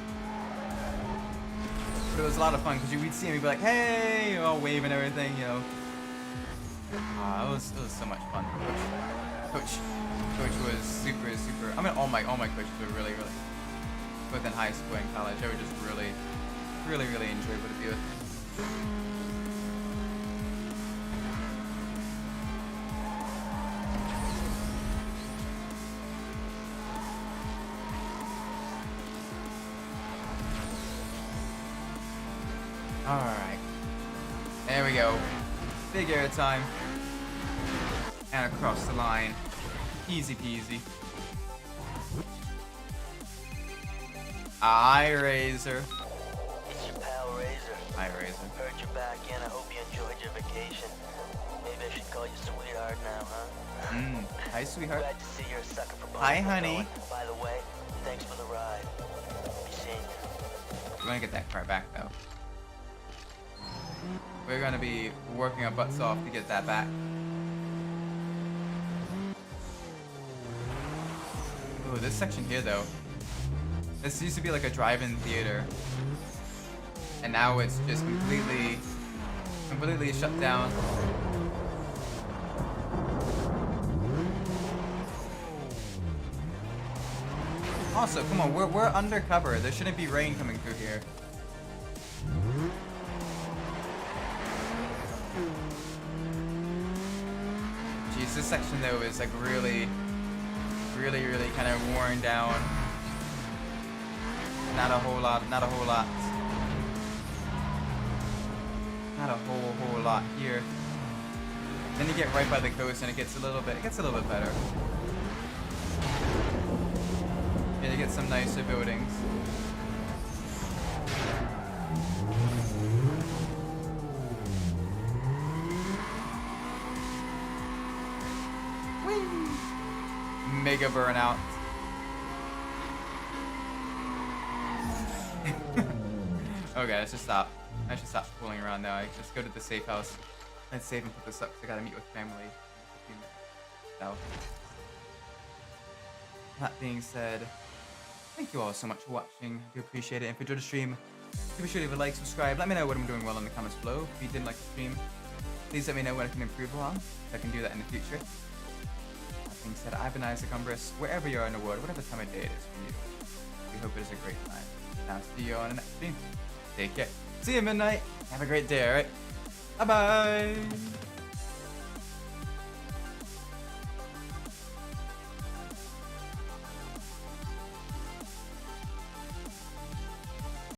But it was a lot of fun because we'd see him, we'd be like, hey, all wave and everything, It was so much fun. Coach was super. I mean, all my coaches were really both in high school and college. They were just really enjoyable to be with. Alright. There we go. Big air time. And across the line. Easy peasy. Hi, Razor. It's your pal, Razor. Hi, Razor. Heard you're back in. I hope you enjoyed your vacation. Maybe I should call you sweetheart now, huh? Hi, sweetheart. Glad to see you're a sucker for both. Hi, honey. By the way, thanks for the ride. Be seeing you. We're gonna get that car back, though. We're gonna be working our butts off to get that back. Ooh, this section here, though. This used to be like a drive-in theater, and now it's just completely shut down. Also, come on, we're undercover. There shouldn't be rain coming through here. Jeez, this section though is like really kind of worn down. Not a whole lot. Not a whole lot here. Then you get right by the coast and it gets a little bit better. Yeah, you get some nicer buildings. Whee! Mega burnout. Okay, let's just stop. I should stop fooling around now. I just go to the safe house and save and put this up. I gotta meet with family in a few minutes. So, that being said, thank you all so much for watching. I do appreciate it. And if you enjoyed the stream, be sure to leave a like, subscribe. Let me know what I'm doing well in the comments below. If you didn't like the stream, please let me know what I can improve on. I can do that in the future. That being said, I've been Isaac Umbras, wherever you are in the world, whatever time of day it is for you. We hope it is a great time. Now, see you on the next stream. Take care. See you at midnight. Have a great day, alright? Bye-bye.